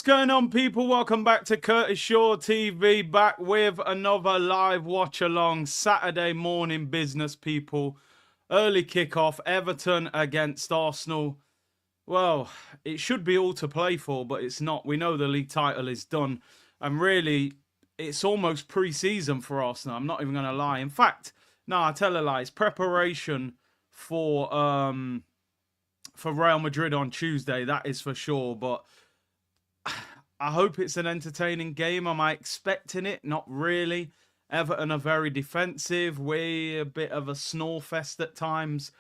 going on, people? Welcome back to Curtis Shaw TV, back with another live watch along. Saturday morning business, people. Early kickoff, Everton against Arsenal. Well, it should be all to play for, but it's not. We know the league title is done. And really, it's almost pre-season for Arsenal. I'm not even going to lie. In fact, no, I tell a lie. It's preparation for Real Madrid on Tuesday. That is for sure. But I hope it's an entertaining game. Am I expecting it? Not really. Everton are very defensive. We're a bit of a snore fest at times.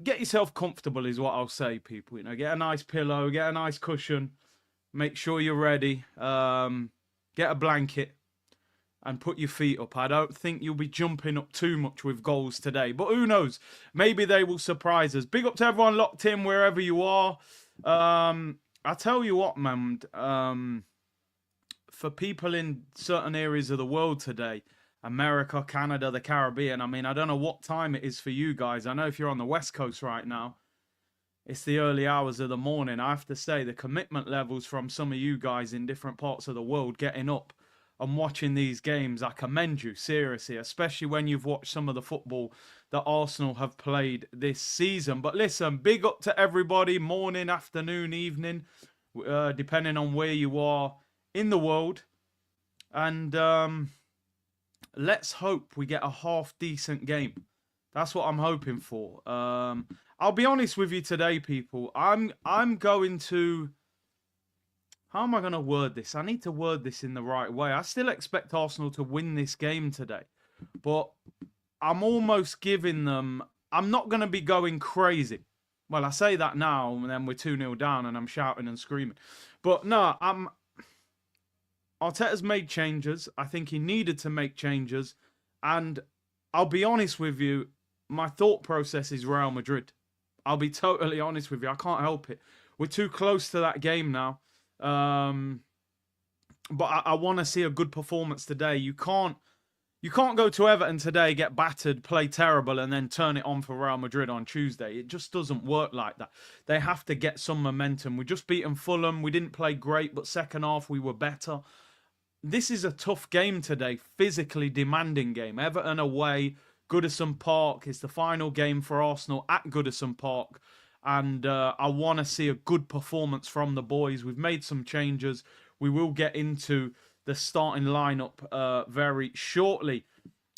Get yourself comfortable is what I'll say, people. You know, get a nice pillow, get a nice cushion. Make sure you're ready. Get a blanket and put your feet up. I don't think you'll be jumping up too much with goals today. But who knows? Maybe they will surprise us. Big up to everyone locked in wherever you are. I tell you what, man, for people in certain areas of the world today, America, Canada, the Caribbean, I mean, I don't know what time it is for you guys. I know if you're on the West Coast right now, it's the early hours of the morning. I have to say, the commitment levels from some of you guys in different parts of the world getting up and watching these games, I commend you, seriously, especially when you've watched some of the football that Arsenal have played this season. But listen, big up to everybody, morning, afternoon, evening, depending on where you are in the world. And let's hope we get a half-decent game. That's what I'm hoping for. I'll be honest with you today, people. I'm going to... How am I going to word this? I need to word this in the right way. I still expect Arsenal to win this game today. But I'm almost giving them... I'm not going to be going crazy. Well, I say that now, and then we're 2-0 down, and I'm shouting and screaming. But no, Arteta's made changes. I think he needed to make changes. And I'll be honest with you, my thought process is Real Madrid. I'll be totally honest with you. I can't help it. We're too close to that game now. But I want to see a good performance today. You can't go to Everton today, get battered, play terrible, and then turn it on for Real Madrid on Tuesday. It just doesn't work like that. They have to get some momentum. We just beaten Fulham. We didn't play great, but second half we were better. This is a tough game today, physically demanding game. Everton away, Goodison Park is the final game for Arsenal at Goodison Park. And I want to see a good performance from the boys. We've made some changes. We will get into the starting lineup very shortly.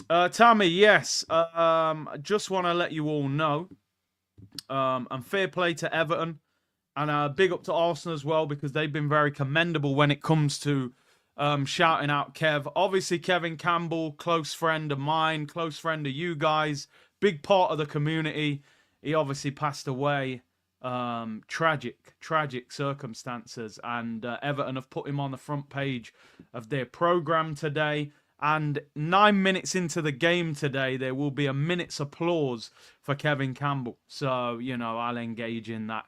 Tammy, yes. I just want to let you all know. And fair play to Everton. And big up to Arsenal as well, because they've been very commendable when it comes to shouting out Kev. Obviously, Kevin Campbell, close friend of mine, close friend of you guys. Big part of the community. He obviously passed away. Tragic circumstances. And Everton have put him on the front page of their programme today. And 9 minutes into the game today, there will be a minute's applause for Kevin Campbell. So, you know, I'll engage in that,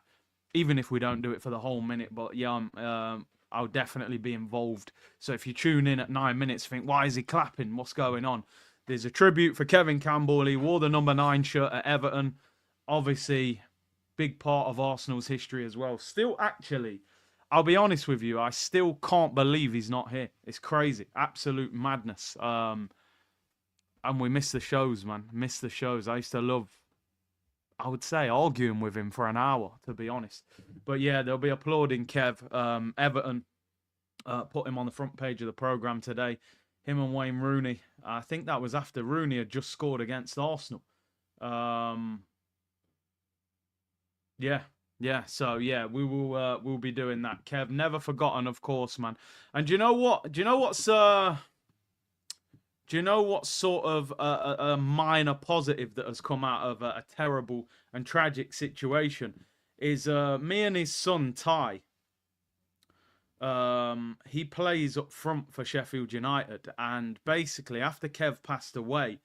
even if we don't do it for the whole minute. But yeah, I'll definitely be involved. So if you tune in at 9 minutes, think, why is he clapping? What's going on? There's a tribute for Kevin Campbell. He wore the number 9 shirt at Everton. Obviously, big part of Arsenal's history as well. Still, actually, I'll be honest with you, I still can't believe he's not here. It's crazy. Absolute madness. And we miss the shows, man. Miss the shows. I used to love, I would say, arguing with him for an hour, to be honest. But yeah, they'll be applauding Kev. Everton put him on the front page of the programme today. Him and Wayne Rooney. I think that was after Rooney had just scored against Arsenal. Yeah. So yeah, we'll be doing that. Kev, never forgotten, of course, man. And do you know what? Do you know what's sort of a minor positive that has come out of a terrible and tragic situation? Is me and his son Ty. He plays up front for Sheffield United, and basically after Kev passed away,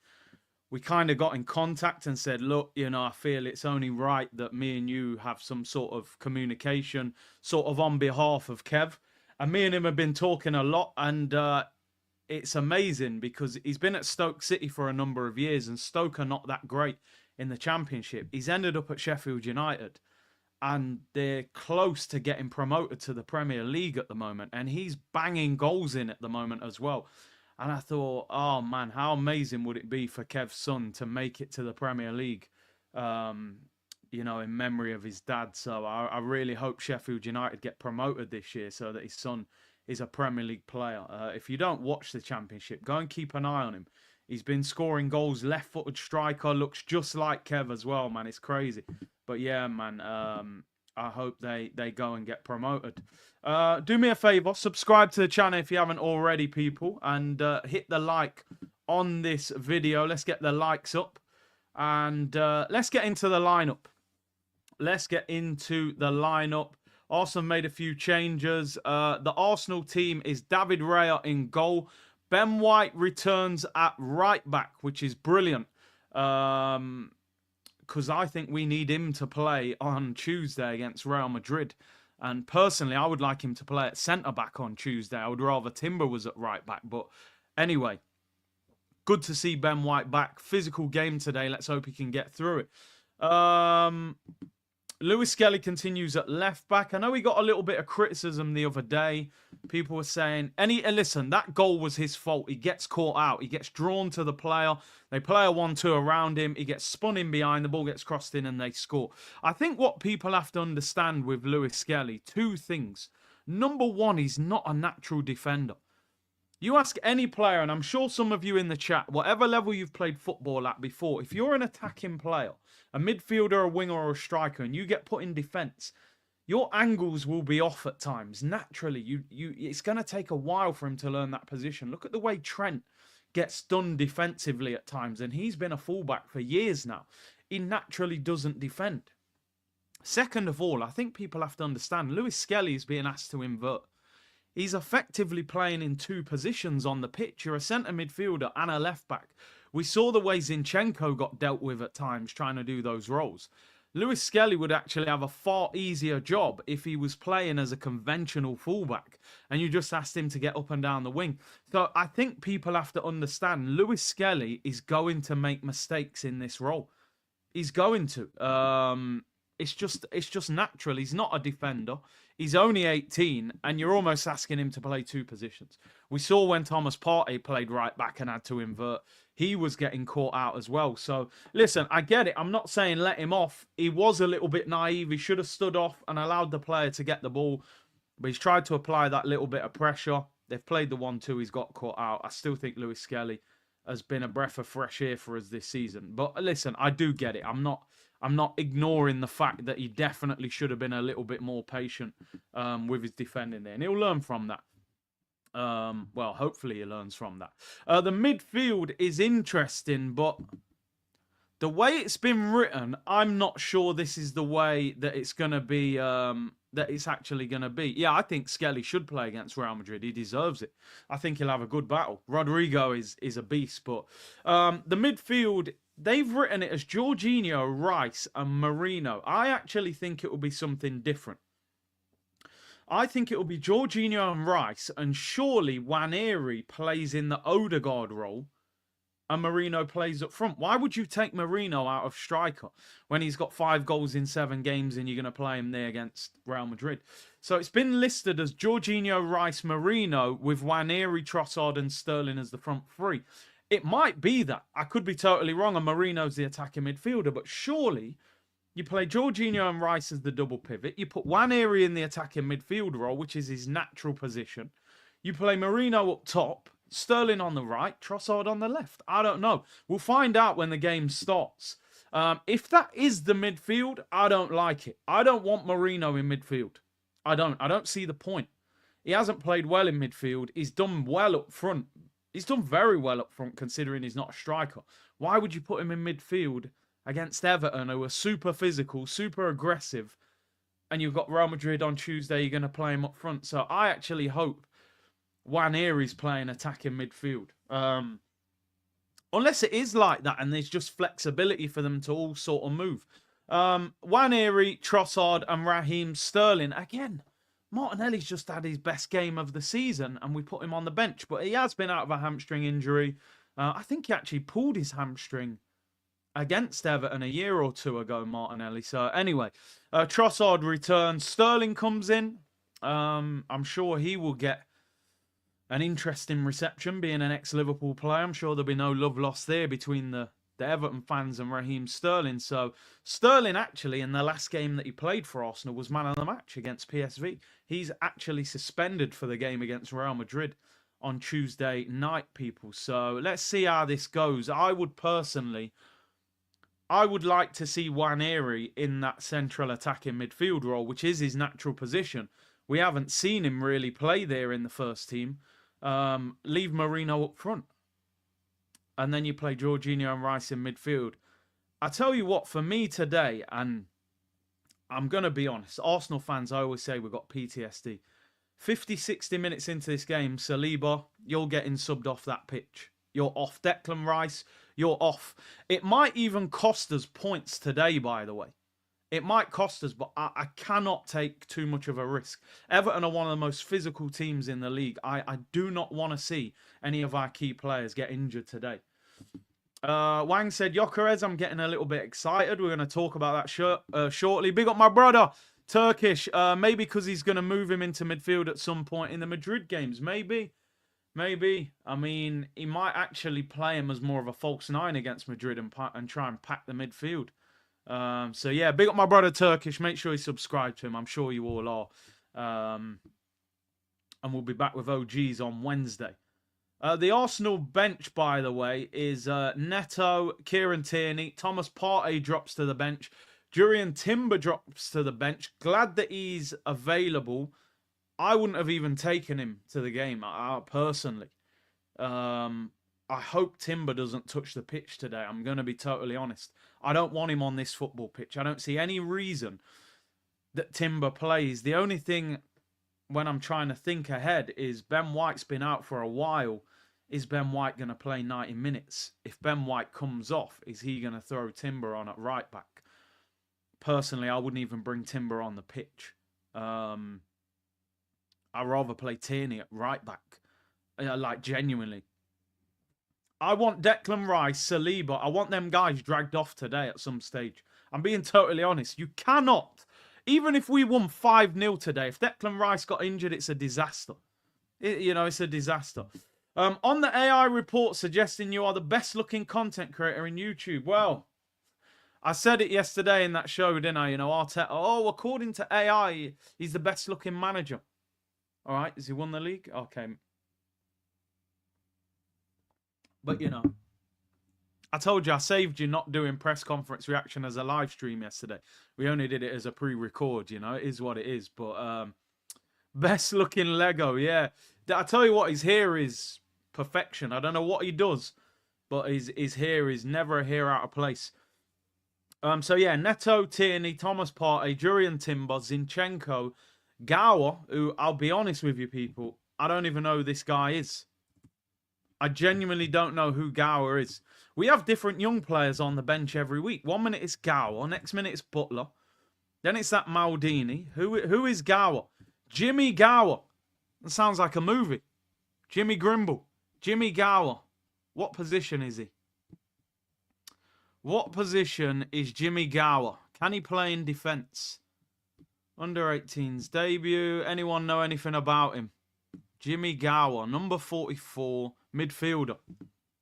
we kind of got in contact and said, look, you know, I feel it's only right that me and you have some sort of communication, sort of on behalf of Kev. And me and him have been talking a lot, and it's amazing because he's been at Stoke City for a number of years, and Stoke are not that great in the Championship. He's ended up at Sheffield United, and they're close to getting promoted to the Premier League at the moment, and he's banging goals in at the moment as well. And I thought, oh man, how amazing would it be for Kev's son to make it to the Premier League, you know, in memory of his dad. So I really hope Sheffield United get promoted this year so that his son is a Premier League player. If you don't watch the Championship, go and keep an eye on him. He's been scoring goals, left-footed striker, looks just like Kev as well, man. It's crazy. But yeah, man, I hope they go and get promoted. Do me a favor, subscribe to the channel if you haven't already, people, and hit the like on this video. Let's get the likes up, and let's get into the lineup. Let's get into the lineup. Arsenal made a few changes. The Arsenal team is David Raya in goal. Ben White returns at right back, which is brilliant. Because I think we need him to play on Tuesday against Real Madrid. And personally, I would like him to play at centre-back on Tuesday. I would rather Timber was at right-back. But anyway, good to see Ben White back. Physical game today. Let's hope he can get through it. Lewis Skelly continues at left-back. I know he got a little bit of criticism the other day. People were saying, listen, that goal was his fault. He gets caught out. He gets drawn to the player. They play a 1-2 around him. He gets spun in behind. The ball gets crossed in and they score. I think what people have to understand with Lewis Skelly, two things. Number one, he's not a natural defender. You ask any player, and I'm sure some of you in the chat, whatever level you've played football at before, if you're an attacking player, a midfielder, a winger, or a striker, and you get put in defence, your angles will be off at times. Naturally, it's going to take a while for him to learn that position. Look at the way Trent gets done defensively at times, and he's been a fullback for years now. He naturally doesn't defend. Second of all, I think people have to understand, Lewis Skelly is being asked to invert. He's effectively playing in two positions on the pitch. You're a centre midfielder and a left back. We saw the way Zinchenko got dealt with at times trying to do those roles. Lewis Skelly would actually have a far easier job if he was playing as a conventional fullback and you just asked him to get up and down the wing. So I think people have to understand Lewis Skelly is going to make mistakes in this role. He's going to. It's just natural. He's not a defender. He's only 18, and you're almost asking him to play two positions. We saw when Thomas Partey played right back and had to invert. He was getting caught out as well. So, listen, I get it. I'm not saying let him off. He was a little bit naive. He should have stood off and allowed the player to get the ball. But he's tried to apply that little bit of pressure. They've played the 1-2. He's got caught out. I still think Lewis Skelly has been a breath of fresh air for us this season. But listen, I do get it. I'm not ignoring the fact that he definitely should have been a little bit more patient with his defending there. And he'll learn from that. Well, hopefully he learns from that. The midfield is interesting, but the way it's been written, I'm not sure this is the way that it's going to be, that it's actually going to be. Yeah, I think Skelly should play against Real Madrid. He deserves it. I think he'll have a good battle. Rodrigo is a beast, but the midfield, they've written it as Jorginho, Rice, and Marino. I actually think it will be something different. I think it will be Jorginho and Rice, and surely Nwaneri plays in the Odegaard role, and Marino plays up front. Why would you take Marino out of striker when he's got 5 goals in 7 games and you're going to play him there against Real Madrid? So it's been listed as Jorginho, Rice, Marino, with Nwaneri, Trossard, and Sterling as the front three. It might be that. I could be totally wrong, and Marino's the attacking midfielder, but surely you play Jorginho and Rice as the double pivot. You put Nwaneri in the attacking midfield role, which is his natural position. You play Marino up top, Sterling on the right, Trossard on the left. I don't know. We'll find out when the game starts. If that is the midfield, I don't like it. I don't want Marino in midfield. I don't see the point. He hasn't played well in midfield. He's done well up front. He's done very well up front considering he's not a striker. Why would you put him in midfield against Everton, who are super physical, super aggressive, and you've got Real Madrid on Tuesday, you're going to play him up front? So I actually hope Nwaneri's playing attacking midfield. Unless it is like that and there's just flexibility for them to all sort of move. Nwaneri, Trossard, and Raheem Sterling. Again, Martinelli's just had his best game of the season and we put him on the bench, but he has been out of a hamstring injury. I think he actually pulled his hamstring against Everton a year or two ago, Martinelli. So anyway, Trossard returns. Sterling comes in. I'm sure he will get an interesting reception, being an ex-Liverpool player. I'm sure there'll be no love lost there between the Everton fans and Raheem Sterling. So Sterling actually, in the last game that he played for Arsenal, was man of the match against PSV. He's actually suspended for the game against Real Madrid on Tuesday night, people. So let's see how this goes. I would like to see Nwaneri in that central attacking midfield role, which is his natural position. We haven't seen him really play there in the first team. Leave Marino up front. And then you play Jorginho and Rice in midfield. I tell you what, for me today, and I'm going to be honest, Arsenal fans, I always say we've got PTSD. 50, 60 minutes into this game, Saliba, you're getting subbed off that pitch. You're off. Declan Rice, you're off. It might even cost us points today, by the way. It might cost us, but I cannot take too much of a risk. Everton are one of the most physical teams in the league. I do not want to see any of our key players get injured today. Wang said, Gyökeres, I'm getting a little bit excited. We're going to talk about that shortly. Big up my brother, Turkish. Maybe because he's going to move him into midfield at some point in the Madrid games. Maybe. I mean, he might actually play him as more of a false nine against Madrid and try and pack the midfield. So, yeah, big up my brother, Turkish. Make sure you subscribe to him. I'm sure you all are. And we'll be back with OGs on Wednesday. The Arsenal bench, by the way, is Neto, Kieran Tierney, Thomas Partey drops to the bench, Jurriën Timber drops to the bench. Glad that he's available. I wouldn't have even taken him to the game, personally. I hope Timber doesn't touch the pitch today. I'm going to be totally honest. I don't want him on this football pitch. I don't see any reason that Timber plays. The only thing when I'm trying to think ahead is Ben White's been out for a while. Is Ben White going to play 90 minutes? If Ben White comes off, is he going to throw Timber on at right back? Personally, I wouldn't even bring Timber on the pitch. I'd rather play Tierney at right back. Like, genuinely. I want Declan Rice, Saliba. I want them guys dragged off today at some stage. I'm being totally honest. You cannot. Even if we won 5-0 today, if Declan Rice got injured, it's a disaster. It's a disaster. On the AI report suggesting you are the best looking content creator in YouTube. Well, I said it yesterday in that show, didn't I? Arteta. Oh, according to AI, he's the best looking manager. All right. Has he won the league? Okay. But, I told you I saved you not doing press conference reaction as a live stream yesterday. We only did it as a pre-record, It is what it is. But best looking Lego, yeah. I tell you what, his hair is perfection. I don't know what he does, but his hair is never a hair out of place. So yeah, Neto, Tierney, Thomas Partey, Jurriën Timber, Zinchenko, Gower, who I'll be honest with you people, I don't even know who this guy is. I genuinely don't know who Gower is. We have different young players on the bench every week. 1 minute it's Gower, next minute it's Butler. Then it's that Maldini. Who is Gower? Jimmy Gower. That sounds like a movie. Jimmy Grimble. Jimmy Gower. What position is he? What position is Jimmy Gower? Can he play in defence? Under 18s debut. Anyone know anything about him? Jimmy Gower, number 44, midfielder.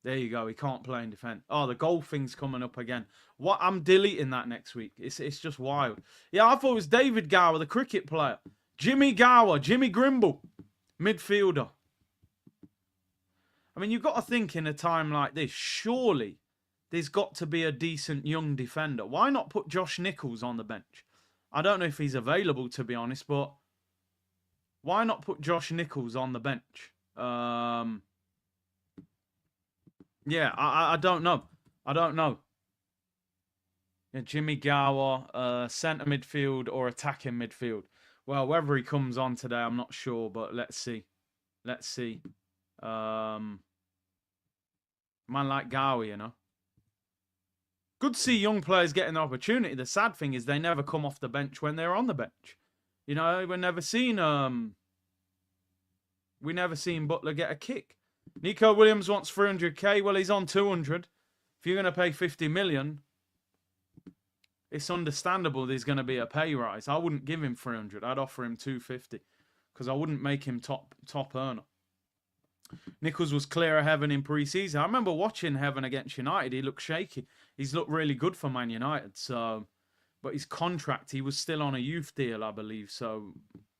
There you go. He can't play in defence. Oh, the goal thing's coming up again. What? I'm deleting that next week. It's just wild. Yeah, I thought it was David Gower, the cricket player. Jimmy Gower, Jimmy Grimble, midfielder. I mean, you've got to think in a time like this, surely there's got to be a decent young defender. Why not put Josh Nichols on the bench? I don't know if he's available, to be honest, but why not put Josh Nichols on the bench? Yeah, I don't know. I don't know. Yeah, Jimmy Gower, centre midfield or attacking midfield. Well, whether he comes on today, I'm not sure, but let's see. Let's see. Man like Gower, Good to see young players getting the opportunity. The sad thing is they never come off the bench when they're on the bench. We've never seen Butler get a kick. Nico Williams wants 300k. Well, he's on 200. If you're going to pay 50 million, it's understandable there's going to be a pay rise. I wouldn't give him 300. I'd offer him 250 because I wouldn't make him top earner. Nichols was clear of Heaven in pre-season. I remember watching Heaven against United. He looked shaky. He's looked really good for Man United. So, but his contract, he was still on a youth deal, I believe. So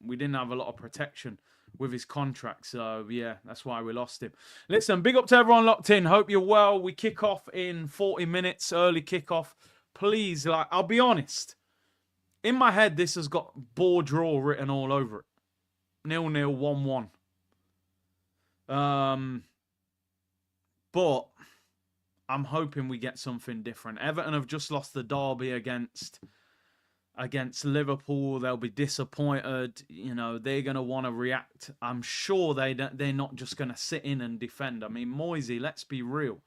we didn't have a lot of protection with his contract. So yeah, that's why we lost him. Listen, big up to everyone locked in. Hope you're well. We kick off in 40 minutes, early kickoff. Please, like, I'll be honest. In my head, this has got ball draw written all over it. 0-0, 1-1. But I'm hoping we get something different. Everton have just lost the derby against Liverpool. They'll be disappointed. You know, they're going to want to react. I'm sure they're not just going to sit in and defend. I mean, Moisey, let's be real.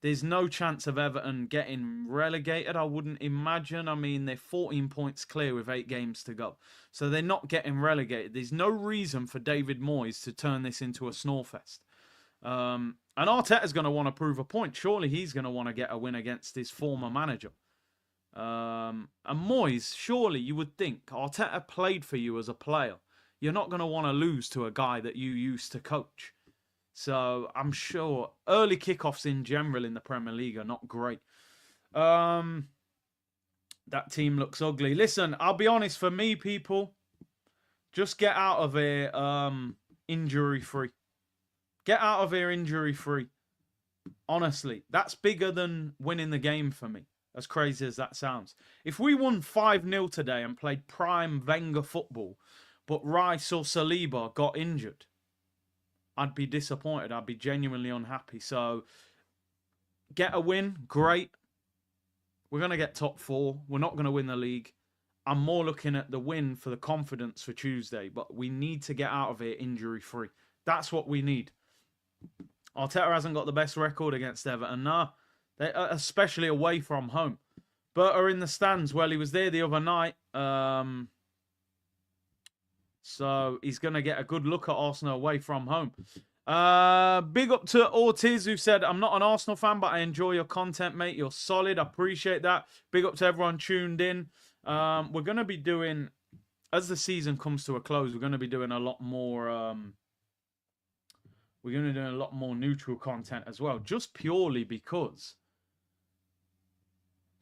There's no chance of Everton getting relegated, I wouldn't imagine. I mean, they're 14 points clear with 8 games to go. So they're not getting relegated. There's no reason for David Moyes to turn this into a snorefest. And Arteta's going to want to prove a point. Surely he's going to want to get a win against his former manager. And Moyes, surely you would think, Arteta played for you as a player. You're not going to want to lose to a guy that you used to coach. So I'm sure early kickoffs in general in the Premier League are not great. That team looks ugly. Listen, I'll be honest, for me, people, just get out of here injury-free. Get out of here injury-free. Honestly, that's bigger than winning the game for me, as crazy as that sounds. If we won 5-0 today and played prime Wenger football, but Rice or Saliba got injured, I'd be disappointed. I'd be genuinely unhappy. So, get a win. Great. We're going to get top 4. We're not going to win the league. I'm more looking at the win for the confidence for Tuesday. But we need to get out of here injury-free. That's what we need. Arteta hasn't got the best record against Everton. No, especially away from home. Berta in the stands. Well, he was there the other night. So he's going to get a good look at Arsenal away from home. Big up to Ortiz, who said, I'm not an Arsenal fan, but I enjoy your content, mate. You're solid. I appreciate that. Big up to everyone tuned in. We're going to be doing, as the season comes to a close, we're going to be doing a lot more... we're going to do a lot more neutral content as well, just purely because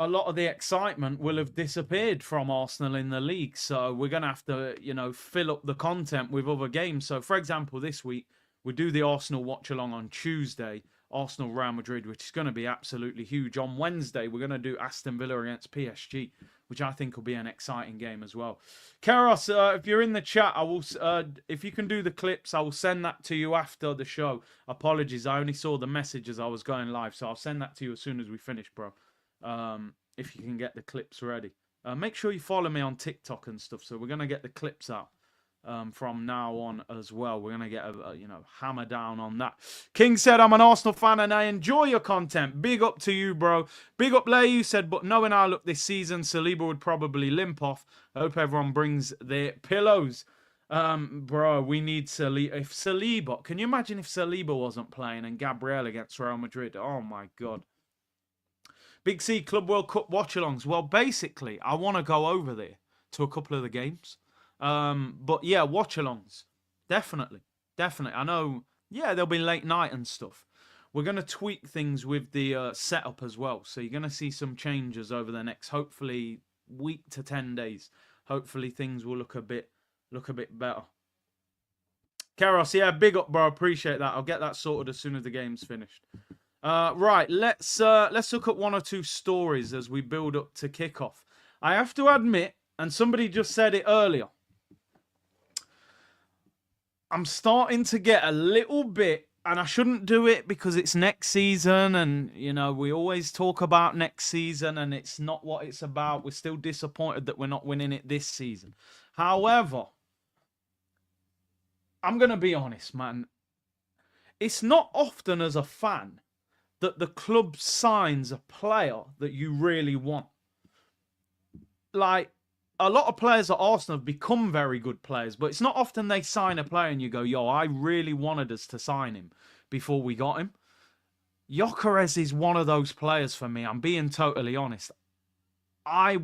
a lot of the excitement will have disappeared from Arsenal in the league. So we're going to have to, you know, fill up the content with other games. So, for example, this week, we do the Arsenal Watchalong on Tuesday, Arsenal Real Madrid, which is going to be absolutely huge. On Wednesday, we're going to do Aston Villa against PSG, which I think will be an exciting game as well. Karos, if you're in the chat, I will. If you can do the clips, I will send that to you after the show. Apologies, I only saw the message as I was going live, so I'll send that to you as soon as we finish, bro. If you can get the clips ready. Make sure you follow me on TikTok and stuff. So we're going to get the clips out from now on as well. We're going to get a hammer down on that. King said, I'm an Arsenal fan and I enjoy your content. Big up to you, bro. Big up, Lay, said, but knowing our look this season, Saliba would probably limp off. I hope everyone brings their pillows. Bro, we need Saliba. If Saliba, can you imagine if Saliba wasn't playing and Gabriel against Real Madrid? Oh my God. Big C Club World Cup watch-alongs. Well, basically, I want to go over there to a couple of the games. But yeah, watch-alongs. Definitely. I know, yeah, there'll be late night and stuff. We're going to tweak things with the setup as well. So you're going to see some changes over the next, hopefully, week to 10 days. Hopefully things will look a bit better. Karos, yeah, big up, bro. Appreciate that. I'll get that sorted as soon as the game's finished. Right, let's look at one or two stories as we build up to kickoff. I have to admit, and somebody just said it earlier, I'm starting to get a little bit, and I shouldn't do it because it's next season, and you know we always talk about next season, and it's not what it's about. We're still disappointed that we're not winning it this season. However, I'm gonna be honest, man. It's not often as a fan that the club signs a player that you really want. Like, a lot of players at Arsenal have become very good players, but it's not often they sign a player and you go, yo, I really wanted us to sign him before we got him. Gyökeres is one of those players for me. I'm being totally honest. I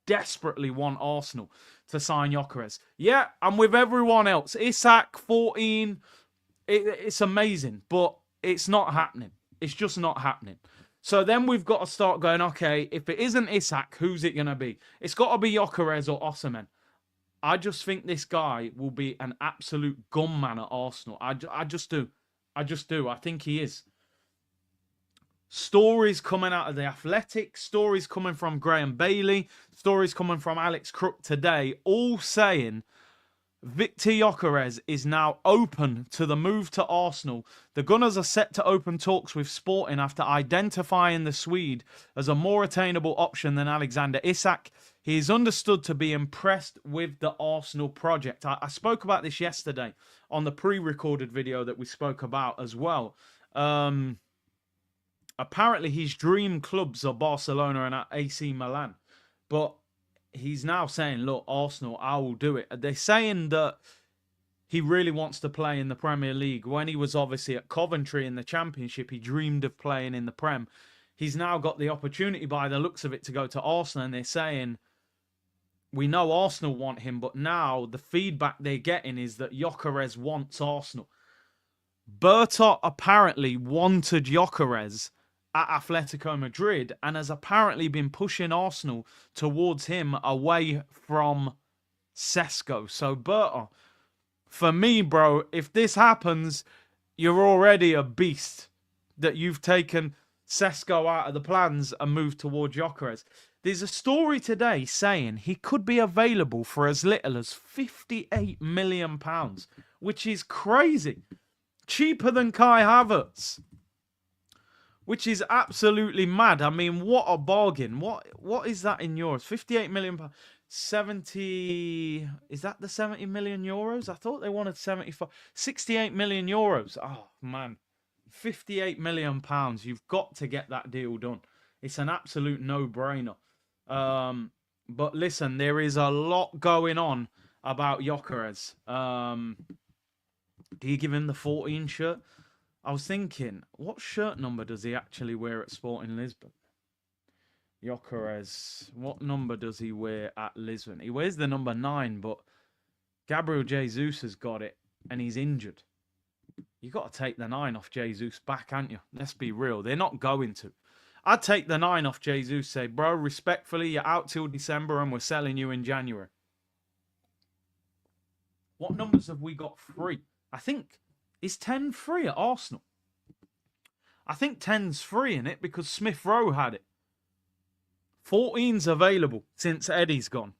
desperately want Arsenal to sign Gyökeres. Yeah, I'm with everyone else. Isak, 14. It's amazing, but it's not happening. It's just not happening. So then we've got to start going, okay, if it isn't Isak, who's it going to be? It's got to be Gyökeres or Osimhen. I just think this guy will be an absolute gunman at Arsenal. I just do. I just do. I think he is. Stories coming out of The Athletic, stories coming from Graham Bailey, stories coming from Alex Crook today, all saying Victor Gyökeres is now open to the move to Arsenal. The Gunners are set to open talks with Sporting after identifying the Swede as a more attainable option than Alexander Isak. He is understood to be impressed with the Arsenal project. I spoke about this yesterday on the pre-recorded video that we spoke about as well. Apparently, his dream clubs are Barcelona and AC Milan. But he's now saying, look, Arsenal, I will do it. They're saying that he really wants to play in the Premier League. When he was obviously at Coventry in the Championship, he dreamed of playing in the Prem. He's now got the opportunity, by the looks of it, to go to Arsenal. And they're saying, we know Arsenal want him, but now the feedback they're getting is that Gyökeres wants Arsenal. Bertot apparently wanted Gyökeres at Atletico Madrid and has apparently been pushing Arsenal towards him away from Sesko. So, Bertot, for me, bro, if this happens, you're already a beast that you've taken Sesko out of the plans and moved towards Gyökeres. There's a story today saying he could be available for as little as £58 million, which is crazy. Cheaper than Kai Havertz. Which is absolutely mad. I mean, what a bargain. What is that in euros? 58 million pounds. 70... Is that the 70 million euros? I thought they wanted 75... 68 million euros. Oh, man. 58 million pounds. You've got to get that deal done. It's an absolute no-brainer. But listen, there is a lot going on about Gyökeres. Do you give him the 14 shirt? I was thinking, what shirt number does he actually wear at Sporting Lisbon? Gyökeres. What number does he wear at Lisbon? He wears the number 9, but Gabriel Jesus has got it, and he's injured. You got to take the 9 off Jesus back, ain't you? Let's be real. They're not going to. I'd take the 9 off Jesus, say, bro, respectfully, you're out till December, and we're selling you in January. What numbers have we got free? I think... Is 10 free at Arsenal? I think 10's free in it because Smith Rowe had it. 14's available since Eddie's gone.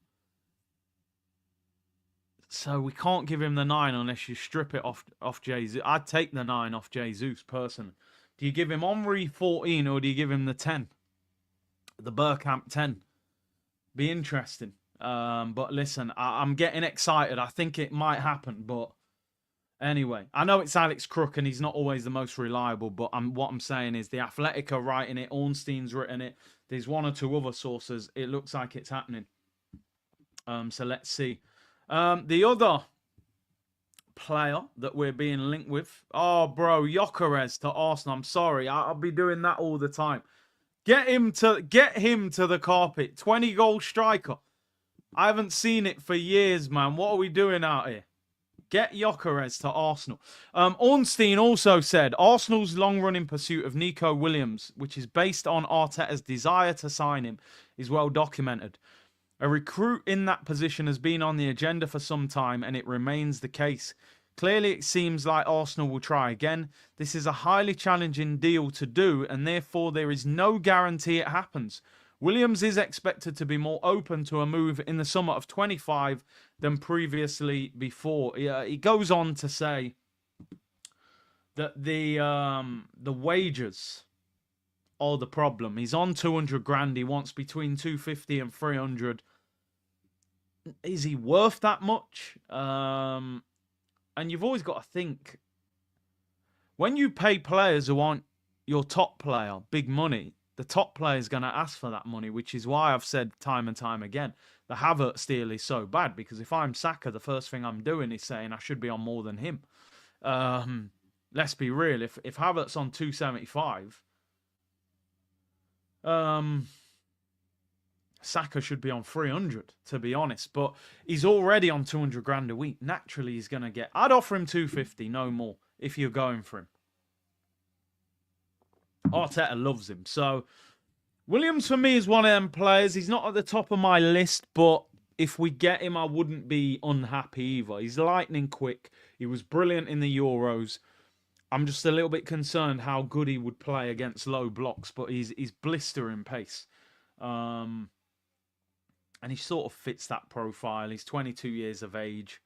So we can't give him the 9 unless you strip it off Jesus. I'd take the 9 off Jesus personally. Do you give him Henry 14 or do you give him the 10? The Bergkamp 10. Be interesting. But listen, I'm getting excited. I think it might happen, but... Anyway, I know it's Alex Crook and he's not always the most reliable, but what I'm saying is The Athletic are writing it, Ornstein's written it, there's one or two other sources. It looks like it's happening. So let's see. The other player that we're being linked with, oh, bro, Gyökeres to Arsenal. I'm sorry, I'll be doing that all the time. Get him to the carpet. 20-goal striker. I haven't seen it for years, man. What are we doing out here? Get Gyökeres to Arsenal. Ornstein also said, Arsenal's long-running pursuit of Nico Williams, which is based on Arteta's desire to sign him, is well documented. A recruit in that position has been on the agenda for some time, and it remains the case. Clearly, it seems like Arsenal will try again. This is a highly challenging deal to do, and therefore there is no guarantee it happens. Williams is expected to be more open to a move in the summer of 25 than previously before. He goes on to say that the wages are the problem. He's on 200 grand. He wants between 250 and 300. Is he worth that much? And you've always got to think, when you pay players who aren't your top player big money, the top player is going to ask for that money, which is why I've said time and time again, the Havertz deal is so bad, because if I'm Saka, the first thing I'm doing is saying I should be on more than him. Let's be real. If Havertz on 275, Saka should be on 300, to be honest. But he's already on 200 grand a week. Naturally, he's going to get... I'd offer him 250, no more, if you're going for him. Arteta loves him. So, Williams for me is one of them players. He's not at the top of my list, but if we get him, I wouldn't be unhappy either. He's lightning quick. He was brilliant in the Euros. I'm just a little bit concerned how good he would play against low blocks, but he's blistering pace. And he sort of fits that profile. He's 22 years of age.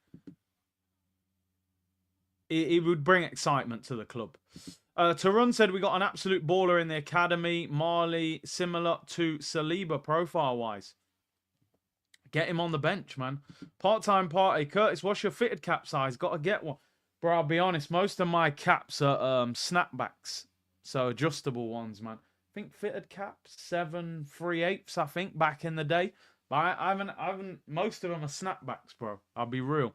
He would bring excitement to the club. Tarun said we got an absolute baller in the academy. Marley, similar to Saliba profile-wise. Get him on the bench, man. Part-time party. Curtis, what's your fitted cap size? Got to get one. Bro, I'll be honest. Most of my caps are snapbacks. So adjustable ones, man. I think fitted caps, 7 3/8, I think, back in the day. But I haven't, most of them are snapbacks, bro. I'll be real.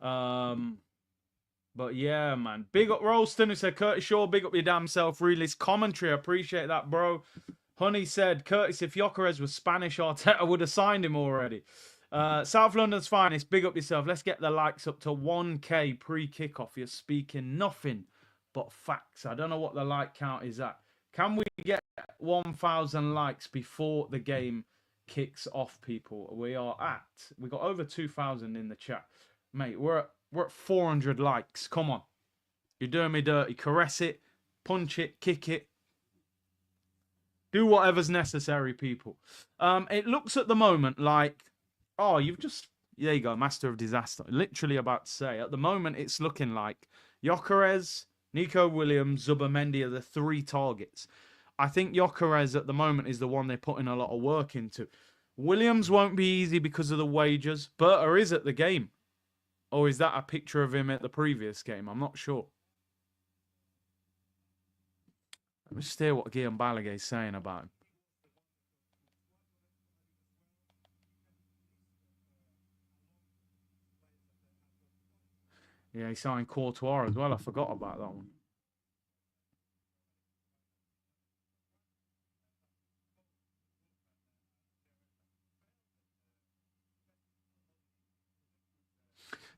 But yeah, man. Big up Rolston, who said, Curtis Shaw, big up your damn self. Release commentary. I appreciate that, bro. Honey said, Curtis, if Gyökeres was Spanish, Arteta would have signed him already. South London's finest, big up yourself. Let's get the likes up to 1K pre-kickoff. You're speaking nothing but facts. I don't know what the like count is at. Can we get 1,000 likes before the game kicks off, people? We got over 2,000 in the chat. Mate, we're at 400 likes. Come on. You're doing me dirty. Caress it, punch it, kick it. Do whatever's necessary, people. It looks at the moment like, oh, you've just... There you go, master of disaster. Literally about to say. At the moment, it's looking like Gyökeres, Nico Williams, Zubimendi are the 3 targets. I think Gyökeres at the moment is the one they're putting a lot of work into. Williams won't be easy because of the wages. Berta is at the game. Or is that a picture of him at the previous game? I'm not sure. Let me just hear what Guillaume Balaguer is saying about him. Yeah, he signed Courtois as well. I forgot about that one.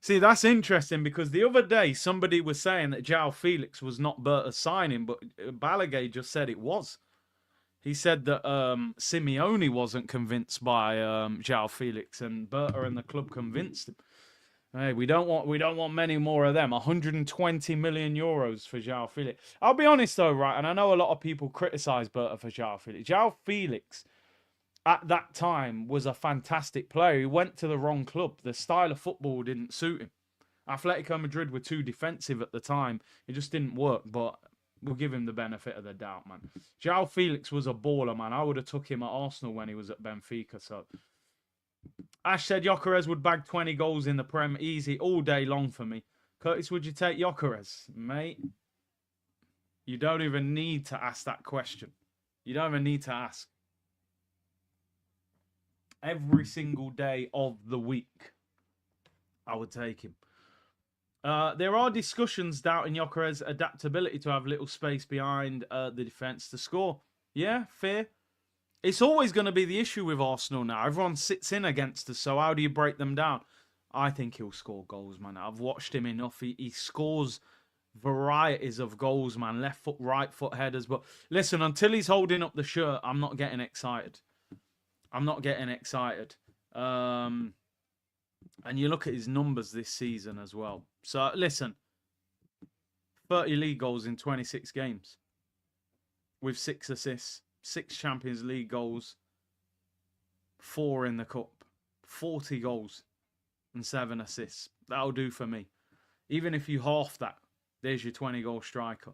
See, that's interesting because the other day somebody was saying that João Felix was not Berta's signing, but Balaguer just said it was. He said that Simeone wasn't convinced by João Felix, and Berta and the club convinced him. Hey, we don't want many more of them. 120 million euros for João Felix. I'll be honest though, right, and I know a lot of people criticise Berta for João Felix. João Felix at that time was a fantastic player. He went to the wrong club. The style of football didn't suit him. Atletico Madrid were too defensive at the time. It just didn't work, but we'll give him the benefit of the doubt, man. João Felix was a baller, man. I would have took him at Arsenal when he was at Benfica. So Ash said Gyökeres would bag 20 goals in the Prem easy all day long for me. Curtis, would you take Gyökeres? Mate, you don't even need to ask that question. You don't even need to ask. Every single day of the week, I would take him. There are discussions doubting Gyökeres' adaptability to have little space behind the defence to score. Yeah, fair. It's always going to be the issue with Arsenal now. Everyone sits in against us, so how do you break them down? I think he'll score goals, man. I've watched him enough. He scores varieties of goals, man. Left foot, right foot headers. But listen, until he's holding up the shirt, I'm not getting excited. I'm not getting excited. And you look at his numbers this season as well. So, listen. 30 league goals in 26 games. With 6 assists. 6 Champions League goals. 4 in the Cup. 40 goals. And 7 assists. That'll do for me. Even if you half that, there's your 20-goal striker.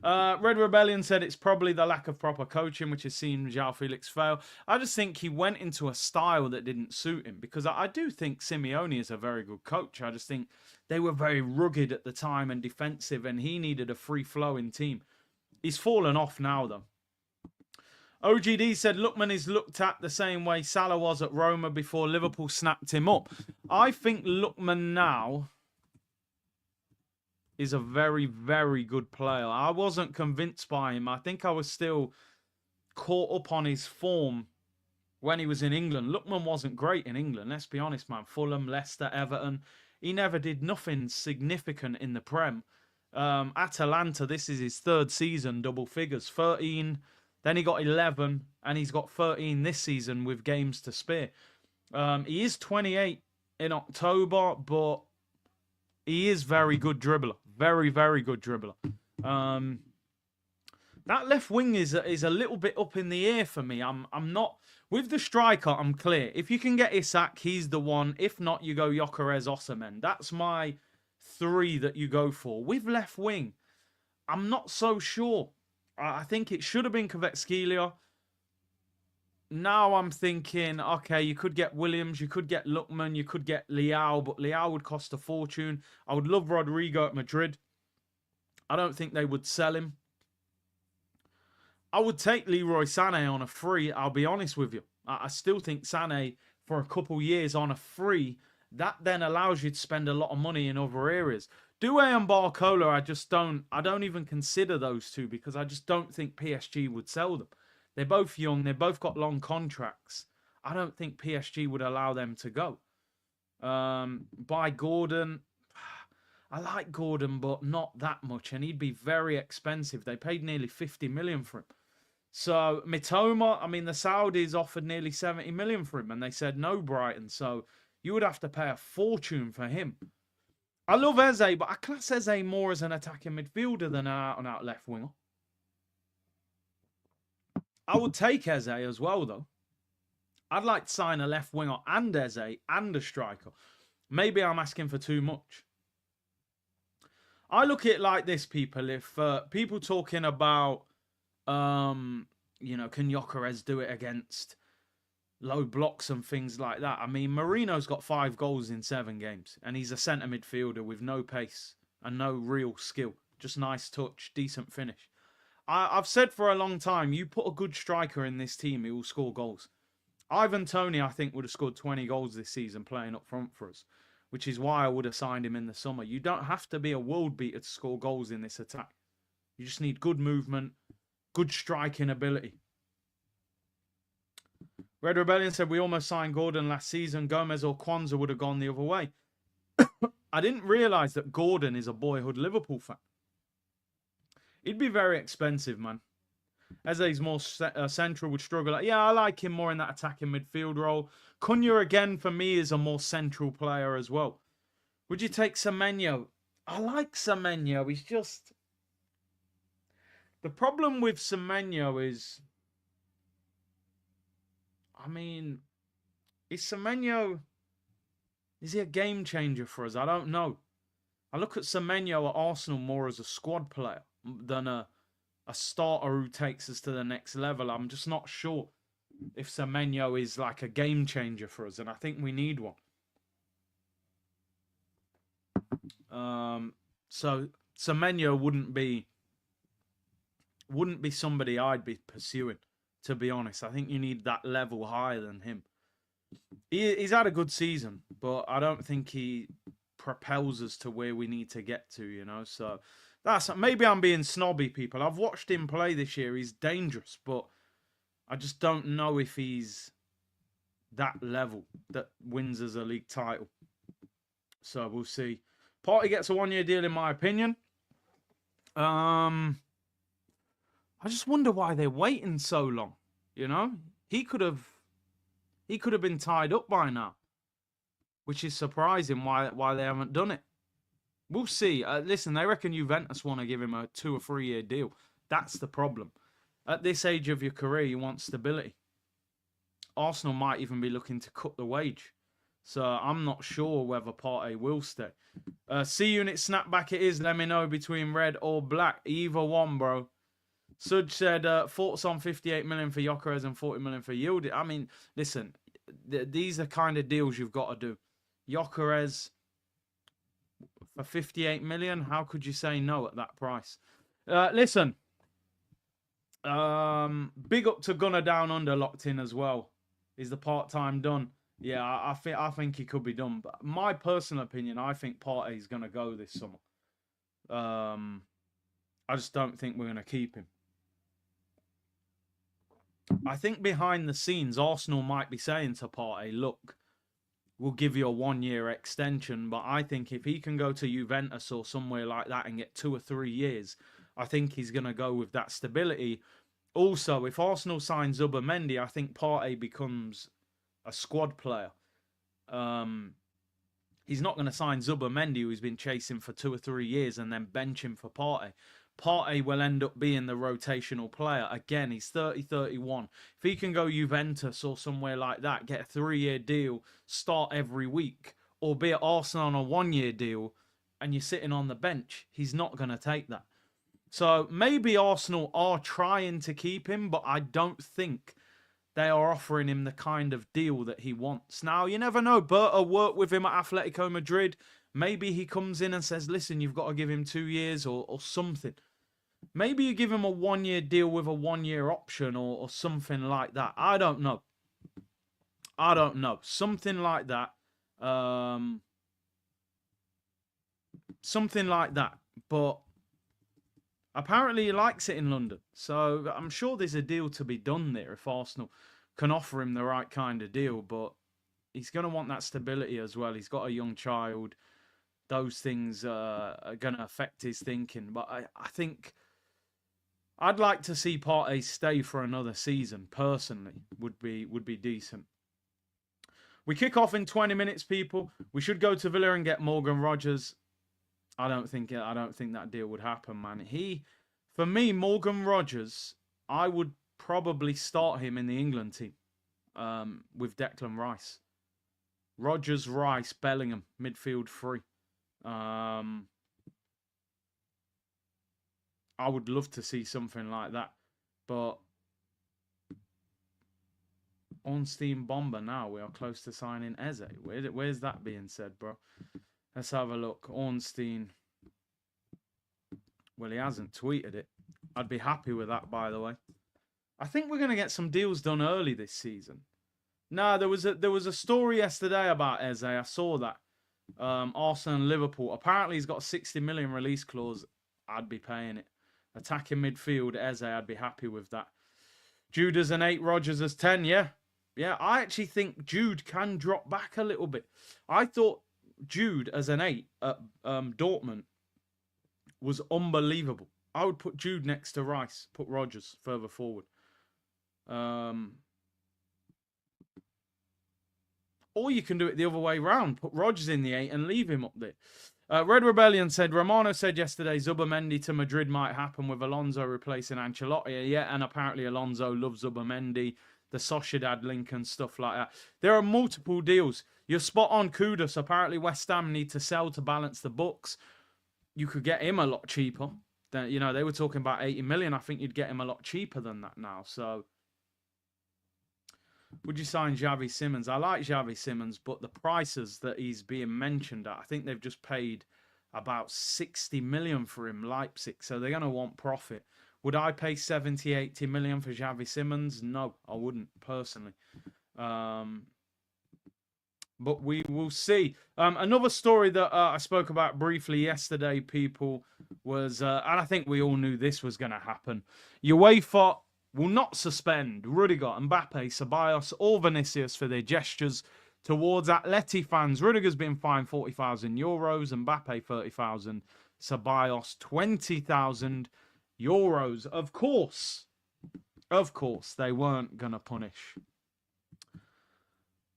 Red Rebellion said it's probably the lack of proper coaching which has seen João Felix fail. I just think he went into a style that didn't suit him. Because I do think Simeone is a very good coach. I just think they were very rugged at the time and defensive. And he needed a free-flowing team. He's fallen off now, though. OGD said Lookman is looked at the same way Salah was at Roma before Liverpool snapped him up. I think Lookman now is a very, very good player. I wasn't convinced by him. I think I was still caught up on his form when he was in England. Lookman wasn't great in England, let's be honest, man. Fulham, Leicester, Everton. He never did nothing significant in the Prem. Atalanta, this is his third season, double figures, 13. Then he got 11, and he's got 13 this season with games to spare. He is 28 in October, but he is very good dribbler. Very, very good dribbler. That left wing is a little bit up in the air for me. I'm not... With the striker, I'm clear. If you can get Isak, he's the one. If not, you go Gyökeres, Osimhen. That's my 3 that you go for. With left wing, I'm not so sure. I think it should have been Kvaratskhelia. Now I'm thinking, okay, you could get Williams, you could get Lookman, you could get Leao, but Leao would cost a fortune. I would love Rodrigo at Madrid. I don't think they would sell him. I would take Leroy Sané on a free, I'll be honest with you. I still think Sané, for a couple years on a free, that then allows you to spend a lot of money in other areas. Doué and Barcola, I don't even consider those two because I just don't think PSG would sell them. They're both young, they've both got long contracts. I don't think PSG would allow them to go. Buy Gordon. I like Gordon, but not that much, and he'd be very expensive. They paid nearly 50 million for him. So Mitoma, I mean, the Saudis offered nearly 70 million for him, and they said no, Brighton. So you would have to pay a fortune for him. I love Eze, but I class Eze more as an attacking midfielder than an out-and-out left winger. I would take Eze as well, though. I'd like to sign a left winger and Eze and a striker. Maybe I'm asking for too much. I look at it like this, people. If people talking about, you know, can Gyökeres do it against low blocks and things like that? I mean, Marino's got 5 goals in 7 games, and he's a centre midfielder with no pace and no real skill. Just nice touch, decent finish. I've said for a long time, you put a good striker in this team, he will score goals. Ivan Toney, I think, would have scored 20 goals this season playing up front for us, which is why I would have signed him in the summer. You don't have to be a world beater to score goals in this attack. You just need good movement, good striking ability. Red Rebellion said, we almost signed Gordon last season. Gomez or Kwanzaa would have gone the other way. I didn't realise that Gordon is a boyhood Liverpool fan. He'd be very expensive, man. Eze's more central, would struggle. Yeah, I like him more in that attacking midfield role. Cunha, again, for me, is a more central player as well. Would you take Semenyo? I like Semenyo. He's just... The problem with Semenyo is... I mean... Is Semenyo... Is he a game changer for us? I don't know. I look at Semenyo at Arsenal more as a squad player than a starter who takes us to the next level. I'm just not sure if Semenyo is like a game changer for us, and I think we need one. So Semenyo wouldn't be somebody I'd be pursuing, to be honest. I think you need that level higher than him. He's had a good season, but I don't think he propels us to where we need to get to, you know. So that's, maybe I'm being snobby, people. I've watched him play this year. He's dangerous, but I just don't know if he's that level that wins us a league title. So we'll see. Partey gets a 1-year deal, in my opinion. I just wonder why they're waiting so long. You know, he could have been tied up by now, which is surprising why they haven't done it. We'll see. Listen, they reckon Juventus want to give him a 2 or 3 year deal. That's the problem. At this age of your career, you want stability. Arsenal might even be looking to cut the wage. So I'm not sure whether Partey will stay. C-Unit snapback it is. Let me know between red or black. Either one, bro. Sudge said, thoughts on 58 million for Gyökeres and 40 million for Yildiz. I mean, listen, these are kind of deals you've got to do. Gyökeres for 58 million, how could you say no at that price? Listen, big up to Gunner Down Under, locked in as well. Is the part-time done? Yeah, I think he could be done. But my personal opinion, I think Partey's going to go this summer. I just don't think we're going to keep him. I think behind the scenes, Arsenal might be saying to Partey, look, we'll give you a 1-year extension, but I think if he can go to Juventus or somewhere like that and get 2 or 3 years, I think he's going to go with that stability. Also, if Arsenal signs Zubimendi, I think Partey becomes a squad player. He's not going to sign Zubimendi, who's been chasing for 2 or 3 years, and then bench him for Partey. Partey will end up being the rotational player. Again, he's 30, 31. If he can go Juventus or somewhere like that, get a 3-year deal, start every week, or be at Arsenal on a 1-year deal, and you're sitting on the bench, he's not going to take that. So maybe Arsenal are trying to keep him, but I don't think they are offering him the kind of deal that he wants. Now, you never know. Berta worked with him at Atletico Madrid. Maybe he comes in and says, listen, you've got to give him 2 years or something. Maybe you give him a 1-year deal with a 1-year option or something like that. I don't know. I don't know. Something like that. Something like that. But apparently he likes it in London. So I'm sure there's a deal to be done there if Arsenal can offer him the right kind of deal. But he's going to want that stability as well. He's got a young child. Those things are going to affect his thinking. But I think I'd like to see Partey stay for another season, personally. Would be decent. We kick off in 20 minutes, people. We should go to Villa and get Morgan Rogers. I don't think that deal would happen, man. For me, Morgan Rogers, I would probably start him in the England team with Declan Rice. Rogers, Rice, Bellingham, midfield 3. I would love to see something like that, but Ornstein Bomber now. We are close to signing Eze. Where's that being said, bro? Let's have a look. Ornstein. Well, he hasn't tweeted it. I'd be happy with that, by the way. I think we're going to get some deals done early this season. Nah, there was a story yesterday about Eze. I saw that. Arsenal and Liverpool. Apparently, he's got a 60 million release clause. I'd be paying it. Attacking midfield, Eze. I'd be happy with that. Jude as an 8, Rogers as 10. Yeah. Yeah, I actually think Jude can drop back a little bit. I thought Jude as an 8 at Dortmund was unbelievable. I would put Jude next to Rice, put Rogers further forward. Or you can do it the other way round. Put Rogers in the 8 and leave him up there. Red Rebellion said, Romano said yesterday Zubimendi to Madrid might happen with Alonso replacing Ancelotti. Yeah, and apparently Alonso loves Zubimendi. The Sociedad link and stuff like that. There are multiple deals. You're spot on, Kudus. Apparently West Ham need to sell to balance the books. You could get him a lot cheaper. You know, they were talking about 80 million. I think you'd get him a lot cheaper than that now. So, would you sign Xavi Simons? I like Xavi Simons, but the prices that he's being mentioned at, I think they've just paid about 60 million for him, Leipzig. So they're going to want profit. Would I pay 70, 80 million for Xavi Simons? No, I wouldn't, personally. But we will see. Another story that I spoke about briefly yesterday, people, was, and I think we all knew this was going to happen. UEFA will not suspend Rudiger, Mbappe, Ceballos, or Vinicius for their gestures towards Atleti fans. Rudiger's been fined €40,000, Mbappe 30,000, Ceballos 20,000 euros. Of course, they weren't going to punish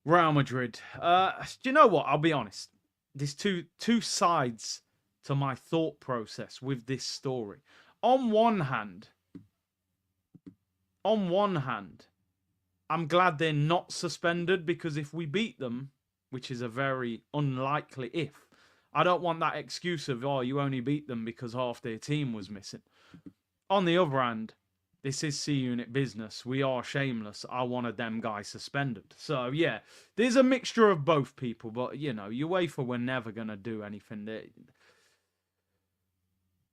Real Madrid. Do you know what? I'll be honest. There's two sides to my thought process with this story. On one hand, I'm glad they're not suspended, because if we beat them, which is a very unlikely if, I don't want that excuse of, oh, you only beat them because half their team was missing. On the other hand, this is C-Unit business. We are shameless. I wanted them guys suspended. So, yeah, there's a mixture of both, people. But, you know, UEFA were never going to do anything.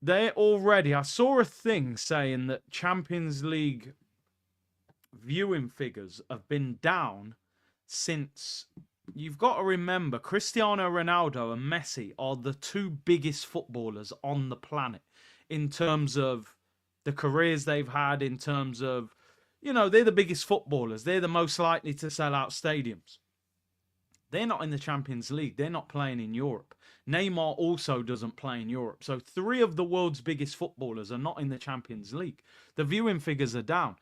They're already... I saw a thing saying that Champions League viewing figures have been down since you've got to remember Cristiano Ronaldo and Messi are the two biggest footballers on the planet in terms of the careers they've had, in terms of, you know, they're the biggest footballers. They're the most likely to sell out stadiums. They're not in the Champions League. They're not playing in Europe. Neymar also doesn't play in Europe. So 3 of the world's biggest footballers are not in the Champions League. The viewing figures are down.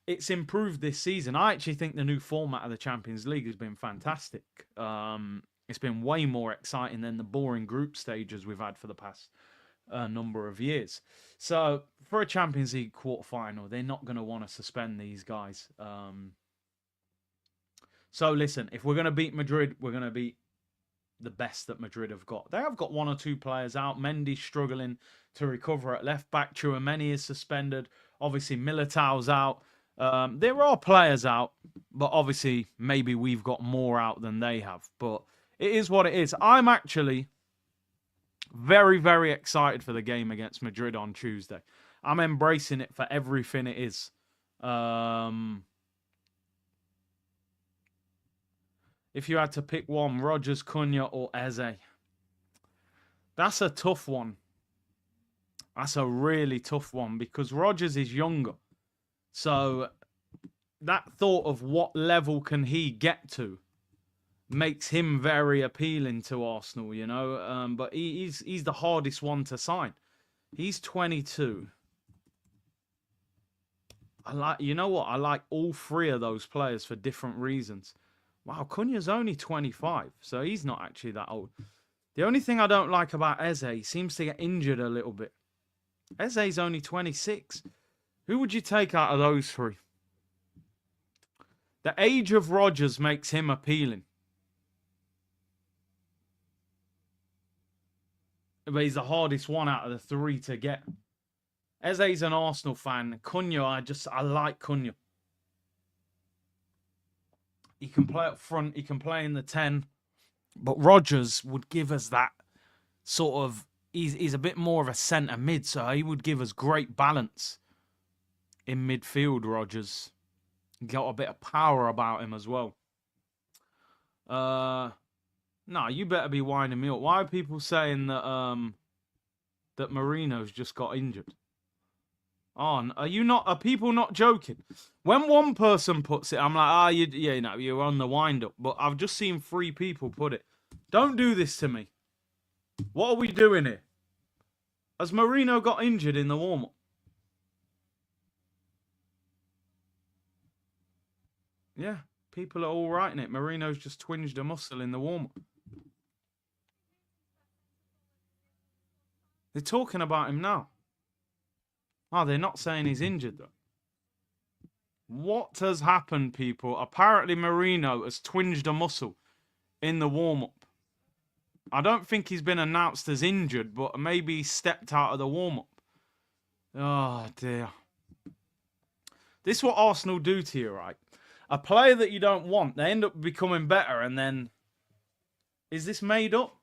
It's improved this season. I actually think the new format of the Champions League has been fantastic. It's been way more exciting than the boring group stages we've had for the past number of years. So for a Champions League quarterfinal, they're not going to want to suspend these guys. So listen, if we're going to beat Madrid, we're going to beat the best that Madrid have got. They have got 1 or 2 players out. Mendy's struggling to recover at left back. Tchouaméni is suspended. Obviously, Militao's out. There are players out, but obviously maybe we've got more out than they have. But it is what it is. I'm actually very, very excited for the game against Madrid on Tuesday. I'm embracing it for everything it is. If you had to pick one, Rodgers, Cunha, or Eze. That's a tough one. That's a really tough one because Rodgers is younger. So that thought of what level can he get to makes him very appealing to Arsenal, you know. But he's the hardest one to sign. He's 22. You know what? I like all 3 of those players for different reasons. Wow, Cunha's only 25, so he's not actually that old. The only thing I don't like about Eze, he seems to get injured a little bit. Eze's only 26. Who would you take out of those 3? The age of Rodgers makes him appealing. But he's the hardest one out of the 3 to get. Eze's an Arsenal fan. Cunha, I like Cunha. He can play up front. He can play in the 10. But Rodgers would give us that sort of... He's a bit more of a centre mid, so he would give us great balance in midfield, Rodgers. Got a bit of power about him as well. No, you better be winding me up. Why are people saying that that Marino's just got injured? Are people not joking? When one person puts it, I'm like, you're on the wind up. But I've just seen 3 people put it. Don't do this to me. What are we doing here? Has Marino got injured in the warm-up? Yeah, people are all writing it. Marino's just twinged a muscle in the warm-up. They're talking about him now. Oh, they're not saying he's injured, though. What has happened, people? Apparently, Marino has twinged a muscle in the warm-up. I don't think he's been announced as injured, but maybe he stepped out of the warm-up. Oh, dear. This is what Arsenal do to you, right? A player that you don't want, they end up becoming better, and then... Is this made up?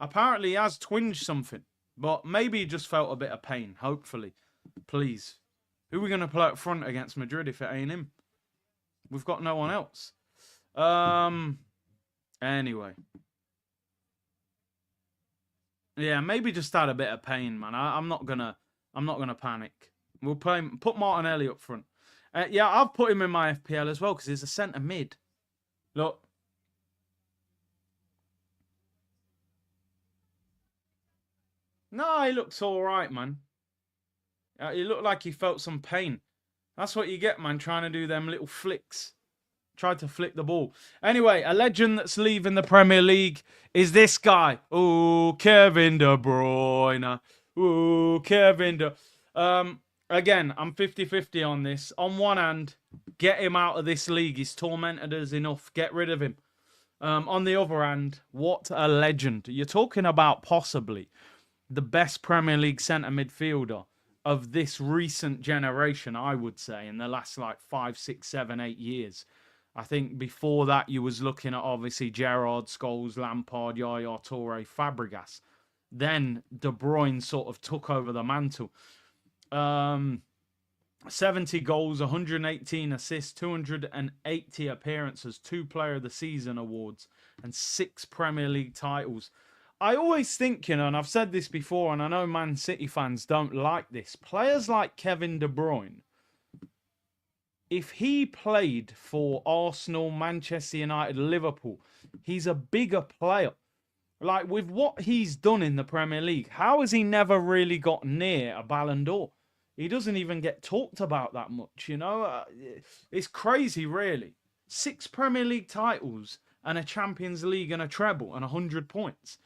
Apparently, he has twinged something, but maybe he just felt a bit of pain, hopefully. Please. Who are we going to play up front against Madrid if it ain't him? We've got no one else. Anyway. Yeah, maybe just had a bit of pain, man. I'm not gonna panic. We'll put Martinelli up front. Yeah, I've put him in my FPL as well because he's a centre mid. Look. No, he looks all right, man. He looked like he felt some pain. That's what you get, man, trying to do them little flicks. Tried to flick the ball. Anyway, a legend that's leaving the Premier League is this guy. Ooh, Kevin De Bruyne. Ooh, Kevin De... Again, I'm 50-50 on this. On one hand, get him out of this league. He's tormented us enough. Get rid of him. On the other hand, what a legend. You're talking about possibly the best Premier League centre midfielder of this recent generation, I would say, in the last like 5, 6, 7, 8 years. I think before that, you was looking at obviously Gerrard, Scholes, Lampard, Yaya Toure, Fabregas. Then De Bruyne sort of took over the mantle. 70 goals, 118 assists, 280 appearances, 2 Player of the Season awards, and 6 Premier League titles. I always think, you know, and I've said this before, and I know Man City fans don't like this. Players like Kevin De Bruyne, if he played for Arsenal, Manchester United, Liverpool, he's a bigger player. Like, with what he's done in the Premier League, how has he never really got near a Ballon d'Or? He doesn't even get talked about that much, you know? It's crazy, really. 6 Premier League titles and a Champions League and a treble and 100 points.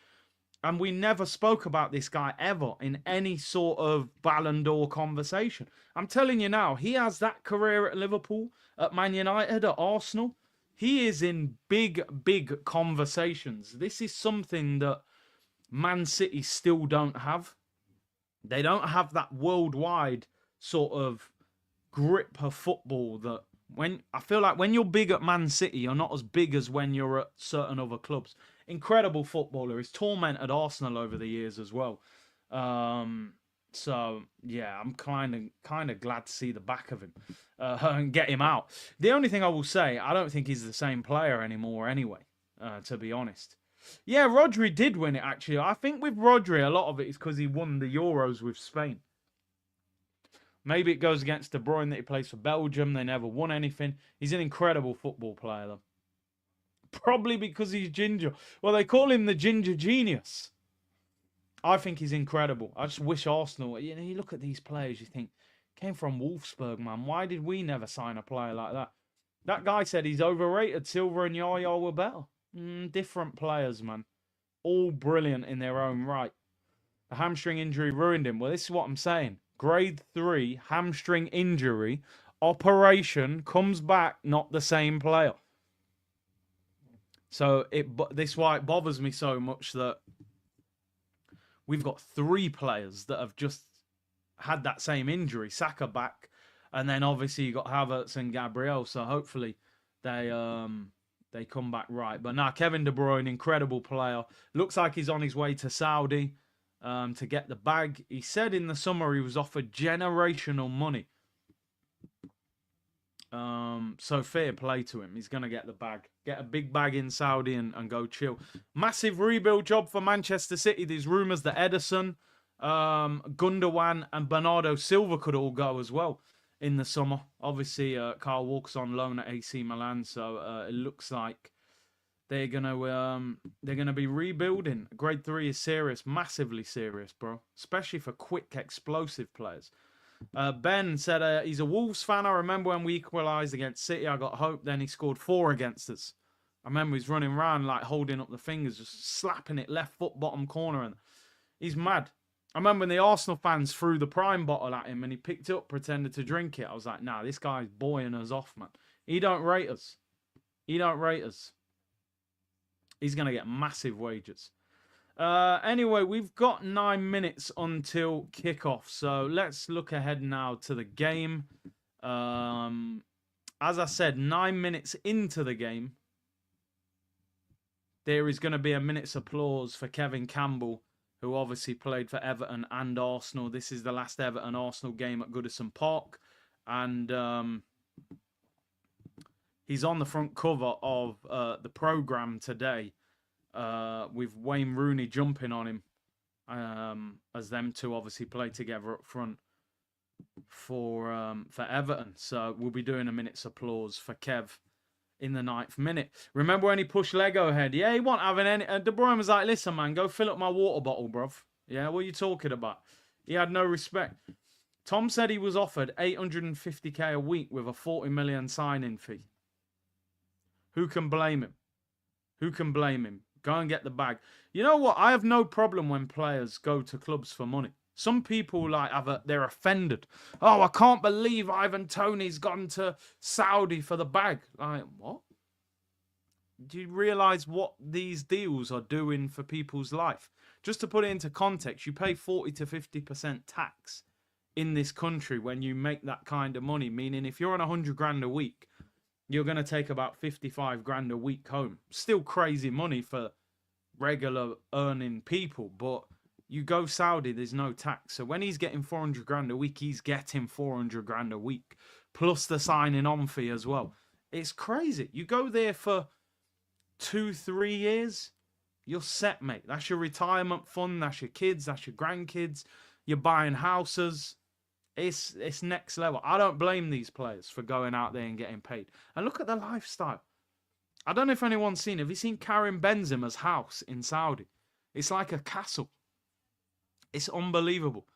And we never spoke about this guy ever in any sort of Ballon d'Or conversation. I'm telling you now, he has that career at Liverpool, at Man United, at Arsenal. He is in big, big conversations. This is something that Man City still don't have. They don't have that worldwide sort of grip of football that I feel like when you're big at Man City, you're not as big as when you're at certain other clubs. Incredible footballer. He's tormented Arsenal over the years as well. So yeah, I'm kind of glad to see the back of him and get him out. The only thing I will say, I don't think he's the same player anymore anyway, to be honest. Yeah, Rodri did win it, actually. I think with Rodri, a lot of it is because he won the Euros with Spain. Maybe it goes against De Bruyne that he plays for Belgium. They never won anything. He's an incredible football player, though. Probably because he's ginger. Well, they call him the ginger genius. I think he's incredible. I just wish Arsenal... You know, you look at these players, you think, came from Wolfsburg, man. Why did we never sign a player like that? That guy said he's overrated. Silva and Yaya were better. Different players, man. All brilliant in their own right. The hamstring injury ruined him. Well, this is what I'm saying. Grade 3 hamstring injury. Operation, comes back, not the same player. So this is why it bothers me so much that we've got 3 players that have just had that same injury. Saka back, and then obviously you got Havertz and Gabriel. So hopefully they come back right. But now Kevin De Bruyne, incredible player. Looks like he's on his way to Saudi to get the bag. He said in the summer he was offered generational money. So fair play to him. He's going to get the bag. Get a big bag in Saudi and go chill. Massive rebuild job for Manchester City. There's rumours that Ederson, Gundogan and Bernardo Silva could all go as well in the summer. Obviously, Kyle Walker's on loan at AC Milan, so it looks like they're gonna be rebuilding. Grade 3 is serious, massively serious, bro. Especially for quick, explosive players. Ben said he's a Wolves fan. I remember when we equalised against City, I got hope. Then he scored 4 against us. I remember he's running around like holding up the fingers, just slapping it left foot bottom corner, and he's mad. I remember when the Arsenal fans threw the Prime bottle at him and he picked it up, pretended to drink it. I was like, nah, this guy's buoying us off, man. He don't rate us. He don't rate us. He's going to get massive wages. Anyway, we've got 9 minutes until kickoff. So let's look ahead now to the game. As I said, 9 minutes into the game, there is going to be a minute's applause for Kevin Campbell, who obviously played for Everton and Arsenal. This is the last Everton-Arsenal game at Goodison Park. And he's on the front cover of the programme today with Wayne Rooney jumping on him as them two obviously play together up front for Everton. So we'll be doing a minute's applause for Kev in the 9th minute. Remember when he pushed Lego ahead? Yeah, he wasn't having any... De Bruyne was like, listen, man, go fill up my water bottle, bruv. Yeah, what are you talking about? He had no respect. Tom said he was offered $850K a week with a 40 million signing fee. Who can blame him? Who can blame him? Go and get the bag. You know what? I have no problem when players go to clubs for money. Some people they're offended. Oh, I can't believe Ivan Toney's gone to Saudi for the bag. Like, what? Do you realise what these deals are doing for people's life? Just to put it into context, you pay 40 to 50% tax in this country when you make that kind of money. Meaning if you're on 100 grand a week, you're going to take about 55 grand a week home. Still crazy money for regular earning people, but You go Saudi, there's no tax. So when he's getting 400 grand a week, he's getting 400 grand a week, plus the signing on fee as well. It's crazy. You go there for 2-3 years, you're set, mate. That's your retirement fund. That's your kids. That's your grandkids. You're buying houses. It's next level. I don't blame these players for going out there and getting paid. And look at the lifestyle. I don't know if anyone's seen. Have you seen Karim Benzema's house in Saudi? It's like a castle. It's unbelievable.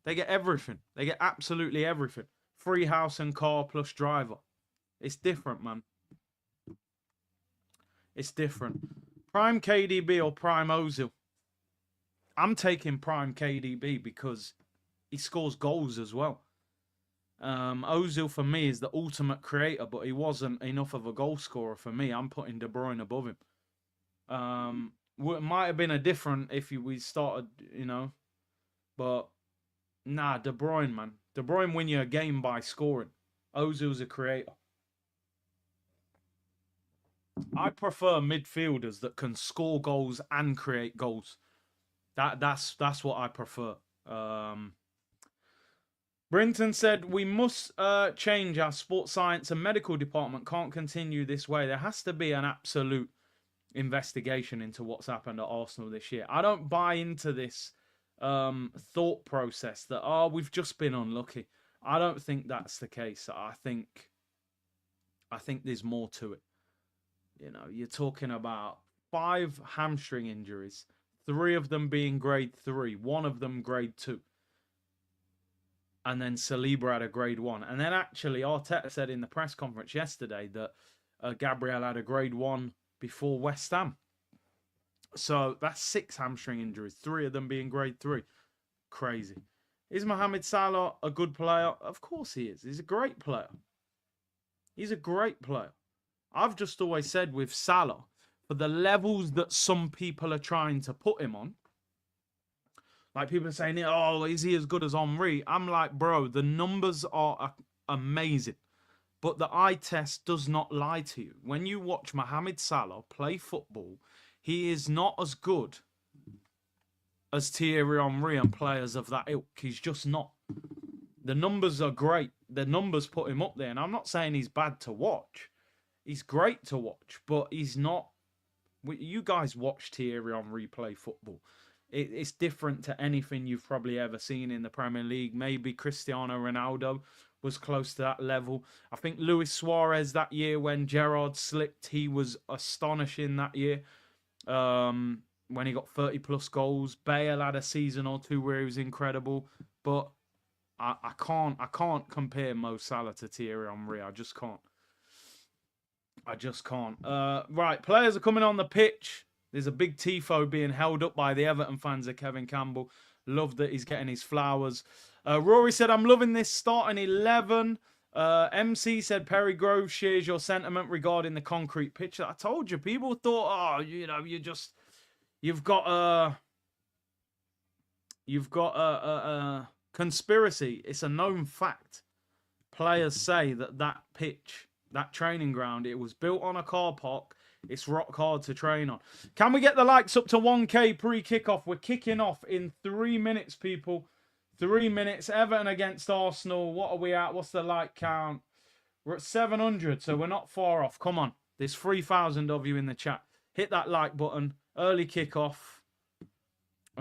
They get everything. They get absolutely everything. Free house and car plus driver. It's different, man. It's different. Prime KDB or Prime Ozil? I'm taking Prime KDB because he scores goals as well. Ozil for me is the ultimate creator, but he wasn't enough of a goal scorer for me. I'm putting De Bruyne above him. It might have been a different if we started, you know, but nah, De Bruyne, man. De Bruyne win you a game by scoring. Ozil's a creator. I prefer midfielders that can score goals and create goals. That's what I prefer. Brinton said, we must change our sports science and medical department. Can't continue this way. There has to be an absolute investigation into what's happened at Arsenal this year. I don't buy into this thought process that, oh, we've just been unlucky. I don't think that's the case. I think there's more to it. You know, you're talking about 5 hamstring injuries, 3 of them being grade 3, 1 of them grade 2. And then Saliba had a grade 1. And then actually Arteta said in the press conference yesterday that Gabriel had a grade 1 before West Ham. So that's 6 hamstring injuries, 3 of them being grade 3. Crazy. Is Mohamed Salah a good player? Of course he is. He's a great player. He's a great player. I've just always said with Salah, for the levels that some people are trying to put him on, like people are saying, oh, is he as good as Henry? I'm like, bro, the numbers are amazing. But the eye test does not lie to you. When you watch Mohamed Salah play football, he is not as good as Thierry Henry and players of that ilk. He's just not. The numbers are great. The numbers put him up there. And I'm not saying he's bad to watch. He's great to watch, but he's not. You guys watch Thierry Henry play football. It's different to anything you've probably ever seen in the Premier League. Maybe Cristiano Ronaldo was close to that level. I think Luis Suarez that year when Gerrard slipped, he was astonishing that year. When he got 30 plus goals. Bale had a season or 2 where he was incredible. But I can't compare Mo Salah to Thierry Henry. I just can't. Right, players are coming on the pitch. There's a big tifo being held up by the Everton fans of Kevin Campbell. Love that he's getting his flowers. Rory said, I'm loving this starting 11. MC said, Perry Grove shares your sentiment regarding the concrete pitch. I told you, people thought, oh, you know, you've got a conspiracy. It's a known fact. Players say that pitch, that training ground, it was built on a car park. It's rock hard to train on. Can we get the likes up to 1K pre-kickoff? We're kicking off in 3 minutes, people. 3 minutes. Everton against Arsenal. What are we at? What's the like count? We're at 700, so we're not far off. Come on. There's 3,000 of you in the chat. Hit that like button. Early kickoff.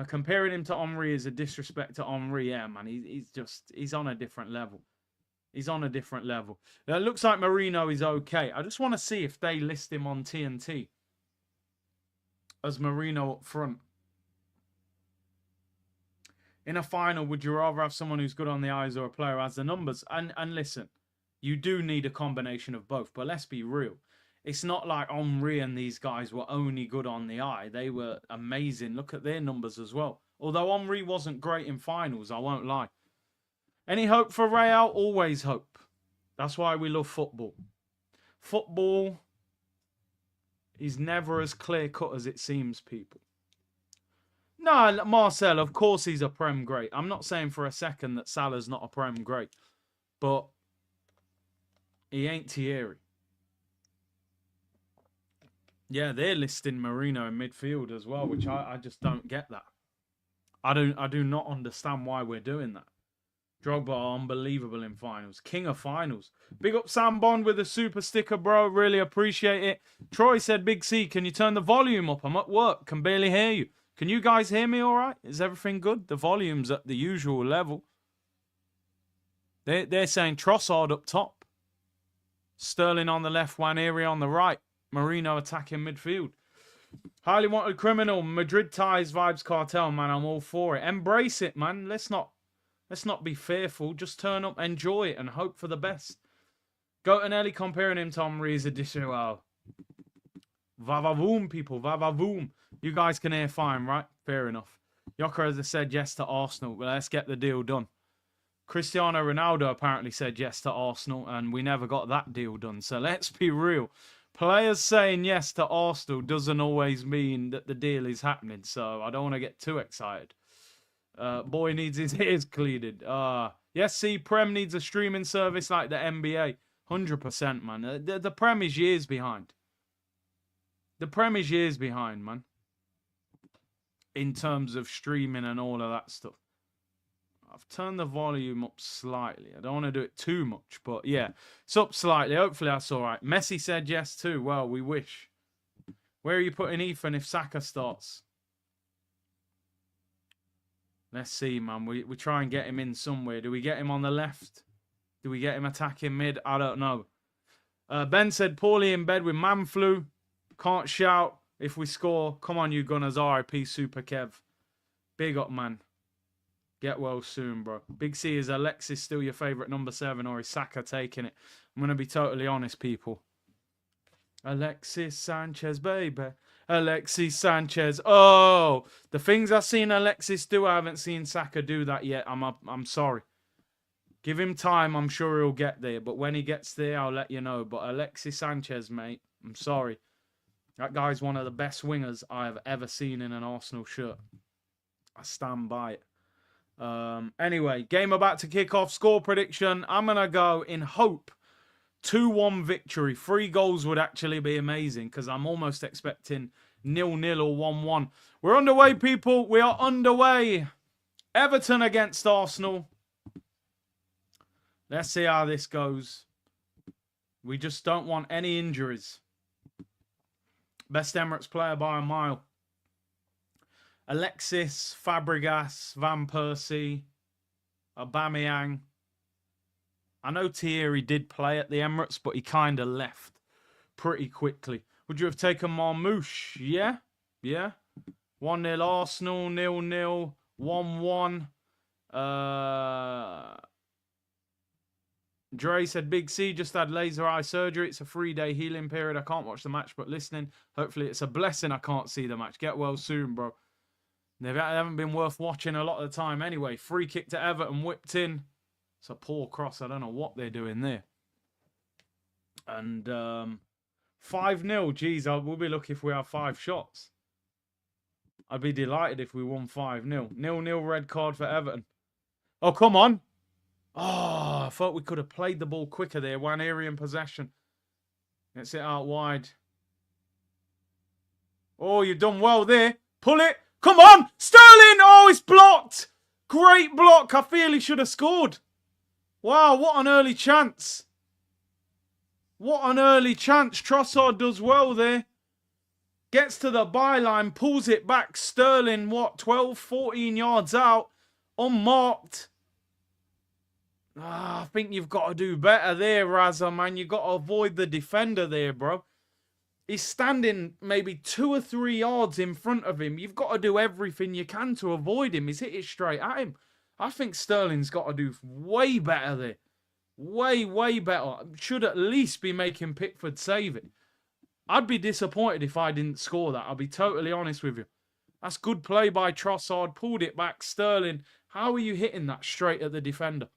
Comparing him to Henry is a disrespect to Henry. Yeah, man. He's on a different level. He's on a different level. Now, it looks like Marino is okay. I just want to see if they list him on TNT as Marino up front. In a final, would you rather have someone who's good on the eyes or a player who has the numbers? And listen, you do need a combination of both. But let's be real. It's not like Henry and these guys were only good on the eye. They were amazing. Look at their numbers as well. Although Henry wasn't great in finals, I won't lie. Any hope for Real? Always hope. That's why we love football. Football is never as clear-cut as it seems, people. No, Marcel, of course he's a Prem great. I'm not saying for a second that Salah's not a Prem great. But he ain't Thierry. Yeah, they're listing Marino in midfield as well, which I just don't get that. I do not understand why we're doing that. Drogba, unbelievable in finals. King of finals. Big up Sam Bond with a super sticker, bro. Really appreciate it. Troy said, Big C, can you turn the volume up? I'm at work. Can barely hear you. Can you guys hear me all right? Is everything good? The volume's at the usual level. They're saying Trossard up top. Sterling on the left, Waneri on the right. Marino attacking midfield. Highly wanted criminal. Madrid ties vibes cartel, man. I'm all for it. Embrace it, man. Let's not be fearful. Just turn up, enjoy it, and hope for the best. Goatanelli comparing him to Henry's edition. Wow. Vavavoom, people. Vavavoom. You guys can hear fine, right? Fair enough. Yoker has said yes to Arsenal. Well, let's get the deal done. Cristiano Ronaldo apparently said yes to Arsenal, and we never got that deal done. So let's be real. Players saying yes to Arsenal doesn't always mean that the deal is happening. So I don't want to get too excited. Boy needs his ears cleaned. Yes, see, Prem needs a streaming service like the NBA. 100%, man. The Prem is years behind. The Prem is years behind, man. In terms of streaming and all of that stuff. I've turned the volume up slightly. I don't want to do it too much, but yeah. It's up slightly. Hopefully that's all right. Messi said yes too. Well, we wish. Where are you putting Ethan if Saka starts? Let's see, man. We try and get him in somewhere. Do we get him on the left? Do we get him attacking mid? I don't know. Ben said, poorly in bed with man flu. Can't shout if we score. Come on, you Gunners. RIP Super Kev. Big up, man. Get well soon, bro. Big C, is Alexis still your favourite number 7 or is Saka taking it? I'm going to be totally honest, people. Alexis Sanchez, baby. Alexis Sanchez. Oh, the things I've seen Alexis do, I haven't seen Saka do that yet. I'm sorry. Give him time. I'm sure he'll get there. But when he gets there, I'll let you know. But Alexis Sanchez, mate, I'm sorry. That guy's one of the best wingers I have ever seen in an Arsenal shirt. I stand by it. Anyway, game about to kick off. Score prediction. I'm going to go in hope. 2-1 victory. 3 goals would actually be amazing because I'm almost expecting 0-0 or 1-1. We're underway, people. We are underway. Everton against Arsenal. Let's see how this goes. We just don't want any injuries. Best Emirates player by a mile. Alexis, Fabregas, Van Persie, Aubameyang. I know Thierry did play at the Emirates, but he kind of left pretty quickly. Would you have taken Marmouche? Yeah. 1-0 Arsenal, 0-0, 1-1. Dre said, Big C just had laser eye surgery. It's a 3-day healing period. I can't watch the match, but listening. Hopefully it's a blessing I can't see the match. Get well soon, bro. They haven't been worth watching a lot of the time anyway. Free kick to Everton, whipped in. It's a poor cross. I don't know what they're doing there. And 5-0. Geez, we'll be lucky if we have 5 shots. I'd be delighted if we won 5-0. 0-0 red card for Everton. Oh, come on. Oh, I thought we could have played the ball quicker there. Waneri in possession. Let's it out wide. Oh, you've done well there. Pull it. Come on. Sterling. Oh, it's blocked. Great block. I feel he should have scored. Wow, what an early chance. What an early chance. Trossard does well there. Gets to the byline, pulls it back. Sterling, what, 12, 14 yards out. Unmarked. I think you've got to do better there, Raza, man. You've got to avoid the defender there, bro. He's standing maybe 2 or 3 yards in front of him. You've got to do everything you can to avoid him. He's hit it straight at him. I think Sterling's got to do way better there. Way better. Should at least be making Pickford save it. I'd be disappointed if I didn't score that. I'll be totally honest with you. That's good play by Trossard. Pulled it back. Sterling, how are you hitting that straight at the defender?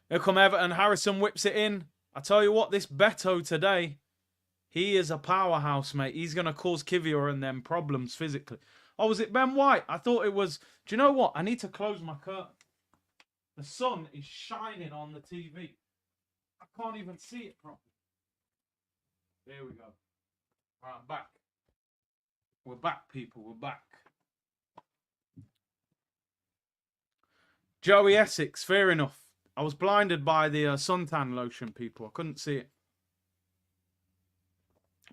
Here come Everton. Harrison whips it in. I tell you what, this Beto today, he is a powerhouse, mate. He's going to cause Kivior and them problems physically. Oh, was it Ben White? I thought it was... Do you know what? I need to close my curtain. The sun is shining on the TV. I can't even see it properly. There we go. All right, I'm back. We're back, people. We're back. Joey Essex, fair enough. I was blinded by the suntan lotion, people. I couldn't see it.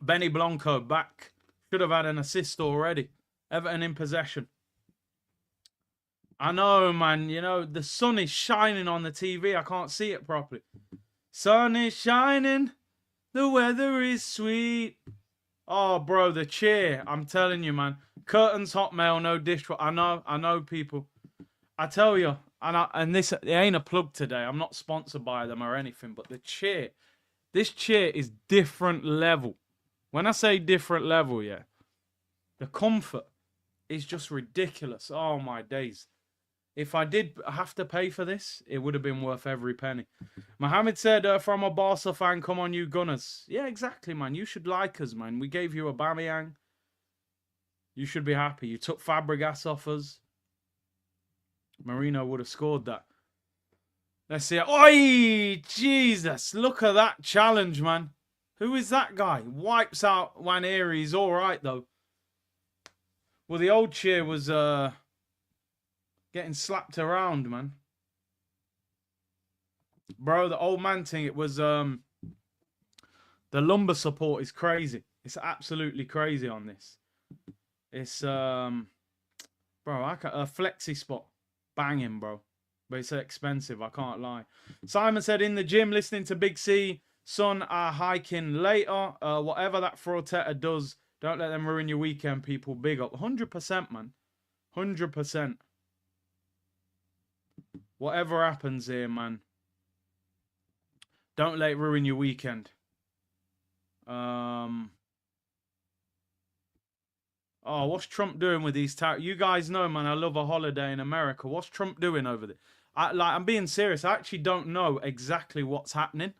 Benny Blanco back. Should have had an assist already. Everton in possession. I know, man. You know, the sun is shining on the TV. I can't see it properly. Sun is shining. The weather is sweet. Oh, bro, the cheer. I'm telling you, man. Curtains Hotmail, no dishwasher. I know, people. I tell you, and this, it ain't a plug today. I'm not sponsored by them or anything, but the cheer. This cheer is different level. When I say different level, yeah, the comfort is just ridiculous. Oh, my days. If I did have to pay for this, it would have been worth every penny. Mohammed said, from a Barca fan, come on, you Gunners. Yeah, exactly, man. You should like us, man. We gave you a Aubameyang. You should be happy. You took Fabregas off us. Marino would have scored that. Let's see. Oi, Jesus. Look at that challenge, man. Who is that guy? Wipes out Waneri. He's all right, though. Well, the old cheer was getting slapped around, man. Bro, the old man thing, it was... the lumbar support is crazy. It's absolutely crazy on this. It's... bro, a flexi spot. Banging, bro. But it's expensive, I can't lie. Simon said, in the gym, listening to Big C. Son are hiking later. Whatever that Frotetta does, don't let them ruin your weekend, people. Big up. 100%, man. 100%. Whatever happens here, man. Don't let it ruin your weekend. Oh, what's Trump doing with these tariffs? You guys know, man, I love a holiday in America. What's Trump doing over there? I'm being serious. I actually don't know exactly what's happening.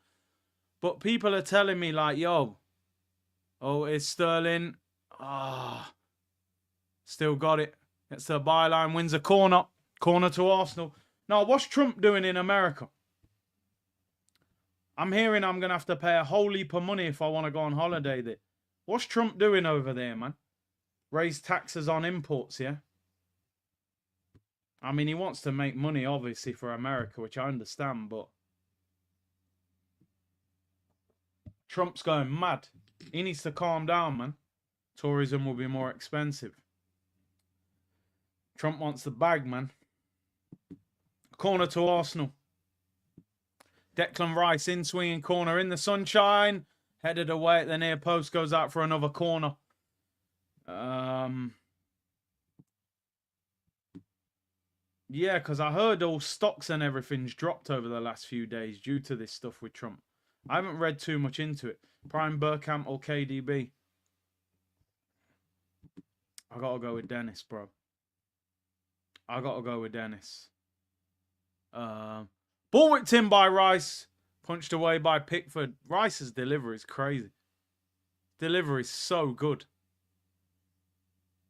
But people are telling me, like, yo, oh, it's Sterling. Still got it. Gets the byline, wins a corner. Corner to Arsenal. Now, what's Trump doing in America? I'm hearing I'm going to have to pay a whole heap of money if I want to go on holiday there. What's Trump doing over there, man? Raise taxes on imports, yeah? I mean, he wants to make money, obviously, for America, which I understand, but... Trump's going mad. He needs to calm down, man. Tourism will be more expensive. Trump wants the bag, man. Corner to Arsenal. Declan Rice in swinging corner in the sunshine. Headed away at the near post. Goes out for another corner. Yeah, because I heard all stocks and everything's dropped over the last few days due to this stuff with Trump. I haven't read too much into it. Prime Burkamp or KDB? I got to go with Dennis, bro. I got to go with Dennis. Ball whipped in by Rice. Punched away by Pickford. Rice's delivery is crazy. Delivery is so good.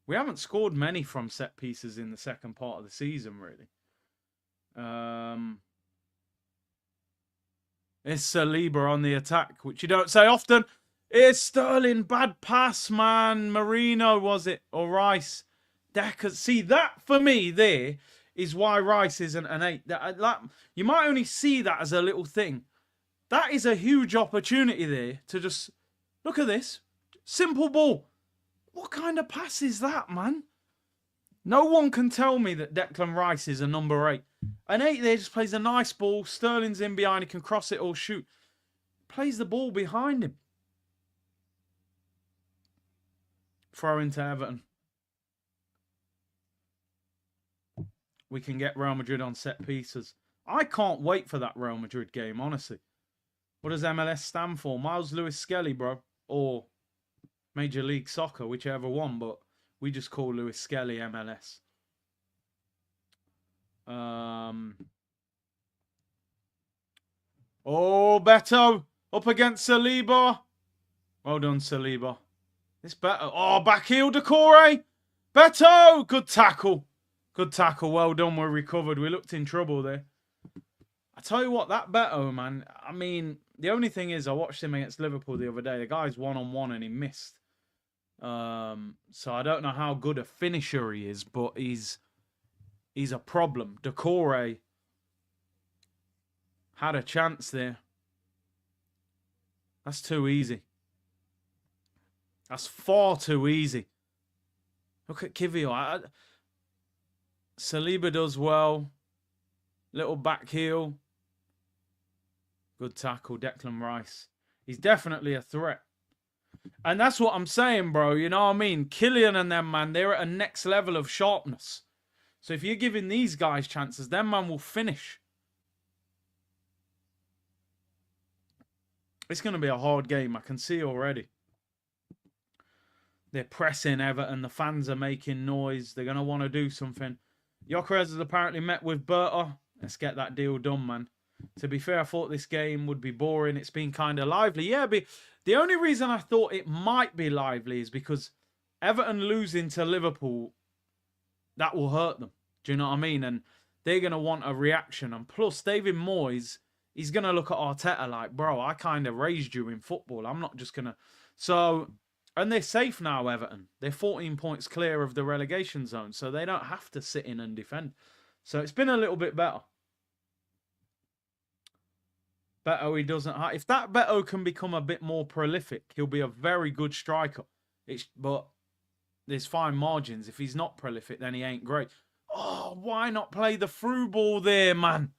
We haven't scored many from set pieces in the second part of the season, really. It's Saliba on the attack, which you don't say often. It's Sterling. Bad pass, man. Marino, was it? Or Rice. Decker. See, that for me there is why Rice isn't an 8. You might only see that as a little thing. That is a huge opportunity there to just... Look at this. Simple ball. What kind of pass is that, man? No one can tell me that Declan Rice is a number 8. An 8 there just plays a nice ball. Sterling's in behind. He can cross it or shoot. Plays the ball behind him. Throw into Everton. We can get Real Madrid on set pieces. I can't wait for that Real Madrid game, honestly. What does MLS stand for? Miles Lewis Skelly, bro. Or Major League Soccer, whichever one. But we just call Lewis Skelly MLS. Oh, Beto. Up against Saliba. Well done, Saliba. This Beto. Oh, back heel, Decore. Beto. Good tackle. Good tackle. Well done. We're recovered. We looked in trouble there. I tell you what, that Beto, man. I mean, the only thing is I watched him against Liverpool the other day. The guy's one-on-one and he missed. So I don't know how good a finisher he is, but he's a problem. Decore, Had a chance there. That's too easy. That's far too easy. Look at Kiwior. Saliba does well. Little back heel. Good tackle, Declan Rice. He's definitely a threat. And that's what I'm saying, bro. You know what I mean? Killian and them, man, they're at a next level of sharpness. So if you're giving these guys chances, them, man, will finish. It's going to be a hard game. I can see already. They're pressing Everton. The fans are making noise. They're going to want to do something. Gyökeres has apparently met with Berta. Let's get that deal done, man. To be fair, I thought this game would be boring. It's been kind of lively. Yeah, but the only reason I thought it might be lively is because Everton losing to Liverpool, that will hurt them. Do you know what I mean? And they're going to want a reaction. And plus, David Moyes, he's going to look at Arteta like, bro, I kind of raised you in football. I'm not just going to... So... And they're safe now, Everton. They're 14 points clear of the relegation zone, so they don't have to sit in and defend. So it's been a little bit better. Beto, he doesn't... If that Beto can become a bit more prolific, he'll be a very good striker. But there's fine margins. If he's not prolific, then he ain't great. Oh, why not play the through ball there, man?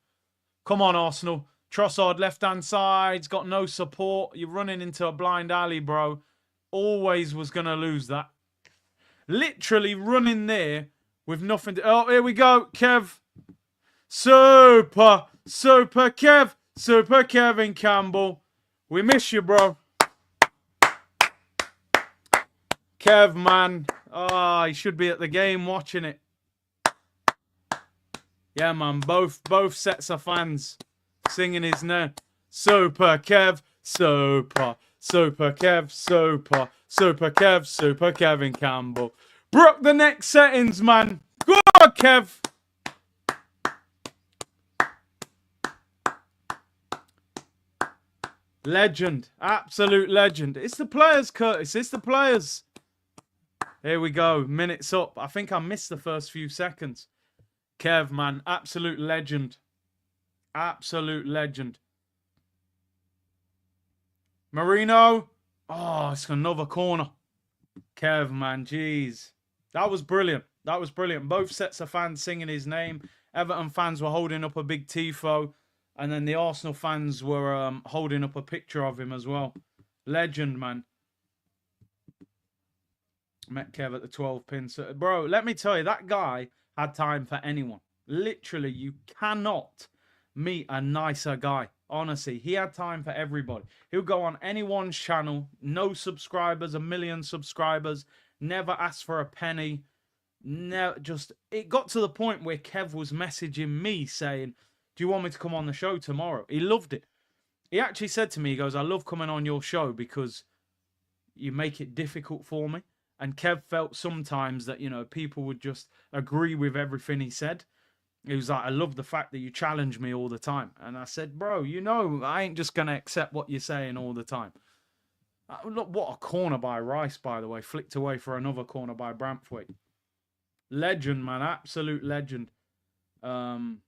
Come on, Arsenal. Trossard left-hand side. He's got no support. You're running into a blind alley, bro. Always was going to lose that. Literally running there with nothing to... Oh, here we go. Kev. Super Kev. Super Kevin Campbell. We miss you, bro. Kev, man. Oh, he should be at the game watching it. Yeah, man. Both sets of fans singing his name. Super Kev. Super Kev, Super Kev, Super Kevin Campbell. Broke the next settings, man. Go on, Kev. Legend. Absolute legend. It's the players, Curtis. It's the players. Here we go. Minutes up. I think I missed the first few seconds. Kev, man. Absolute legend. Absolute legend. Marino. Oh, it's another corner. Kev, man. Jeez. That was brilliant. That was brilliant. Both sets of fans singing his name. Everton fans were holding up a big tifo. And then the Arsenal fans were holding up a picture of him as well. Legend, man. Met Kev at the 12 pin. So, bro, let me tell you, that guy had time for anyone. Literally, you cannot meet a nicer guy. Honestly, he had time for everybody. He'll go on anyone's channel. No subscribers, 1 million subscribers. Never asked for a penny. It got to the point where Kev was messaging me saying, do you want me to come on the show tomorrow? He loved it. He actually said to me, he goes, I love coming on your show because you make it difficult for me. And Kev felt sometimes that, you know, people would just agree with everything he said. He was like, I love the fact that you challenge me all the time. And I said, bro, you know, I ain't just going to accept what you're saying all the time. Look, what a corner by Rice, by the way. Flicked away for another corner by Branthwaite. Legend, man. Absolute legend. And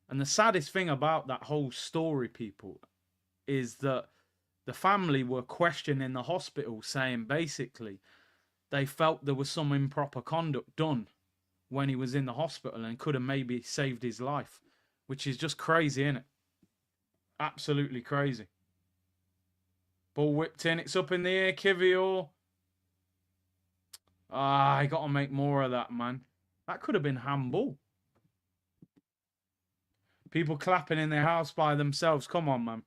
the saddest thing about that whole story, people, is that the family were questioning the hospital, saying basically they felt there was some improper conduct done when he was in the hospital and could have maybe saved his life, which is just crazy, isn't it? Absolutely crazy. Ball whipped in. It's up in the air, Kiwior. I got to make more of that, man. That could have been handball. People clapping in their house by themselves. Come on, man.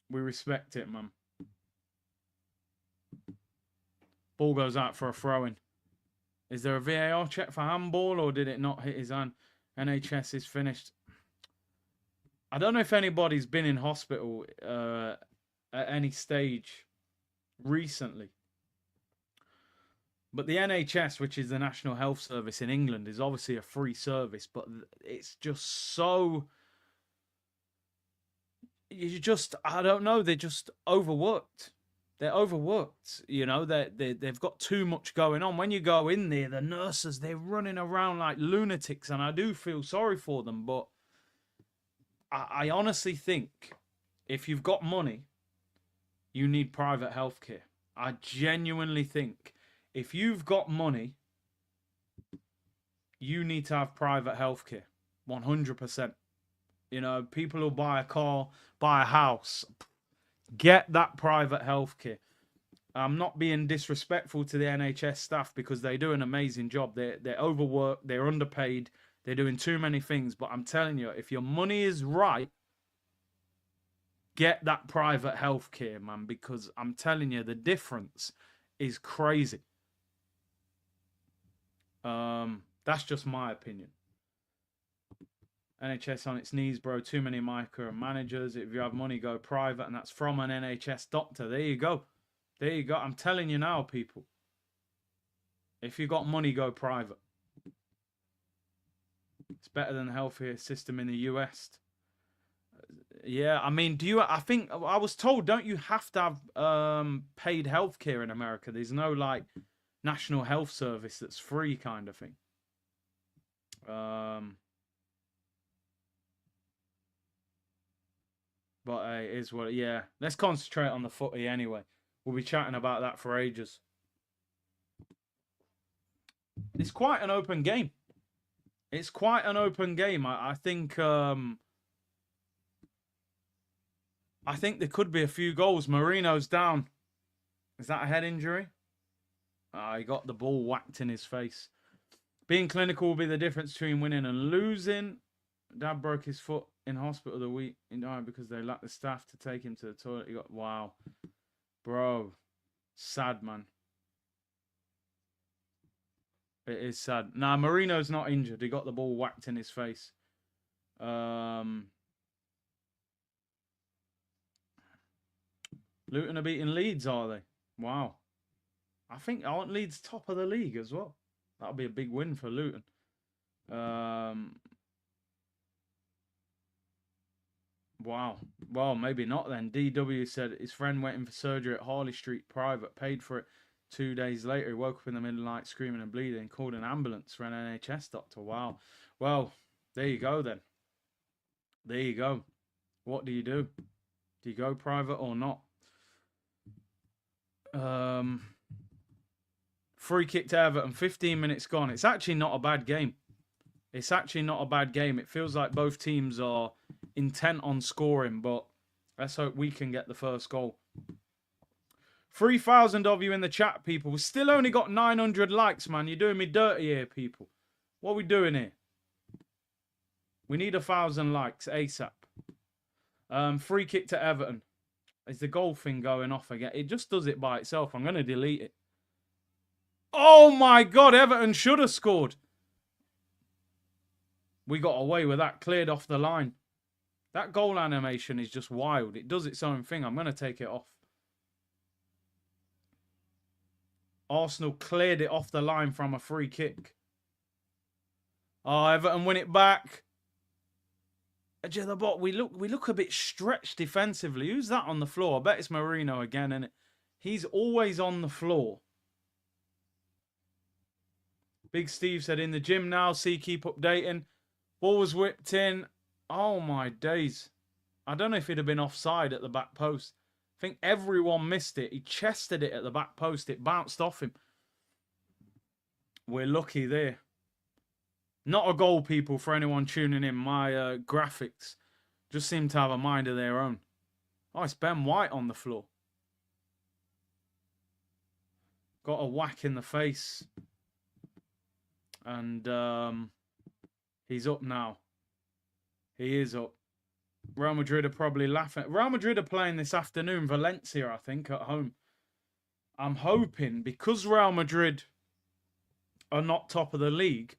We respect it, man. Ball goes out for a throw-in. Is there a VAR check for handball or did it not hit his hand? NHS is finished. I don't know if anybody's been in hospital at any stage recently. But the NHS, which is the National Health Service in England, is obviously a free service. But it's just so... I don't know, they're just overworked. They're overworked, you know, they've got too much going on. When you go in there, the nurses, they're running around like lunatics, and I do feel sorry for them, but I honestly think if you've got money, you need private healthcare. I genuinely think if you've got money, you need to have private healthcare. 100%. You know, people who buy a car, buy a house, get that private healthcare. I'm not being disrespectful to the NHS staff because they do an amazing job. They're overworked, they're underpaid, they're doing too many things. But I'm telling you, if your money is right, get that private healthcare, man, because I'm telling you, the difference is crazy. That's just my opinion. NHS on its knees, bro. Too many micromanagers. If you have money, go private. And that's from an NHS doctor. There you go. There you go. I'm telling you now, people. If you got money, go private. It's better than the healthcare system in the US. Yeah, I mean, I think I was told, don't you have to have paid healthcare in America? There's no like national health service that's free kind of thing. But it is what, yeah. Let's concentrate on the footy anyway. We'll be chatting about that for ages. It's quite an open game. It's quite an open game. I think there could be a few goals. Marino's down. Is that a head injury? He got the ball whacked in his face. Being clinical will be the difference between winning and losing. Dad broke his foot in hospital the week he died because they lacked the staff to take him to the toilet. He got, wow. Bro. Sad, man. It is sad. Nah, Marino's not injured. He got the ball whacked in his face. Luton are beating Leeds, are they? Wow. Aren't Leeds top of the league as well? That'll be a big win for Luton. Wow. Well, maybe not then. DW said his friend went in for surgery at Harley Street private, paid for it. 2 days later, he woke up in the middle of the night screaming and bleeding and called an ambulance for an NHS doctor. Wow. Well, there you go then. There you go. What do? Do you go private or not? Free kick to Everton, 15 minutes gone. It's actually not a bad game. It's actually not a bad game. It feels like both teams are intent on scoring, but let's hope we can get the first goal. 3,000 of you in the chat, people. We've still only got 900 likes, man. You're doing me dirty here, people. What are we doing here? We need 1,000 likes ASAP. Free kick to Everton. Is the goal thing going off again? It just does it by itself. I'm going to delete it. Oh, my God. Everton should have scored. We got away with that. Cleared off the line. That goal animation is just wild. It does its own thing. I'm going to take it off. Arsenal cleared it off the line from a free kick. Oh, Everton win it back. Edge of the box. We look a bit stretched defensively. Who's that on the floor? I bet it's Marino again, and he's always on the floor. Big Steve said in the gym now. See, keep updating. Ball was whipped in. Oh my days. I don't know if he'd have been offside at the back post. I think everyone missed it. He chested it at the back post. It bounced off him. We're lucky there. Not a goal, people, for anyone tuning in. My graphics just seem to have a mind of their own. Oh, it's Ben White on the floor. Got a whack in the face. And he's up now. He is up. Real Madrid are probably laughing. Real Madrid are playing this afternoon. Valencia, I think, at home. I'm hoping, because Real Madrid are not top of the league,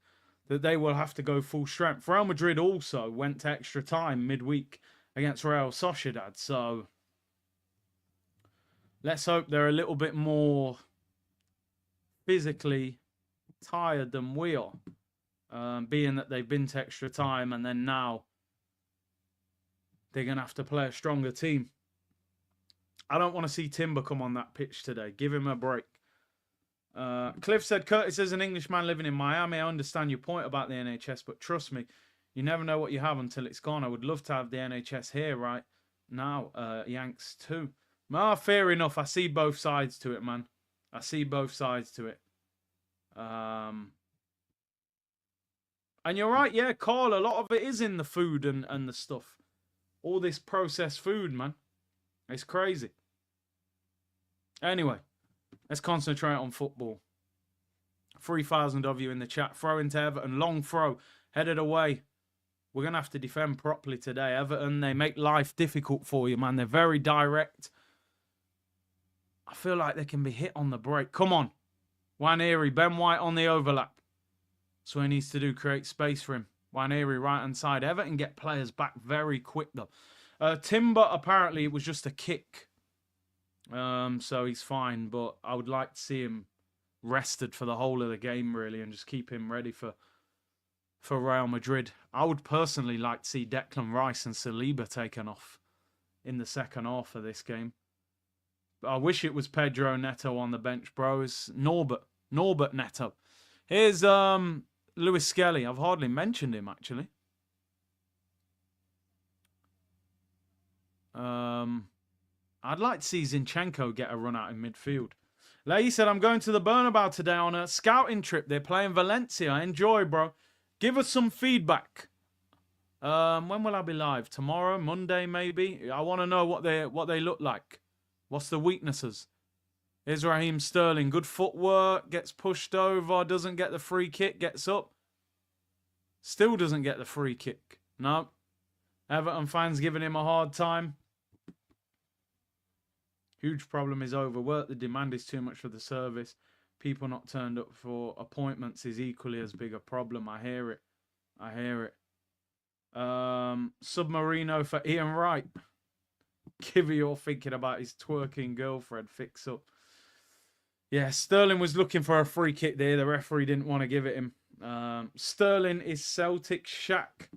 that they will have to go full strength. Real Madrid also went to extra time midweek against Real Sociedad. So let's hope they're a little bit more physically tired than we are. Being that they've been to extra time and then now they're going to have to play a stronger team. I don't want to see Timber come on that pitch today. Give him a break. Cliff said, Curtis is an Englishman living in Miami. I understand your point about the NHS, but trust me, You never know what you have until it's gone. I would love to have the NHS here right now. Yanks too. Ah, fair enough. I see both sides to it, man. I see both sides to it. And you're right, yeah, Carl. A lot of it is in the food and the stuff. All this processed food, man. It's crazy. Anyway, let's concentrate on football. 3,000 of you in the chat. Throw into Everton. Long throw. Headed away. We're going to have to defend properly today. Everton, they make life difficult for you, man. They're very direct. I feel like they can be hit on the break. Come on. Nwaneri, Ben White on the overlap. That's what he needs to do. Create space for him. Nwaneri, right-hand side. Everton get players back very quick, though. Timber, apparently, it was just a kick. So he's fine. But I would like to see him rested for the whole of the game, really, and just keep him ready for Real Madrid. I would personally like to see Declan Rice and Saliba taken off in the second half of this game. But I wish it was Pedro Neto on the bench, bro. It's Norbert Neto. Here's Lewis Skelly. I've hardly mentioned him, actually. I'd like to see Zinchenko get a run out in midfield. Leahy said, I'm going to the Bernabeu today on a scouting trip. They're playing Valencia. Enjoy, bro. Give us some feedback. When will I be live? Tomorrow? Monday, maybe? I want to know what they look like. What's the weaknesses? Here's Raheem Sterling. Good footwork. Gets pushed over. Doesn't get the free kick. Gets up. Still doesn't get the free kick. No. Everton fans giving him a hard time. Huge problem is overwork. The demand is too much for the service. People not turned up for appointments is equally as big a problem. I hear it. I hear it. Submarino for Ian Wright. Kivy, you're thinking about his twerking girlfriend. Fix up. Yeah, Sterling was looking for a free kick there. The referee didn't want to give it him. Sterling is Celtic Shaq.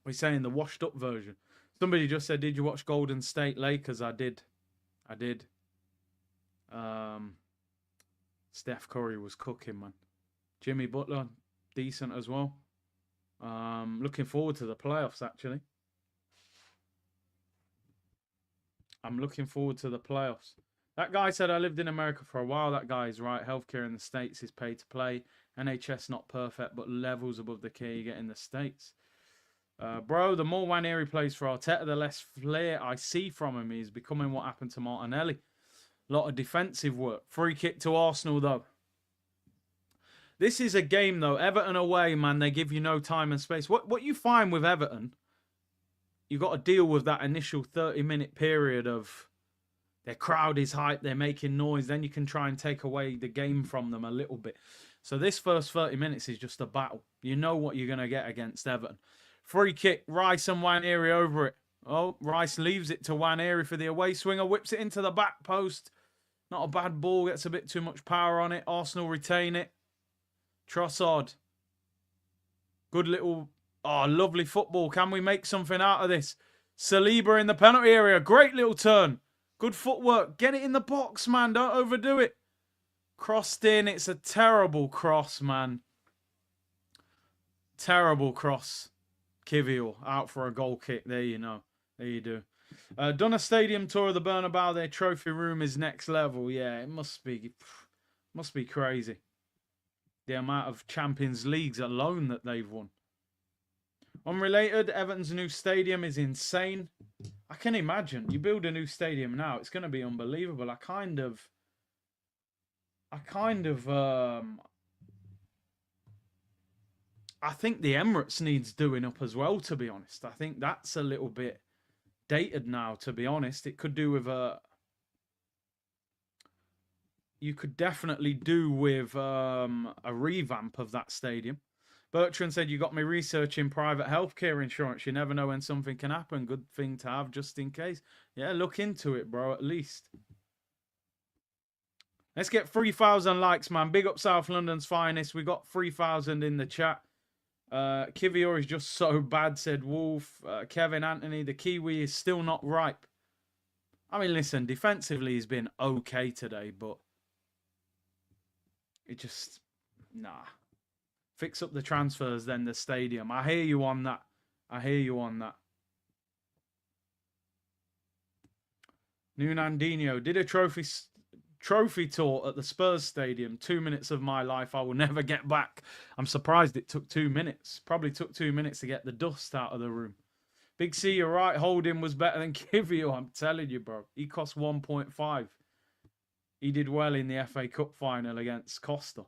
We're saying the washed up version. Somebody just said, did you watch Golden State Lakers? I did. I did. Steph Curry was cooking, man. Jimmy Butler, decent as well. Looking forward to the playoffs, actually. I'm looking forward to the playoffs. That guy said I lived in America for a while. That guy is right. Healthcare in the States is paid to play. NHS not perfect, but levels above the care you get in the States. Bro, the more Nwaneri plays for Arteta, the less flair I see from him. He's becoming what happened to Martinelli. A lot of defensive work. Free kick to Arsenal, though. This is a game, though. Everton away, man. They give you no time and space. What you find with Everton, you've got to deal with that initial 30-minute period of their crowd is hyped, they're making noise. Then you can try and take away the game from them a little bit. So this first 30 minutes is just a battle. You know what you're going to get against Everton. Free kick, Rice and Nwaneri over it. Oh, Rice leaves it to Nwaneri for the away swinger. Whips it into the back post. Not a bad ball. Gets a bit too much power on it. Arsenal retain it. Trossard. Good little... Oh, lovely football. Can we make something out of this? Saliba in the penalty area. Great little turn. Good footwork. Get it in the box, man. Don't overdo it. Crossed in. It's a terrible cross, man. Terrible cross. Kivior out for a goal kick. There you know. There you do. Done a stadium tour of the Bernabeu. Their trophy room is next level. Yeah, it must be crazy. The amount of Champions Leagues alone that they've won. Unrelated, Everton's new stadium is insane. I can imagine. You build a new stadium now, it's going to be unbelievable. I think the Emirates needs doing up as well, to be honest. I think that's a little bit dated now, to be honest. It could do with you could definitely do with a revamp of that stadium. Bertrand said, you got me researching private healthcare insurance. You never know when something can happen. Good thing to have just in case. Yeah, look into it, bro, at least. Let's get 3,000 likes, man. Big up South London's finest. We got 3,000 in the chat. Kivior is just so bad, said Wolf. Kevin Anthony, the Kiwi is still not ripe. I mean, listen, defensively he's been okay today, but it just, nah. Fix up the transfers, then the stadium. I hear you on that. I hear you on that. Nunandinho did a trophy tour at the Spurs stadium. 2 minutes of my life I will never get back. I'm surprised it took 2 minutes. Probably took 2 minutes to get the dust out of the room. Big C, you're right. Holding was better than Kivio. I'm telling you, bro. He cost 1.5. He did well in the FA Cup final against Costa.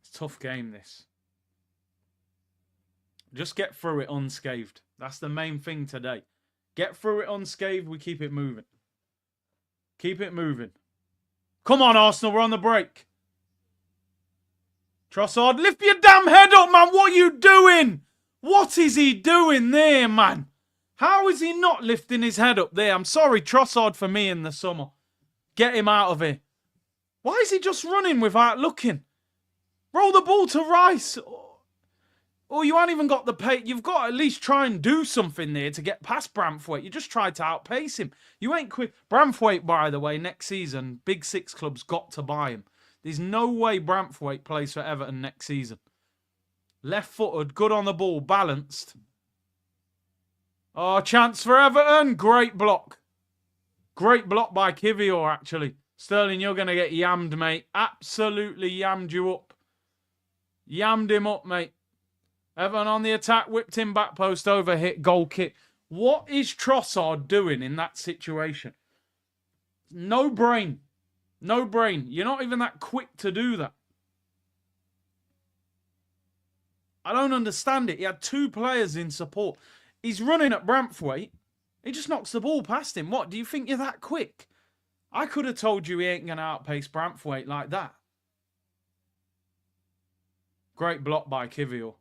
It's a tough game, this. Just get through it unscathed. That's the main thing today. Get through it unscathed. We keep it moving. Keep it moving. Come on, Arsenal. We're on the break. Trossard, lift your damn head up, man. What are you doing? What is he doing there, man? How is he not lifting his head up there? I'm sorry, Trossard for me in the summer. Get him out of here. Why is he just running without looking? Roll the ball to Rice. Oh, you haven't even got the pace. You've got to at least try and do something there to get past Bramthwaite. You just tried to outpace him. You ain't quick. Bramthwaite, by the way, next season, Big Six clubs got to buy him. There's no way Bramthwaite plays for Everton next season. Left-footed, good on the ball, balanced. Oh, chance for Everton. Great block. Great block by Kivior, actually. Sterling, you're going to get yammed, mate. Absolutely yammed you up. Yammed him up, mate. Everton on the attack, whipped him back post over, hit, goal kick. What is Trossard doing in that situation? No brain. No brain. You're not even that quick to do that. I don't understand it. He had 2 players in support. He's running at Bramthwaite. He just knocks the ball past him. What, do you think you're that quick? I could have told you he ain't going to outpace Bramthwaite like that. Great block by Kivior.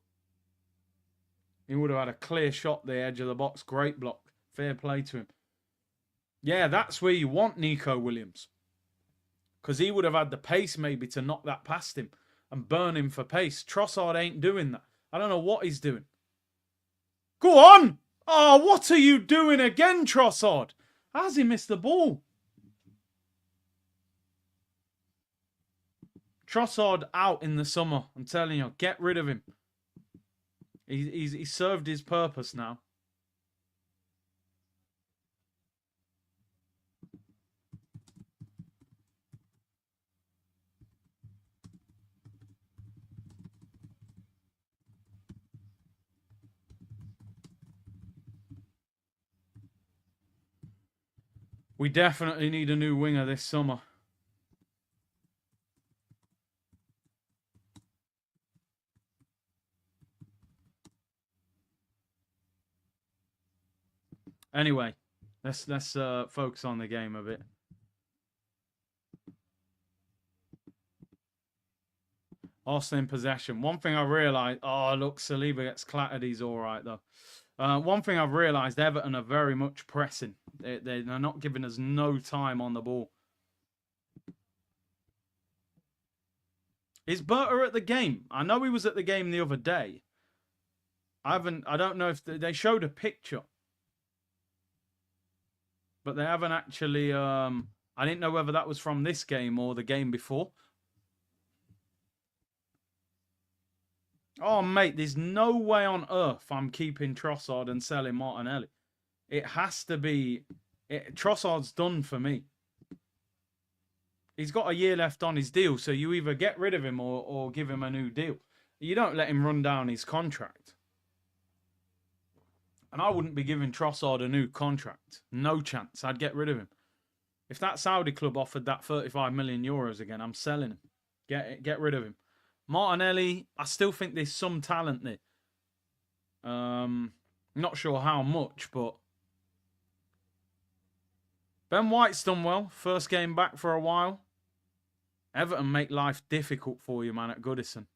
He would have had a clear shot the edge of the box. Great block. Fair play to him. Yeah, that's where you want Nico Williams. Because he would have had the pace maybe to knock that past him and burn him for pace. Trossard ain't doing that. I don't know what he's doing. Go on! Oh, what are you doing again, Trossard? How's he missed the ball? Trossard out in the summer. I'm telling you, get rid of him. He's served his purpose now. We definitely need a new winger this summer. Anyway, let's focus on the game a bit. Arsenal in possession. One thing I realised... Oh, look, Saliba gets clattered. He's all right, though. One thing I've realised, Everton are very much pressing. They're not giving us no time on the ball. Is Berta at the game? I know he was at the game the other day. I don't know if they showed a picture. But they haven't actually... I didn't know whether that was from this game or the game before. Oh, mate, there's no way on earth I'm keeping Trossard and selling Martinelli. It has to be... Trossard's done for me. He's got a year left on his deal, so you either get rid of him or give him a new deal. You don't let him run down his contract. And I wouldn't be giving Trossard a new contract. No chance. I'd get rid of him. If that Saudi club offered that 35 million euros again, I'm selling him. Get rid of him. Martinelli, I still think there's some talent there. Not sure how much, but... Ben White's done well. First game back for a while. Everton make life difficult for you, man, at Goodison.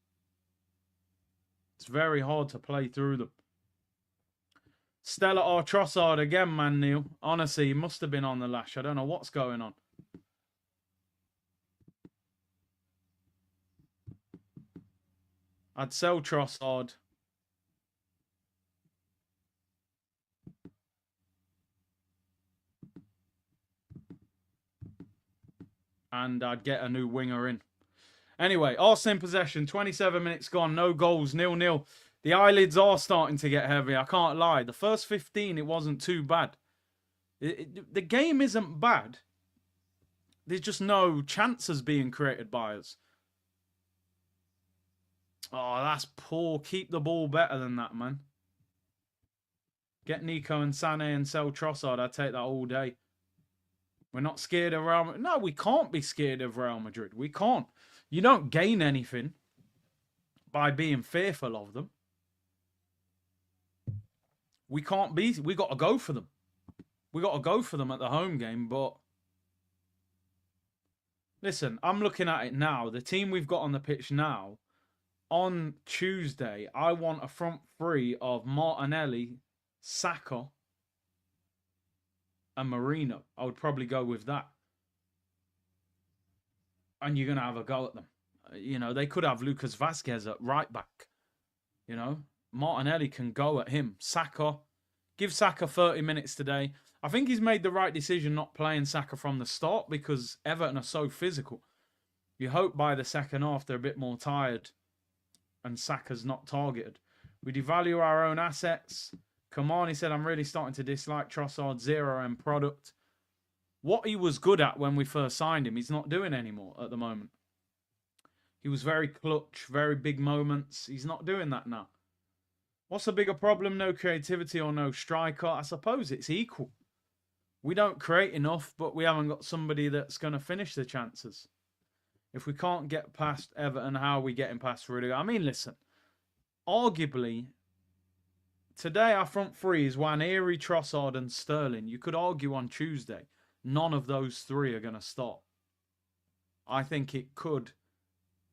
It's very hard to play through them. Stella or Trossard again, man, Neil. Honestly, he must have been on the lash. I don't know what's going on. I'd sell Trossard. And I'd get a new winger in. Anyway, Arsenal in possession, 27 minutes gone, no goals, 0-0. The eyelids are starting to get heavy, I can't lie. The first 15, it wasn't too bad. The game isn't bad. There's just no chances being created by us. Oh, that's poor. Keep the ball better than that, man. Get Nico and Sané and sell Trossard. I'd take that all day. We're not scared of Real Madrid. No, we can't be scared of Real Madrid. We can't. You don't gain anything by being fearful of them. We can't be. We got to go for them. We got to go for them at the home game, but listen, I'm looking at it now. The team we've got on the pitch now, on Tuesday, I want a front three of Martinelli, Saka, and Marino. I would probably go with that. And you're going to have a go at them. You know, they could have Lucas Vazquez at right back. You know, Martinelli can go at him. Saka, give Saka 30 minutes today. I think he's made the right decision not playing Saka from the start because Everton are so physical. You hope by the second half they're a bit more tired and Saka's not targeted. We devalue our own assets. Kamani said, I'm really starting to dislike Trossard, 0M product. What he was good at when we first signed him, he's not doing anymore at the moment. He was very clutch, very big moments. He's not doing that now. What's the bigger problem? No creativity or no striker? I suppose it's equal. We don't create enough, but we haven't got somebody that's going to finish the chances. If we can't get past Everton, how are we getting past Rudiger? I mean, listen, arguably, today our front three is Waneri, Trossard and Sterling. You could argue on Tuesday, none of those three are going to start. I think it could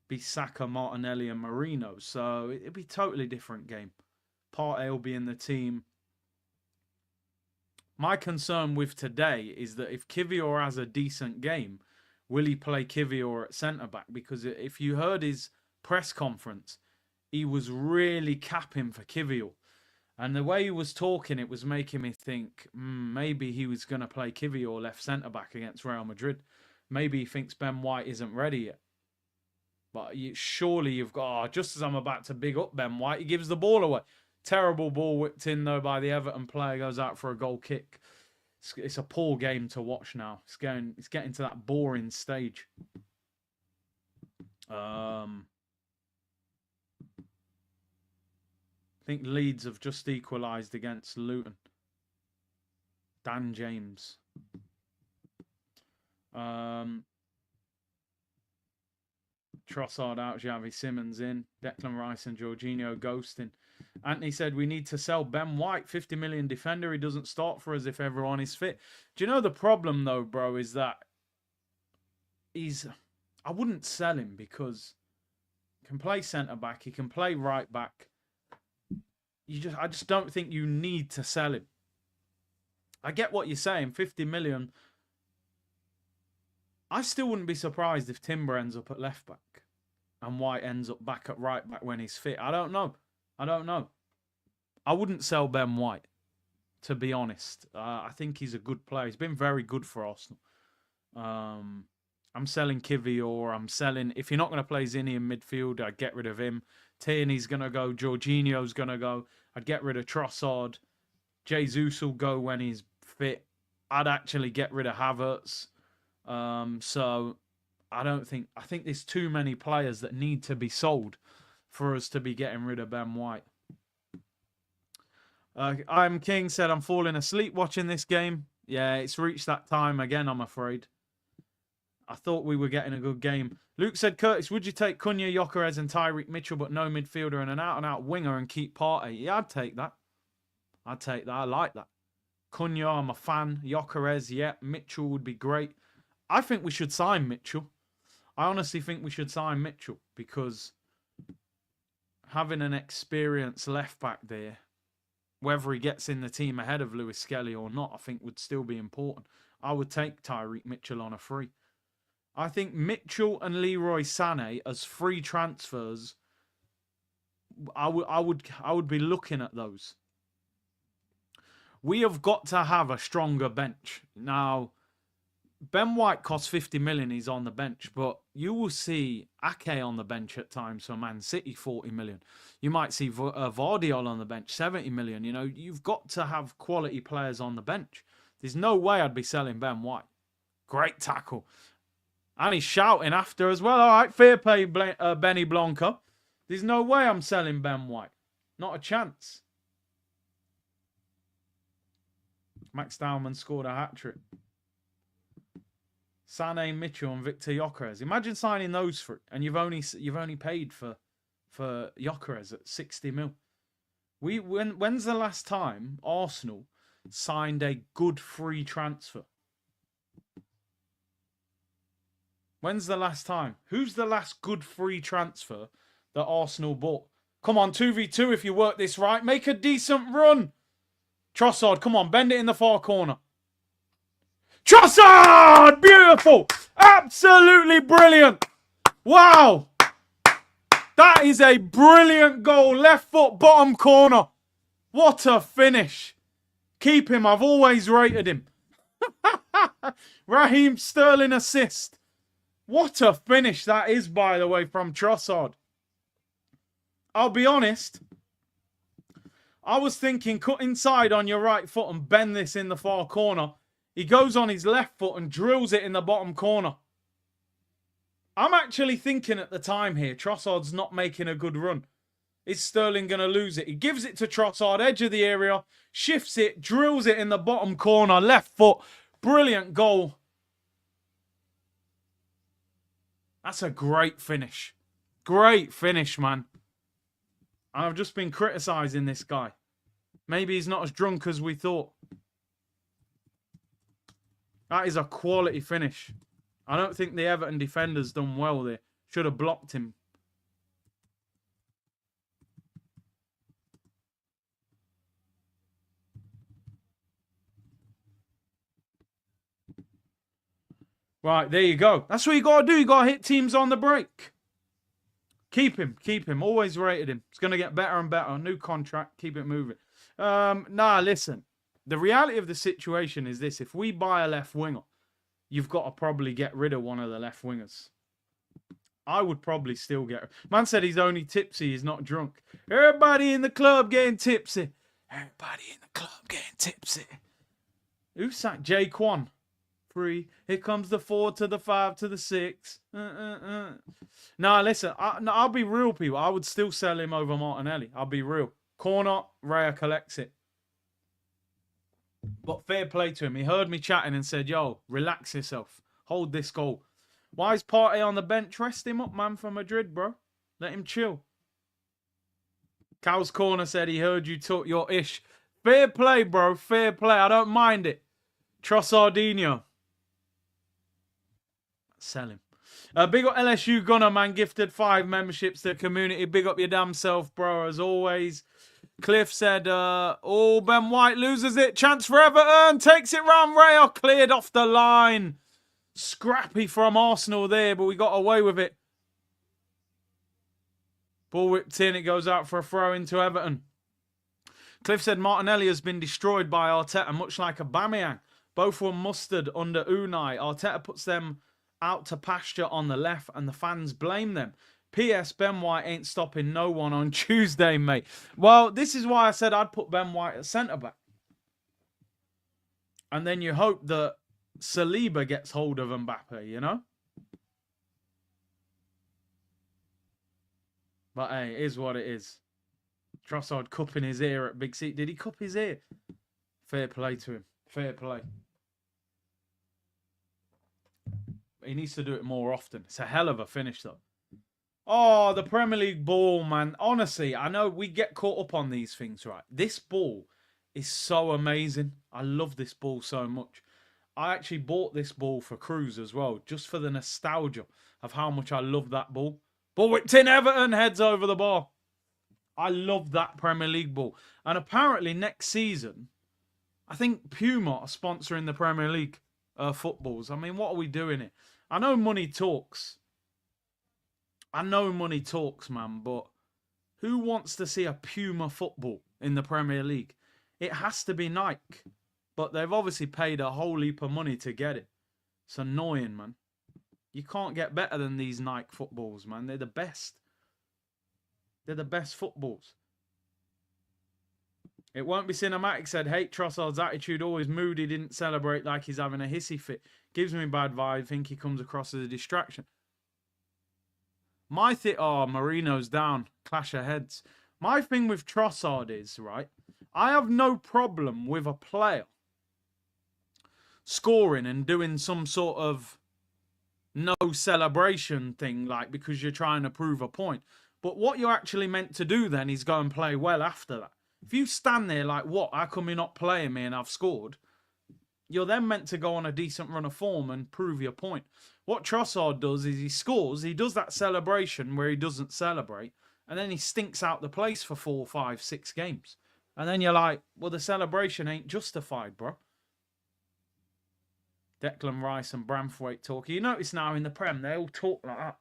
be Saka, Martinelli and Marino. So it'd be a totally different game. Partey will be in the team. My concern with today is that if Kivior has a decent game, will he play Kivior at centre-back? Because if you heard his press conference, he was really capping for Kivior. And the way he was talking, it was making me think, maybe he was going to play Kivior left centre-back against Real Madrid. Maybe he thinks Ben White isn't ready yet. But surely you've got, just as I'm about to big up Ben White, he gives the ball away. Terrible ball whipped in, though, by the Everton player. Goes out for a goal kick. It's a poor game to watch now. It's getting to that boring stage. I think Leeds have just equalised against Luton. Dan James. Trossard out, Xavi Simons in, Declan Rice and Jorginho ghosting. Anthony said we need to sell Ben White, 50 million defender. He doesn't start for us if everyone is fit. Do you know the problem though, bro, is that I wouldn't sell him because he can play centre back, he can play right back. I just don't think you need to sell him. I get what you're saying, 50 million. I still wouldn't be surprised if Timber ends up at left back and White ends up back at right back when he's fit. I don't know. I wouldn't sell Ben White, to be honest. I think he's a good player. He's been very good for Arsenal. I'm selling Kivior. I'm selling... If you're not going to play Zinni in midfield, I'd get rid of him. Tierney's going to go. Jorginho's going to go. I'd get rid of Trossard. Jesus will go when he's fit. I'd actually get rid of Havertz. So I think there's too many players that need to be sold for us to be getting rid of Ben White. I'm King said I'm falling asleep watching this game. Yeah, it's reached that time again, I'm afraid. I thought we were getting a good game. Luke said, Curtis, would you take Cunha, Gyökeres and Tyreek Mitchell but no midfielder and an out-and-out winger and keep Partey? Yeah, I'd take that. I like that. Cunha, I'm a fan. Gyökeres, yeah. Mitchell would be great. I think we should sign Mitchell. I honestly think we should sign Mitchell because having an experienced left back there, whether he gets in the team ahead of Lewis Skelly or not, I think would still be important. I would take Tyreek Mitchell on a free. I think Mitchell and Leroy Sané as free transfers, I would be looking at those. We have got to have a stronger bench. Now, Ben White costs 50 million. He's on the bench, but you will see Ake on the bench at times for Man City, 40 million. You might see Vardiol on the bench, 70 million. You know, you've got to have quality players on the bench. There's no way I'd be selling Ben White. Great tackle. And he's shouting after as well. All right, fair play, Benny Blanco. There's no way I'm selling Ben White. Not a chance. Max Dowman scored a hat-trick. Sané, Mitchell, and Victor Gyökeres. Imagine signing those three, and you've only paid for Gyökeres at 60 mil. When's the last time Arsenal signed a good free transfer? When's the last time? Who's the last good free transfer that Arsenal bought? Come on, 2v2 if you work this right. Make a decent run. Trossard, come on, bend it in the far corner. Trossard! Beautiful! Absolutely brilliant! Wow! That is a brilliant goal. Left foot, bottom corner. What a finish. Keep him. I've always rated him. Raheem Sterling assist. What a finish that is, by the way, from Trossard. I'll be honest. I was thinking cut inside on your right foot and bend this in the far corner. He goes on his left foot and drills it in the bottom corner. I'm actually thinking at the time here, Trossard's not making a good run. Is Sterling going to lose it? He gives it to Trossard, edge of the area, shifts it, drills it in the bottom corner, left foot. Brilliant goal. That's a great finish. Great finish, man. And I've just been criticising this guy. Maybe he's not as drunk as we thought. That is a quality finish. I don't think the Everton defender's done well there. Should have blocked him. Right, there you go. That's what you got to do. You got to hit teams on the break. Keep him. Keep him. Always rated him. It's going to get better and better. New contract. Keep it moving. Nah, listen. The reality of the situation is this. If we buy a left winger, you've got to probably get rid of one of the left wingers. I would probably still get... Man said he's only tipsy. He's not drunk. Everybody in the club getting tipsy. Everybody in the club getting tipsy. Who sacked Jay Kwan? 3. Here comes the 4 to the 5 to the 6. Nah, listen. I'll be real, people. I would still sell him over Martinelli. I'll be real. Corner, Raya collects it. But fair play to him. He heard me chatting and said, yo, relax yourself. Hold this goal. Why is Partey on the bench? Rest him up, man, for Madrid, bro. Let him chill. Cal's Corner said he heard you talk your ish. Fair play, bro. Fair play. I don't mind it. Trossardinho. Sell him. Big up LSU Gunner, man. Gifted 5 memberships to the community. Big up your damn self, bro, as always. Cliff said, oh, Ben White loses it. Chance for Everton. Takes it round Rayo. Cleared off the line. Scrappy from Arsenal there, but we got away with it. Ball whipped in. It goes out for a throw into Everton. Cliff said Martinelli has been destroyed by Arteta, much like Aubameyang. Both were mustered under Unai. Arteta puts them out to pasture on the left, and the fans blame them. P.S. Ben White ain't stopping no one on Tuesday, mate. Well, this is why I said I'd put Ben White at centre-back. And then you hope that Saliba gets hold of Mbappe, you know? But hey, it is what it is. Trossard cupping his ear at Big C. Did he cup his ear? Fair play to him. Fair play. He needs to do it more often. It's a hell of a finish, though. Oh, the Premier League ball, man. Honestly, I know we get caught up on these things, right? This ball is so amazing. I love this ball so much. I actually bought this ball for Cruz as well, just for the nostalgia of how much I love that ball. Ball whipped in, Everton heads over the bar. I love that Premier League ball. And apparently next season, I think Puma are sponsoring the Premier League footballs. I mean, what are we doing here? I know money talks. I know money talks, man, but who wants to see a Puma football in the Premier League? It has to be Nike, but they've obviously paid a whole heap of money to get it. It's annoying, man. You can't get better than these Nike footballs, man. They're the best. They're the best footballs. It won't be cinematic, said, hate Trossard's attitude, always moody, didn't celebrate like he's having a hissy fit. Gives me bad vibe, think he comes across as a distraction. My thing, oh, Marino's down, clash of heads. My thing with Trossard is, right, I have no problem with a player scoring and doing some sort of no celebration thing, like, because you're trying to prove a point. But what you're actually meant to do then is go and play well after that. If you stand there like, what, how come you're not playing me and I've scored? You're then meant to go on a decent run of form and prove your point. What Trossard does is he scores, he does that celebration where he doesn't celebrate, and then he stinks out the place for 4, 5, 6 games. And then you're like, well, the celebration ain't justified, bro. Declan Rice and Branthwaite talk. You notice now in the Prem, they all talk like that.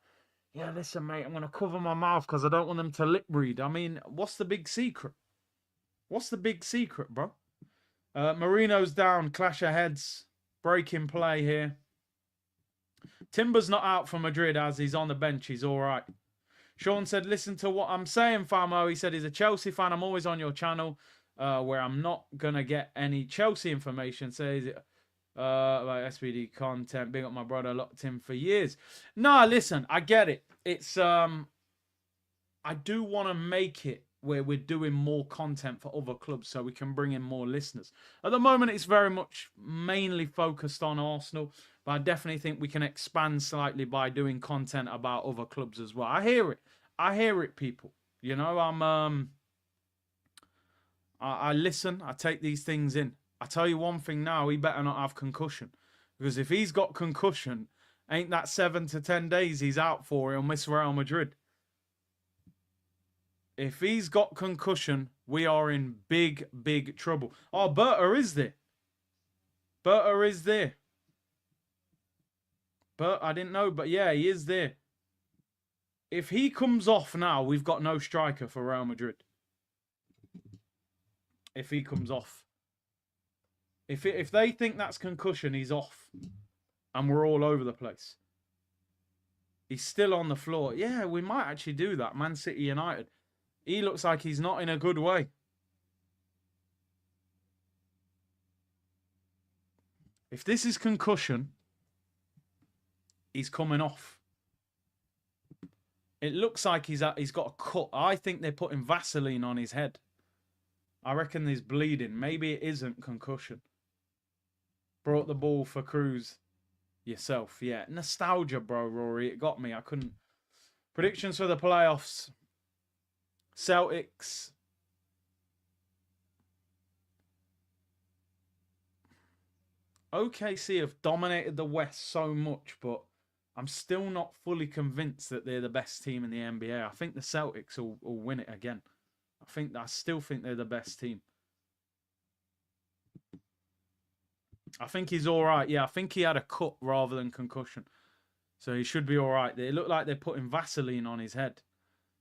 Yeah, listen, mate, I'm going to cover my mouth because I don't want them to lip read. I mean, what's the big secret? What's the big secret, bro? Marino's down, clash of heads, breaking play here. Timber's not out for Madrid as he's on the bench. He's all right. Sean said, listen to what I'm saying, Famo. He said he's a Chelsea fan. I'm always on your channel where I'm not going to get any Chelsea information. Says it about SPD content. Big up my brother, locked in for years. Nah, listen, I get it. It's I do want to make it where we're doing more content for other clubs so we can bring in more listeners. At the moment, it's very much mainly focused on Arsenal, but I definitely think we can expand slightly by doing content about other clubs as well. I hear it. I hear it, people. You know, I listen. I take these things in. I tell you one thing now, he better not have concussion. Because if he's got concussion, ain't that 7 to 10 days he's out for, he'll miss Real Madrid. If he's got concussion, we are in big, big trouble. Oh, Berta is there. Berta is there. Bert, I didn't know, but yeah, he is there. If he comes off now, we've got no striker for Real Madrid. If he comes off. If they think that's concussion, he's off. And we're all over the place. He's still on the floor. Yeah, we might actually do that. Man City United. He looks like he's not in a good way. If this is concussion, he's coming off. It looks like he's got a cut. I think they're putting Vaseline on his head. I reckon there's bleeding. Maybe it isn't concussion. Brought the ball for Cruz yourself. Yeah, nostalgia, bro, Rory. It got me. I couldn't. Predictions for the playoffs. Celtics. OKC have dominated the West so much, but I'm still not fully convinced that they're the best team in the NBA. I think the Celtics will win it again. I still think they're the best team. I think he's all right. Yeah, I think he had a cut rather than concussion. So he should be all right. They look like they're putting Vaseline on his head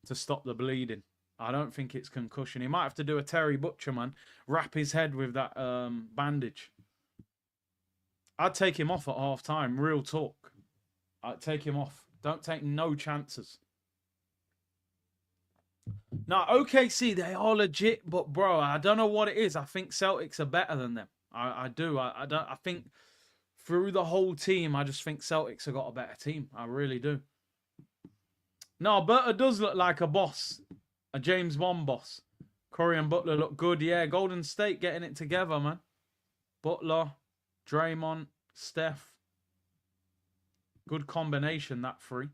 to stop the bleeding. I don't think it's concussion. He might have to do a Terry Butcher, man. Wrap his head with that bandage. I'd take him off at half-time. Real talk. I'd take him off. Don't take no chances. Now, OKC, they are legit, but, bro, I don't know what it is. I think Celtics are better than them. I do. I think through the whole team, I just think Celtics have got a better team. I really do. No, Berta does look like a boss. A James Bond boss. Curry and Butler look good. Yeah, Golden State getting it together, man. Butler, Draymond, Steph. Good combination, that three.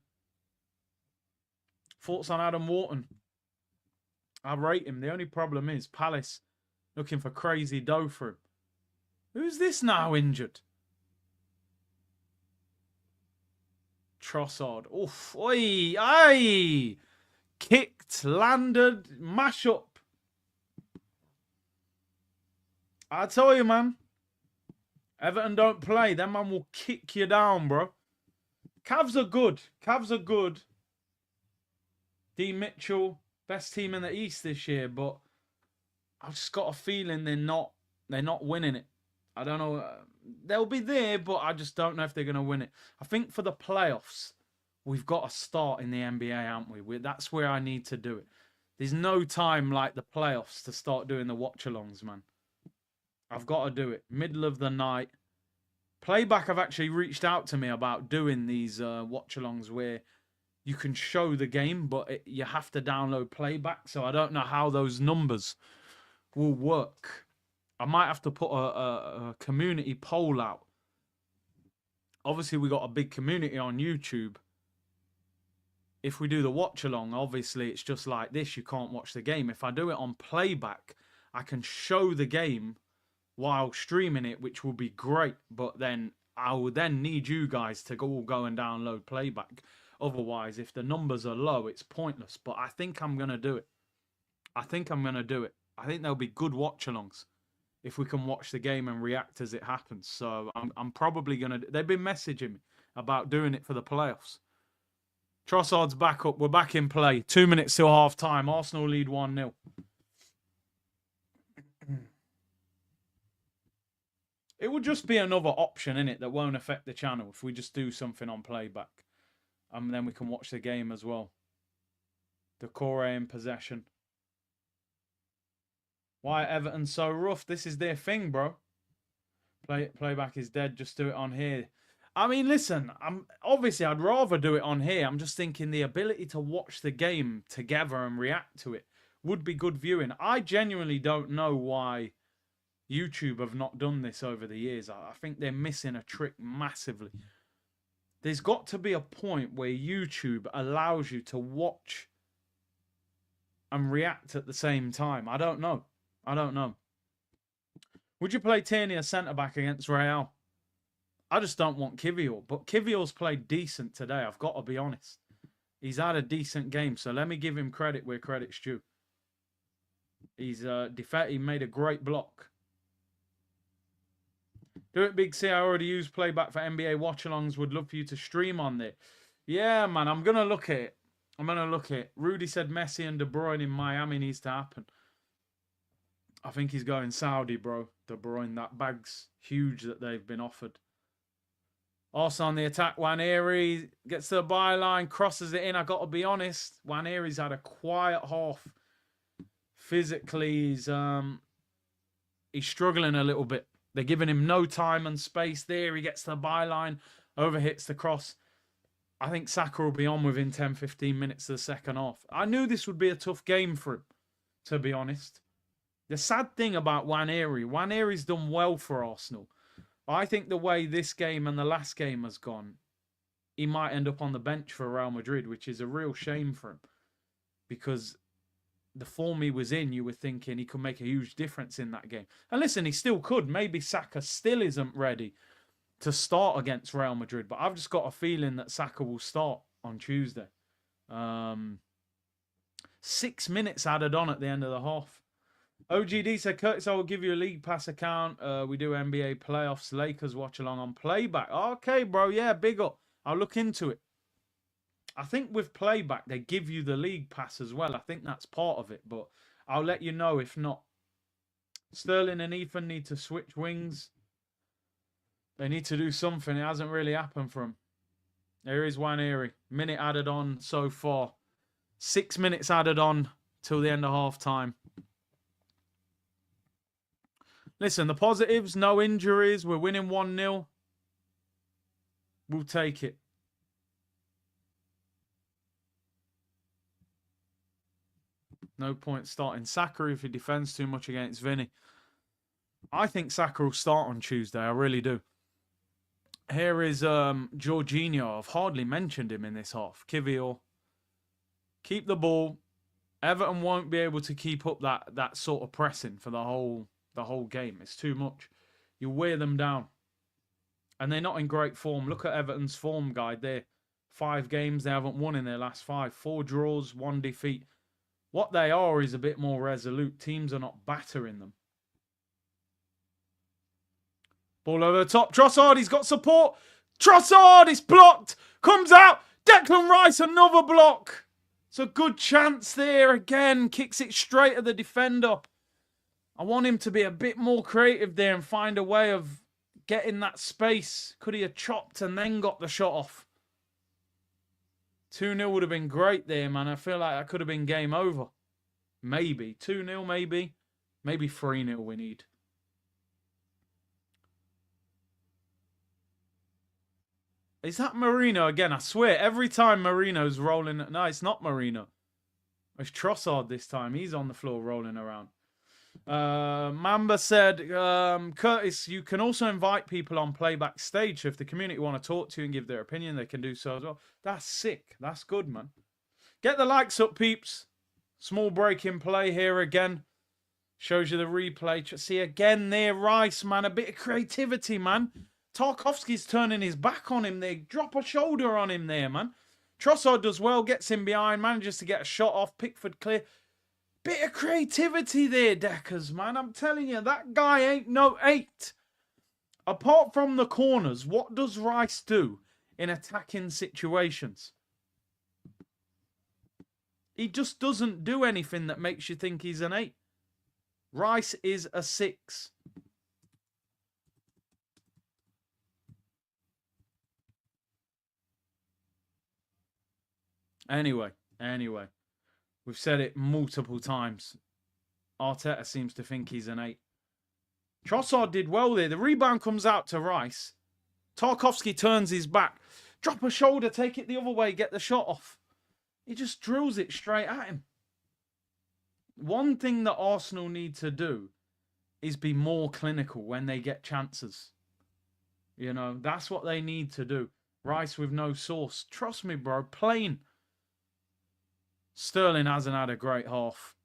Thoughts on Adam Wharton? I rate him. The only problem is Palace looking for crazy dough for him. Who's this now injured? Trossard. Oof. Oi. Aye. Kicked, landed, mash up. I tell you, man. Everton don't play. That man will kick you down, bro. Cavs are good. Cavs are good. D. Mitchell, best team in the East this year, but I've just got a feeling they're not winning it. I don't know. They'll be there, but I just don't know if they're going to win it. I think for the playoffs, we've got to start in the NBA, haven't we? That's where I need to do it. There's no time like the playoffs to start doing the watch-alongs, man. I've got to do it. Middle of the night. Playback have actually reached out to me about doing these watch-alongs where you can show the game, but you have to download playback. So I don't know how those numbers will work. I might have to put a community poll out. Obviously, we got a big community on YouTube. If we do the watch-along, obviously, it's just like this. You can't watch the game. If I do it on playback, I can show the game while streaming it, which will be great. But then I will then need you guys to go and download playback. Otherwise, if the numbers are low, it's pointless. But I think I'm going to do it. I think I'm going to do it. I think there'll be good watch-alongs if we can watch the game and react as it happens. So I'm probably going to... They've been messaging me about doing it for the playoffs. Trossard's back up. We're back in play. 2 minutes till half-time. Arsenal lead 1-0. It would just be another option, innit, that won't affect the channel if we just do something on playback. And then we can watch the game as well. Decore in possession. Why Everton so rough? This is their thing, bro. Playback is dead. Just do it on here. I mean, listen, obviously I'd rather do it on here. I'm just thinking the ability to watch the game together and react to it would be good viewing. I genuinely don't know why YouTube have not done this over the years. I think they're missing a trick massively. There's got to be a point where YouTube allows you to watch and react at the same time. I don't know. I don't know. Would you play Tierney as centre-back against Real? I just don't want Kivior. But Kivior's played decent today, I've got to be honest. He's had a decent game, so let me give him credit where credit's due. He made a great block. Do it, Big C. I already use playback for NBA watch-alongs. Would love for you to stream on there. Yeah, man, I'm going to look at it. I'm going to look at it. Rudy said Messi and De Bruyne in Miami needs to happen. I think he's going Saudi, bro. De Bruyne, that bag's huge that they've been offered. Also on the attack, Waneri gets to the byline, crosses it in. I got to be honest, Waneri's had a quiet half. Physically, he's struggling a little bit. They're giving him no time and space there. He gets to the byline, overhits the cross. I think Saka will be on within 10-15 minutes of the second half. I knew this would be a tough game for him, to be honest. The sad thing about Waneri's done well for Arsenal. I think the way this game and the last game has gone, he might end up on the bench for Real Madrid, which is a real shame for him. Because the form he was in, you were thinking he could make a huge difference in that game. And listen, he still could. Maybe Saka still isn't ready to start against Real Madrid. But I've just got a feeling that Saka will start on Tuesday. 6 minutes added on at the end of the half. OGD said, Curtis, I will give you a League Pass account. We do NBA playoffs, Lakers watch along on playback. Okay, bro. Yeah, big up. I'll look into it. I think with playback, they give you the League Pass as well. I think that's part of it, but I'll let you know if not. Sterling and Ethan need to switch wings. They need to do something. It hasn't really happened for them. There is Waneri. Minute added on so far. 6 minutes added on till the end of half time. Listen, the positives, no injuries. We're winning 1-0. We'll take it. No point starting Saka if he defends too much against Vinny. I think Saka will start on Tuesday. I really do. Here is Jorginho. I've hardly mentioned him in this half. Kivior. Keep the ball. Everton won't be able to keep up that sort of pressing for the whole game. It's too much. You wear them down. And they're not in great form. Look at Everton's form guide there. 5 games they haven't won in their last 5. 4 draws, 1 defeat. What they are is a bit more resolute. Teams are not battering them. Ball over the top. Trossard, he's got support. Trossard, it's blocked. Comes out. Declan Rice, another block. It's a good chance there again. Kicks it straight at the defender. I want him to be a bit more creative there and find a way of getting that space. Could he have chopped and then got the shot off? 2-0 would have been great there, man. I feel like that could have been game over. Maybe. 2-0, maybe. Maybe 3-0 we need. Is that Marino again? I swear, every time Marino's rolling... No, it's not Marino. It's Trossard this time. He's on the floor rolling around. Mamba said, Curtis, you can also invite people on playback stage. So if the community want to talk to you and give their opinion, they can do so as well. That's sick. That's good, man. Get the likes up, peeps. Small break in play here again. Shows you the replay. See again there, Rice, man. A bit of creativity, man. Tarkovsky's turning his back on him there. Drop a shoulder on him there, man. Trossard does well. Gets in behind. Manages to get a shot off. Pickford clear. Bit of creativity there, Deckers, man. I'm telling you, that guy ain't no 8. Apart from the corners, what does Rice do in attacking situations? He just doesn't do anything that makes you think he's an 8. Rice is a 6. Anyway. We've said it multiple times. Arteta seems to think he's an 8. Trossard did well there. The rebound comes out to Rice. Tarkovsky turns his back. Drop a shoulder, take it the other way, get the shot off. He just drills it straight at him. One thing that Arsenal need to do is be more clinical when they get chances. You know, that's what they need to do. Rice with no sauce. Trust me, bro. Plain. Sterling hasn't had a great half.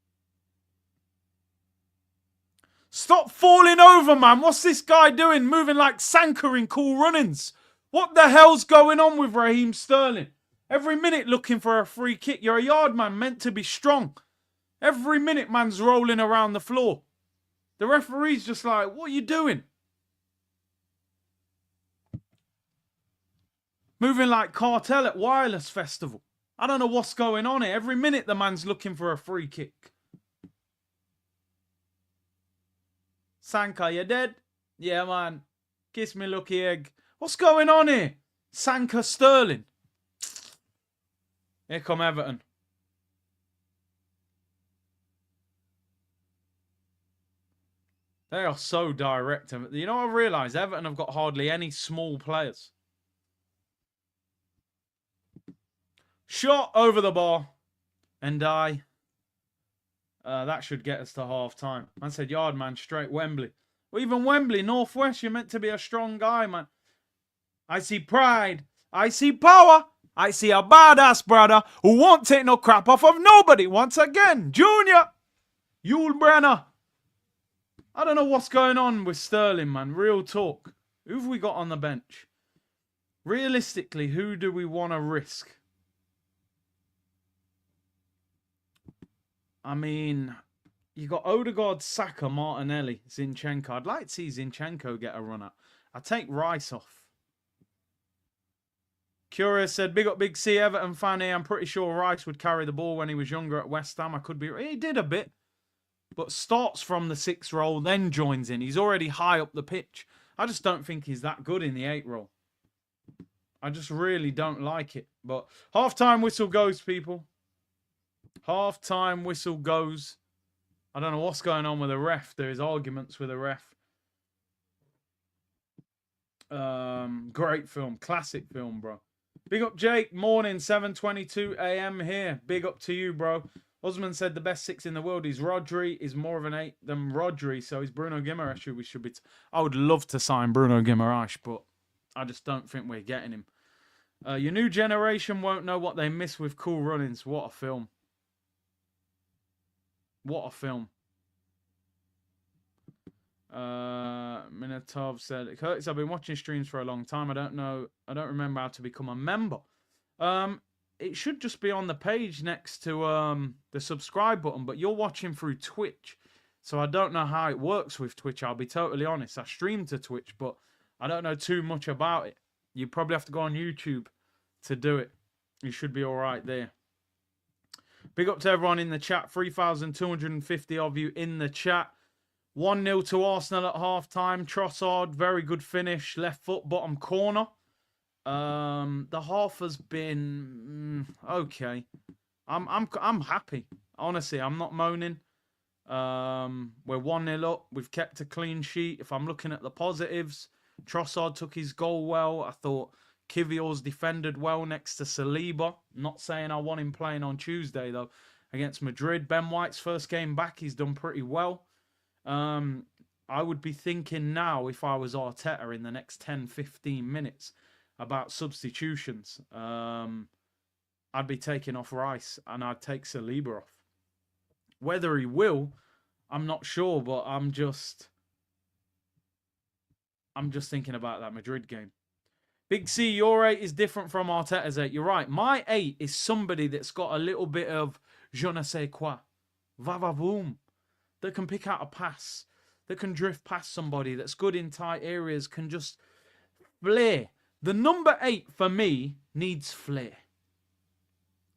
Stop falling over, man. What's this guy doing? Moving like Sanka in Cool Runnings. What the hell's going on with Raheem Sterling? Every minute looking for a free kick. You're a yard man meant to be strong. Every minute man's rolling around the floor. The referee's just like, what are you doing? Moving like Cartel at Wireless Festival. I don't know what's going on here. Every minute the man's looking for a free kick. Sanka, you dead? Yeah, man. Kiss me lucky egg. What's going on here? Sanka Sterling. Here come Everton. They are so direct. You know, I realise Everton have got hardly any small players. Shot over the bar. And that should get us to half time. I said, yard man, straight Wembley. Well, even Wembley, Northwest, you're meant to be a strong guy, man. I see pride. I see power. I see a badass brother who won't take no crap off of nobody once again. Junior. Yul Brenner. I don't know what's going on with Sterling, man. Real talk. Who have we got on the bench? Realistically, who do we want to risk? I mean, you got Odegaard, Saka, Martinelli, Zinchenko. I'd like to see Zinchenko get a run at. I'd take Rice off. Curious said, big up Big C, Everton fan here. I'm pretty sure Rice would carry the ball when he was younger at West Ham. I could be... He did a bit. But starts from the 6 role, then joins in. He's already high up the pitch. I just don't think he's that good in the 8 role. I just really don't like it. But half-time whistle goes, people. Half-time whistle goes. I don't know what's going on with the ref. There is arguments with the ref. Great film. Classic film, bro. Big up, Jake. Morning, 7:22 a.m. here. Big up to you, bro. Osman said the best 6 in the world is Rodri. Is more of an 8 than Rodri. So is Bruno Guimaraes who we should be... I would love to sign Bruno Guimaraes, but I just don't think we're getting him. Your new generation won't know what they miss with Cool Runnings. What a film. What a film. Minatov said, Curtis, I've been watching streams for a long time. I don't remember how to become a member. It should just be on the page next to the subscribe button, but you're watching through Twitch. So I don't know how it works with Twitch. I'll be totally honest. I stream to Twitch, but I don't know too much about it. You probably have to go on YouTube to do it. You should be all right there. Big up to everyone in the chat. 3,250 of you in the chat. 1-0 to Arsenal at half-time. Trossard, very good finish. Left foot, bottom corner. The half has been okay. I'm happy. Honestly, I'm not moaning. We're 1-0 up. We've kept a clean sheet. If I'm looking at the positives, Trossard took his goal well. I thought Kivior's defended well next to Saliba. Not saying I want him playing on Tuesday, though, against Madrid. Ben White's first game back, he's done pretty well. I would be thinking now, if I was Arteta in the next 10-15 minutes, about substitutions. I'd be taking off Rice and I'd take Saliba off. Whether he will, I'm not sure, but I'm just thinking about that Madrid game. Big C, your 8 is different from Arteta's 8. You're right. My 8 is somebody that's got a little bit of je ne sais quoi, va-va-voom, that can pick out a pass, that can drift past somebody, that's good in tight areas, can just flair. The number 8 for me needs flair.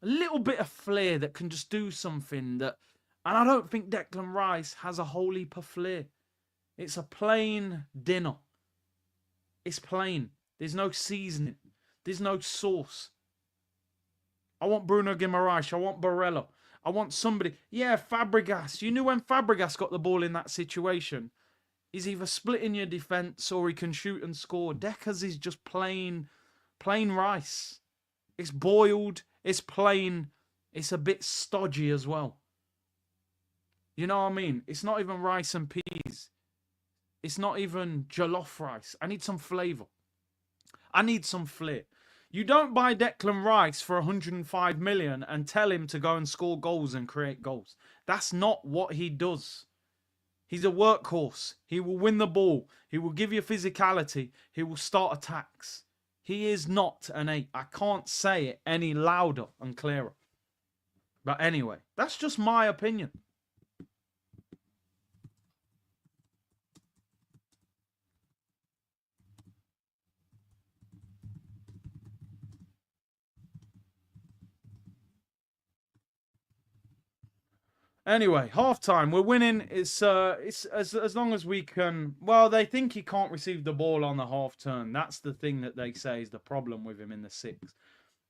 A little bit of flair that can just do something that... And I don't think Declan Rice has a whole heap of flair. It's a plain dinner. It's plain. There's no seasoning. There's no sauce. I want Bruno Guimaraes. I want Barella. I want somebody... Yeah, Fabregas. You knew when Fabregas got the ball in that situation, he's either splitting your defence or he can shoot and score. Decker's is just plain rice. It's boiled. It's plain. It's a bit stodgy as well. You know what I mean? It's not even rice and peas. It's not even jollof rice. I need some flavour. I need some flair. You don't buy Declan Rice for 105 million and tell him to go and score goals and create goals. That's not what he does. He's a workhorse. He will win the ball. He will give you physicality. He will start attacks. He is not an 8. I can't say it any louder and clearer. But anyway, that's just my opinion. Anyway, half-time. We're winning. It's as long as we can... Well, they think he can't receive the ball on the half-turn. That's the thing that they say is the problem with him in the 6.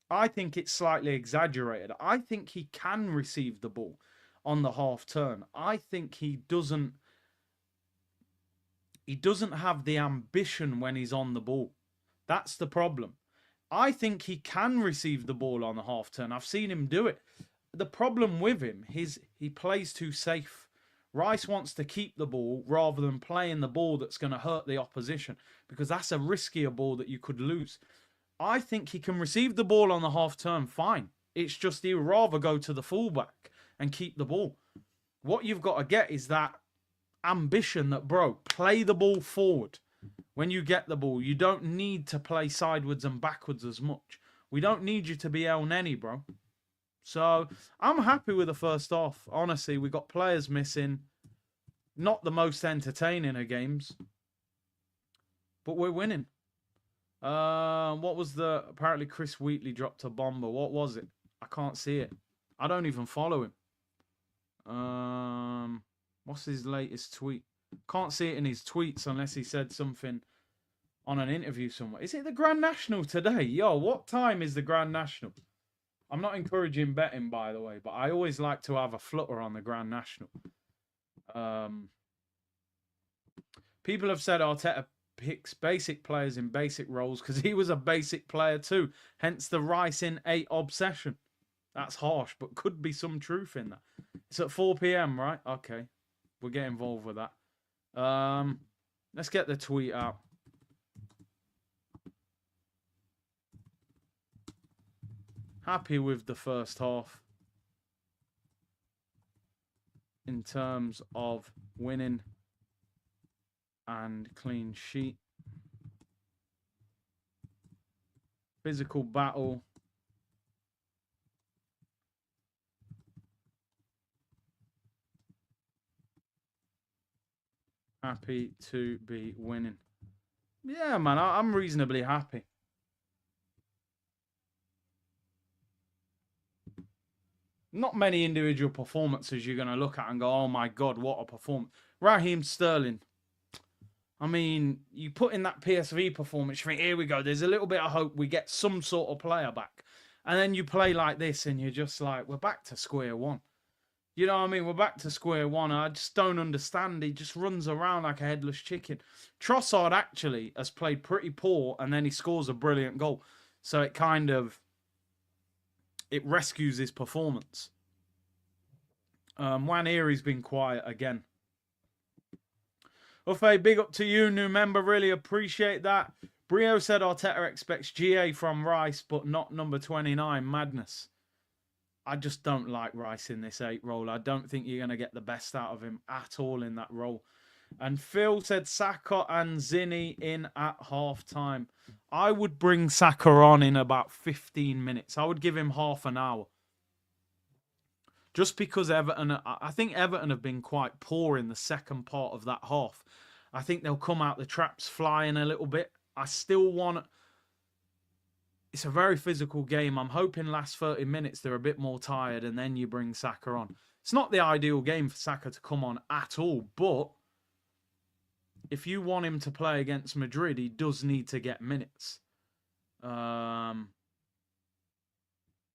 I think it's slightly exaggerated. I think he can receive the ball on the half-turn. I think he doesn't have the ambition when he's on the ball. That's the problem. I think he can receive the ball on the half-turn. I've seen him do it. The problem with him is he plays too safe. Rice wants to keep the ball rather than playing the ball that's going to hurt the opposition, because that's a riskier ball that you could lose. I think he can receive the ball on the half-turn fine. It's just he'd rather go to the fullback and keep the ball. What you've got to get is that ambition that, bro, play the ball forward. When you get the ball, you don't need to play sideways and backwards as much. We don't need you to be El Neni, bro. So, I'm happy with the first half. Honestly, we got players missing. Not the most entertaining of games. But we're winning. What was the... Apparently, Chris Wheatley dropped a bomber. What was it? I can't see it. I don't even follow him. What's his latest tweet? Can't see it in his tweets unless he said something on an interview somewhere. Is it the Grand National today? Yo, what time is the Grand National? I'm not encouraging betting, by the way, but I always like to have a flutter on the Grand National. People have said Arteta picks basic players in basic roles because he was a basic player too. Hence the Rice in 8 obsession. That's harsh, but could be some truth in that. It's at 4 p.m, right? Okay. We'll get involved with that. Let's get the tweet out. Happy with the first half in terms of winning and clean sheet. Physical battle. Happy to be winning. Yeah, man, I'm reasonably happy. Not many individual performances you're going to look at and go, oh my God, what a performance. Raheem Sterling. I mean, you put in that PSV performance, you think, here we go. There's a little bit of hope we get some sort of player back. And then you play like this and you're just like, we're back to square one. You know what I mean? We're back to square one. I just don't understand. He just runs around like a headless chicken. Trossard actually has played pretty poor and then he scores a brilliant goal. So it kind of, it rescues his performance. Waneri's been quiet again. Ufe, big up to you, new member. Really appreciate that. Brio said Arteta expects GA from Rice, but not number 29. Madness. I just don't like Rice in this 8 role. I don't think you're going to get the best out of him at all in that role. And Phil said Saka and Zinni in at half-time. I would bring Saka on in about 15 minutes. I would give him half an hour. Just because Everton, I think Everton have been quite poor in the second part of that half. I think they'll come out the traps flying a little bit. I still want... It's a very physical game. I'm hoping last 30 minutes they're a bit more tired and then you bring Saka on. It's not the ideal game for Saka to come on at all, but if you want him to play against Madrid, he does need to get minutes.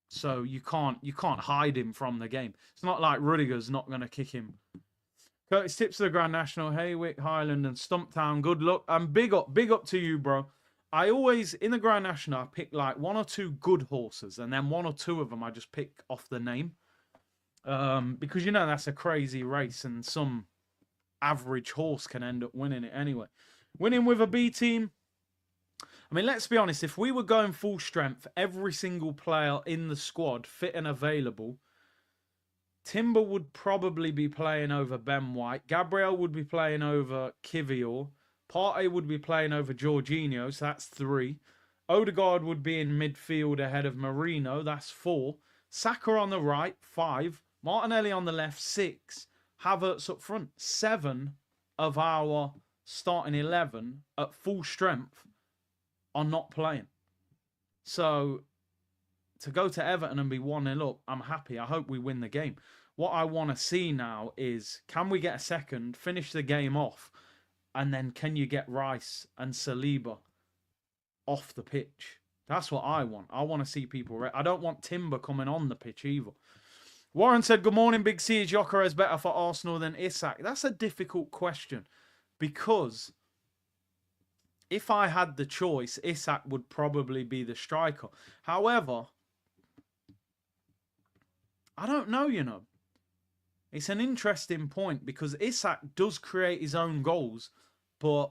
So you can't hide him from the game. It's not like Rudiger's not going to kick him. Curtis tips to the Grand National, Haywick, Highland and Stumptown. Good luck. And big up to you, bro. I always, in the Grand National, I pick like 1 or 2 good horses. And then 1 or 2 of them I just pick off the name. Because, you know, that's a crazy race. And some average horse can end up winning it anyway. Winning with a B team. I mean, let's be honest. If we were going full strength, every single player in the squad fit and available, Timber would probably be playing over Ben White. Gabriel would be playing over Kivior. Partey would be playing over Jorginho, so that's 3. Odegaard would be in midfield ahead of Marino, that's 4. Saka on the right, 5. Martinelli on the left, 6. Havertz up front, 7 of our starting 11 at full strength are not playing. So to go to Everton and be 1-0 up, I'm happy. I hope we win the game. What I want to see now is, can we get a second, finish the game off, and then can you get Rice and Saliba off the pitch? That's what I want. I want to see people... I don't want Timber coming on the pitch either. Warren said, good morning, Big C. Is Gyökeres better for Arsenal than Isak? That's a difficult question. Because if I had the choice, Isak would probably be the striker. However, I don't know, you know. It's an interesting point because Isak does create his own goals, but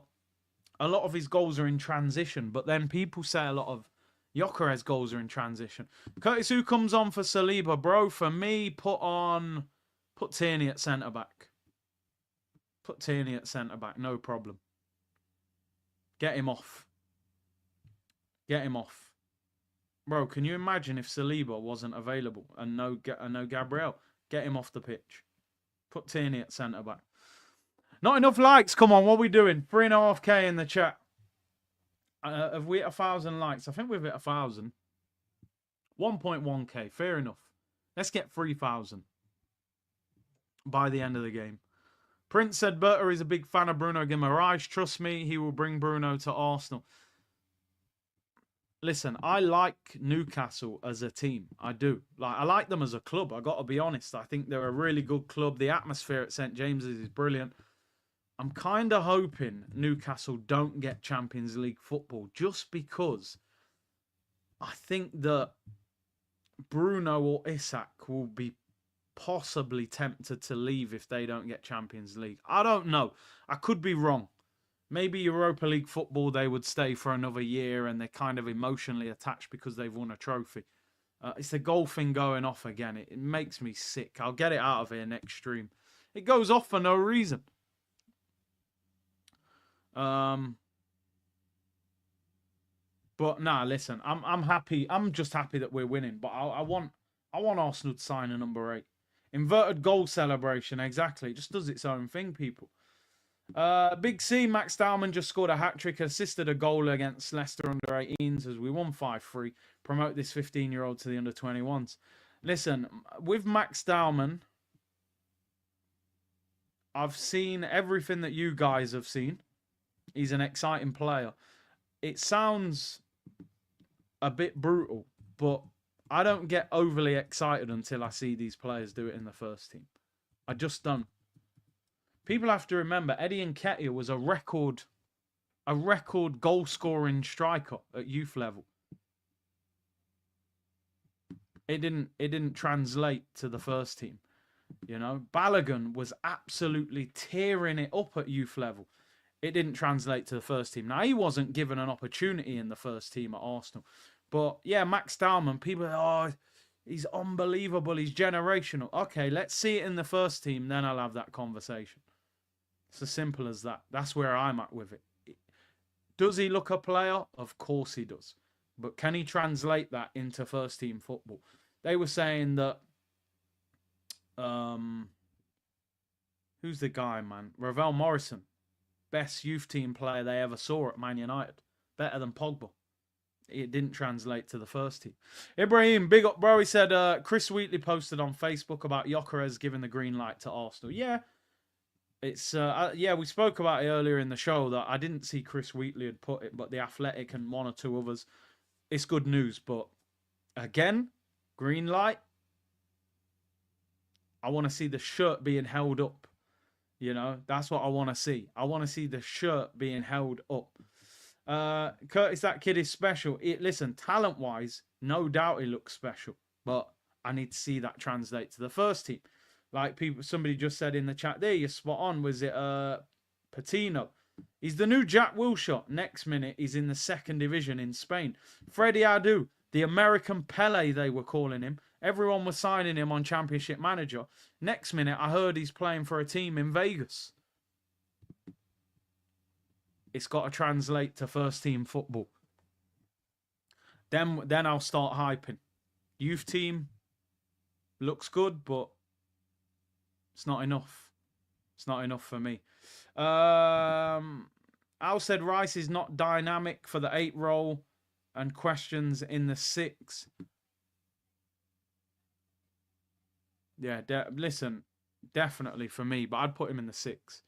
a lot of his goals are in transition. But then people say a lot of Gyökeres goals are in transition. Curtis, who comes on for Saliba? Bro, for me, put Tierney at centre-back. Put Tierney at centre-back, no problem. Get him off. Get him off. Bro, can you imagine if Saliba wasn't available and no Gabriel? Get him off the pitch. Put Tierney at centre-back. Not enough likes. Come on, what are we doing? 3.5K in the chat. Have we hit 1,000 likes? I think we've hit 1,000. 1.1K. Fair enough. Let's get 3,000 by the end of the game. Prince said Berta is a big fan of Bruno Guimaraes. Trust me, he will bring Bruno to Arsenal. Listen, I like Newcastle as a team. I do. I like them as a club. I got to be honest. I think they're a really good club. The atmosphere at St. James's is brilliant. I'm kind of hoping Newcastle don't get Champions League football just because I think that Bruno or Isak will be possibly tempted to leave if they don't get Champions League. I don't know. I could be wrong. Maybe Europa League football, they would stay for another year and they're kind of emotionally attached because they've won a trophy. It's the golfing going off again. It makes me sick. I'll get it out of here next stream. It goes off for no reason. But nah, listen, I'm happy. I'm just happy that we're winning. But I want Arsenal to sign a number 8. Inverted goal celebration, exactly. It just does its own thing, people. Big C, Max Dowman just scored a hat-trick, assisted a goal against Leicester under-18s as we won 5-3. Promote this 15-year-old to the under-21s. Listen, with Max Dowman, I've seen everything that you guys have seen. He's an exciting player. It sounds a bit brutal, but I don't get overly excited until I see these players do it in the first team. I just don't. People have to remember Eddie Nketiah was a record goal scoring striker at youth level. It didn't translate to the first team. You know, Balogun was absolutely tearing it up at youth level. It didn't translate to the first team. Now, he wasn't given an opportunity in the first team at Arsenal. But, yeah, Max Dalman, people are, oh, he's unbelievable. He's generational. Okay, let's see it in the first team. Then I'll have that conversation. It's as simple as that. That's where I'm at with it. Does he look a player? Of course he does. But can he translate that into first team football? They were saying that, who's the guy, man? Ravel Morrison. Best youth team player they ever saw at Man United. Better than Pogba. It didn't translate to the first team. Ibrahim, big up, bro. He said, Chris Wheatley posted on Facebook about Gyökeres giving the green light to Arsenal. Yeah. It's, yeah, we spoke about it earlier in the show that I didn't see Chris Wheatley had put it, but The Athletic and one or two others. It's good news, but again, green light. I want to see the shirt being held up. You know, that's what I want to see. I want to see the shirt being held up. Curtis, that kid is special. Listen, talent-wise, no doubt he looks special. But I need to see that translate to the first team. Like somebody just said in the chat there, you're spot on. Was it Patino? He's the new Jack Wilshere. Next minute, he's in the second division in Spain. Freddie Adu, the American Pele, they were calling him. Everyone was signing him on Championship Manager. Next minute, I heard he's playing for a team in Vegas. It's got to translate to first team football. Then I'll start hyping. Youth team looks good, but it's not enough. It's not enough for me. Al said Rice is not dynamic for the 8 role and questions in the 6. Yeah, listen, definitely for me, but I'd put him in the 6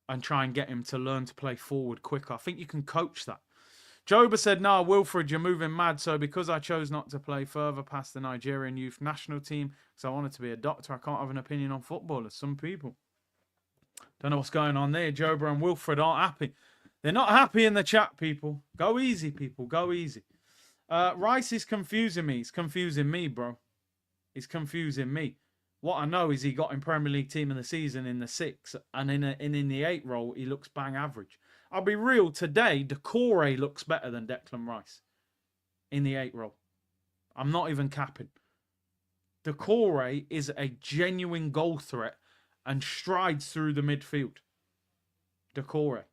and try and get him to learn to play forward quicker. I think you can coach that. Joba said, no, Wilfred, you're moving mad. So because I chose not to play further past the Nigerian youth national team, because I wanted to be a doctor, I can't have an opinion on football as some people. Don't know what's going on there. Joba and Wilfred aren't happy. They're not happy in the chat, people. Go easy, people. Go easy. Rice is confusing me. He's confusing me, bro. He's confusing me. What I know is he got in Premier League Team of the Season in the 6, and in the 8 role, he looks bang average. I'll be real, today, Decore looks better than Declan Rice in the 8 role. I'm not even capping. Decore is a genuine goal threat and strides through the midfield. Decore.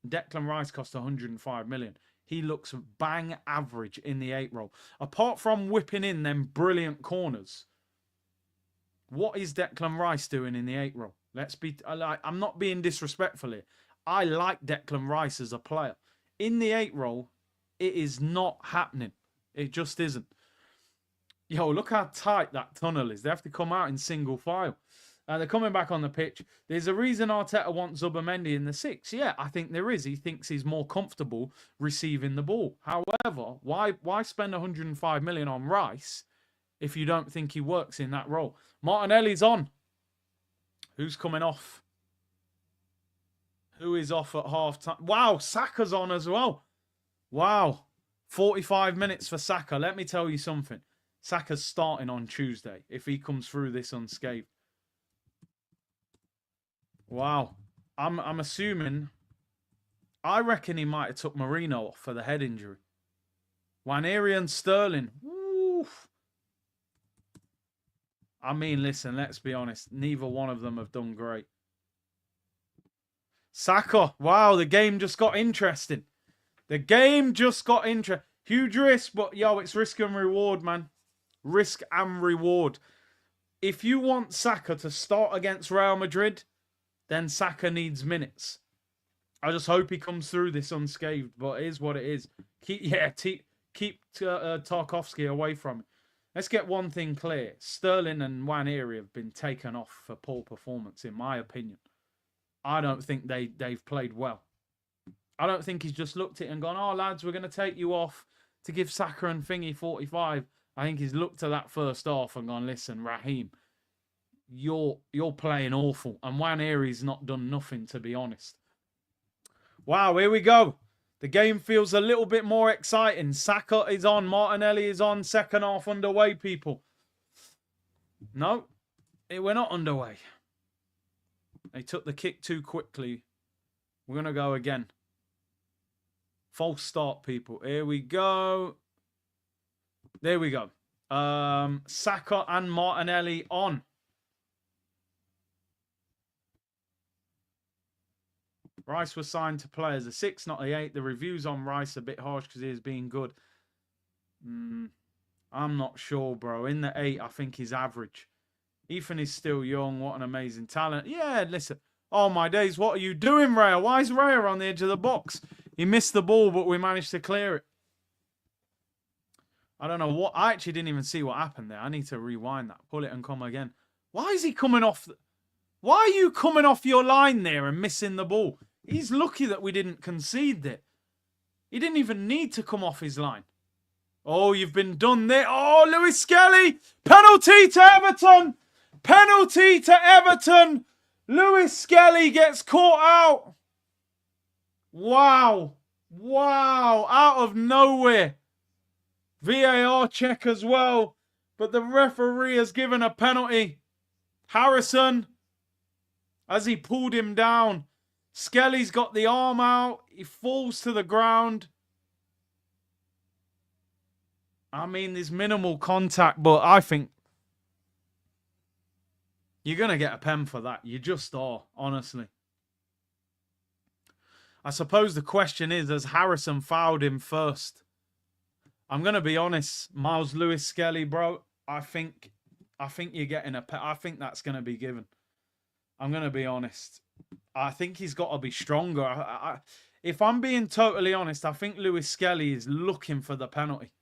Declan Rice cost 105 million. He looks bang average in the 8 role. Apart from whipping in them brilliant corners, what is Declan Rice doing in the 8 role? I'm not being disrespectful here. I like Declan Rice as a player. In the 8 role, it is not happening. It just isn't. Yo, look how tight that tunnel is. They have to come out in single file. They're coming back on the pitch. There's a reason Arteta wants Zubimendi in the 6. Yeah, I think there is. He thinks he's more comfortable receiving the ball. However, why spend 105 million on Rice if you don't think he works in that role? Martinelli's on. Who's coming off? Who is off at half time? Wow, Saka's on as well. Wow. 45 minutes for Saka. Let me tell you something. Saka's starting on Tuesday if he comes through this unscathed. Wow. I'm assuming. I reckon he might have took Marino off for the head injury. Waneri and Sterling. Woof. I mean, listen, let's be honest. Neither one of them have done great. Saka. Wow, the game just got interesting. The game just got interesting. Huge risk, but yo, it's risk and reward, man. Risk and reward. If you want Saka to start against Real Madrid, then Saka needs minutes. I just hope he comes through this unscathed, but it is what it is. Keep Tarkowski away from it. Let's get one thing clear. Sterling and Nwaneri have been taken off for poor performance, in my opinion. I don't think they've played well. I don't think he's just looked at it and gone, oh, lads, we're going to take you off to give Saka and Thingy 45. I think he's looked at that first half and gone, listen, Raheem, you're playing awful. And Nwaneri's not done nothing, to be honest. Wow, here we go. The game feels a little bit more exciting. Saka is on. Martinelli is on. Second half underway, people. No, we're not underway. They took the kick too quickly. We're going to go again. False start, people. Here we go. There we go. Saka and Martinelli on. Rice was signed to play as a 6, not the 8. The reviews on Rice are a bit harsh because he is being good. I'm not sure, bro. In the 8, I think he's average. Ethan is still young. What an amazing talent. Yeah, listen. Oh, my days. What are you doing, Raya? Why is Raya on the edge of the box? He missed the ball, but we managed to clear it. I don't know what. I actually didn't even see what happened there. I need to rewind that. Pull it and come again. Why is he coming off? Why are you coming off your line there and missing the ball? He's lucky that we didn't concede it. He didn't even need to come off his line. Oh, you've been done there. Oh, Lewis Skelly. Penalty to Everton. Penalty to Everton. Lewis Skelly gets caught out. Wow. Wow. Out of nowhere. VAR check as well. But the referee has given a penalty. Harrison, as he pulled him down, Skelly's got the arm out. He falls to the ground. I mean, there's minimal contact, but I think you're going to get a pen for that. You just are, honestly. I suppose the question is, has Harrison fouled him first? I'm going to be honest, Miles Lewis Skelly, bro. I think you're getting a pen. I think that's going to be given. I'm going to be honest. I think he's got to be stronger. If I'm being totally honest, I think Lewis Skelly is looking for the penalty.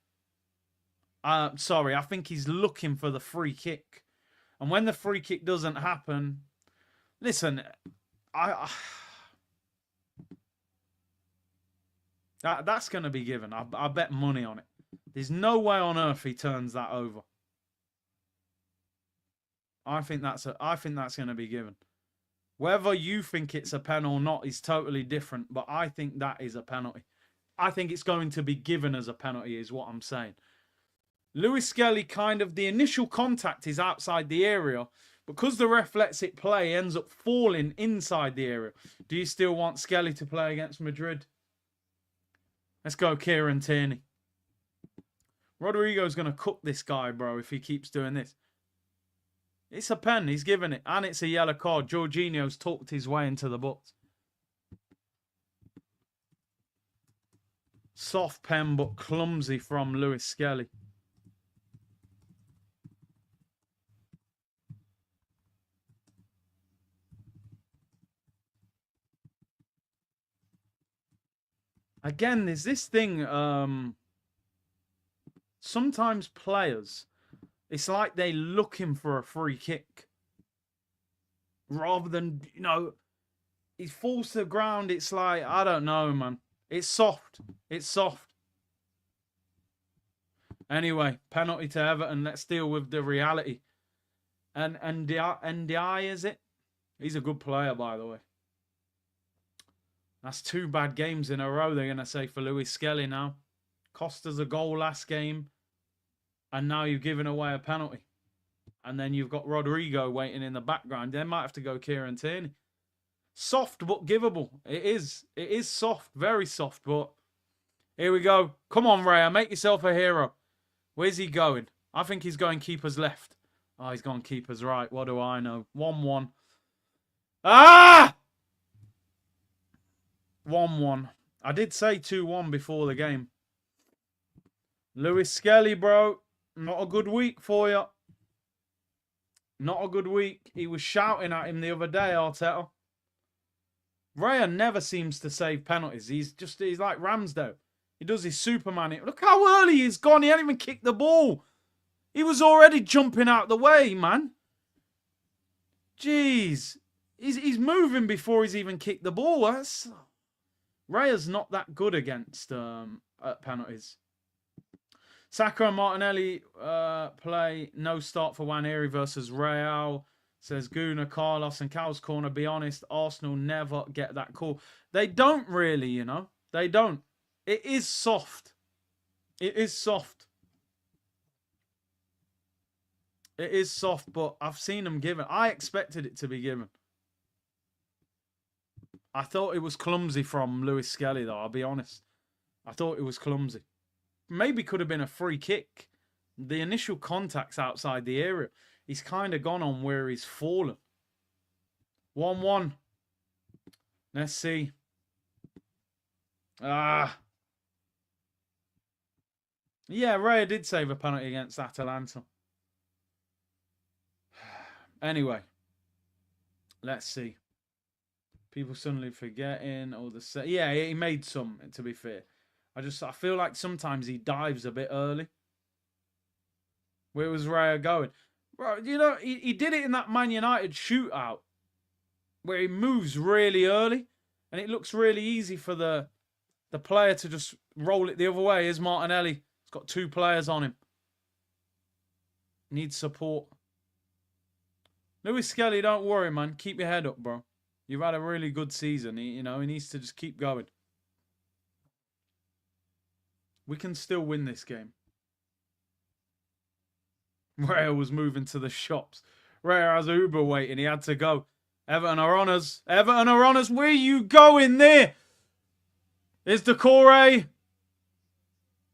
Sorry, I think he's looking for the free kick. And when the free kick doesn't happen, listen, that's going to be given. I bet money on it. There's no way on earth he turns that over. I think that's going to be given. Whether you think it's a pen or not is totally different, but I think that is a penalty. I think it's going to be given as a penalty is what I'm saying. Lewis Skelly, kind of, the initial contact is outside the area. Because the ref lets it play, ends up falling inside the area. Do you still want Skelly to play against Madrid? Let's go Kieran Tierney. Rodrigo's going to cook this guy, bro, if he keeps doing this. It's a pen. He's given it. And it's a yellow card. Jorginho's talked his way into the box. Soft pen, but clumsy from Lewis Skelly. Again, there's this thing. Sometimes players, it's like they're looking for a free kick. Rather than, you know, he falls to the ground. It's like, I don't know, man. It's soft. It's soft. Anyway, penalty to Everton. Let's deal with the reality. And Ndiaye, is it? He's a good player, by the way. That's 2 bad games in a row, they're going to say, for Lewis Skelly now. Cost us a goal last game. And now you've given away a penalty. And then you've got Rodrigo waiting in the background. They might have to go Kieran Tierney. Soft but givable. It is. It is soft. Very soft. But here we go. Come on, Raya. Make yourself a hero. Where's he going? I think he's going keeper's left. Oh, he's gone keeper's right. What do I know? 1-1. Ah! 1-1. I did say 2-1 before the game. Lewis Skelly, bro. Not a good week for you. Not a good week. He was shouting at him the other day, Arteta. Raya never seems to save penalties. He's like Ramsdale. He does his Superman. Look how early he's gone. He hasn't even kicked the ball. He was already jumping out the way, man. Jeez. He's moving before he's even kicked the ball. Raya's not that good against penalties. Saka and Martinelli play. No start for Waneri versus Real. Says Guna, Carlos and Cal's Corner. Be honest, Arsenal never get that call. They don't really, you know. They don't. It is soft. It is soft. It is soft, but I've seen them given. I expected it to be given. I thought it was clumsy from Lewis Skelly, though, I'll be honest. I thought it was clumsy. Maybe could have been a free kick. The initial contact's outside the area. He's kind of gone on where he's fallen. 1-1. Let's see. Yeah, Raya did save a penalty against Atalanta. Anyway, let's see. People suddenly forgetting all the... Yeah, he made some, to be fair. I feel like sometimes he dives a bit early. Where was Raya going? Bro, you know, he did it in that Man United shootout where he moves really early and it looks really easy for the player to just roll it the other way. Here's Martinelli. He's got 2 players on him. Needs support. Lewis Skelly, don't worry, man. Keep your head up, bro. You've had a really good season. He needs to just keep going. We can still win this game. Raya was moving to the shops. Raya has Uber waiting. He had to go. Everton are on us. Everton are on us. Where are you going there? Here's Decore.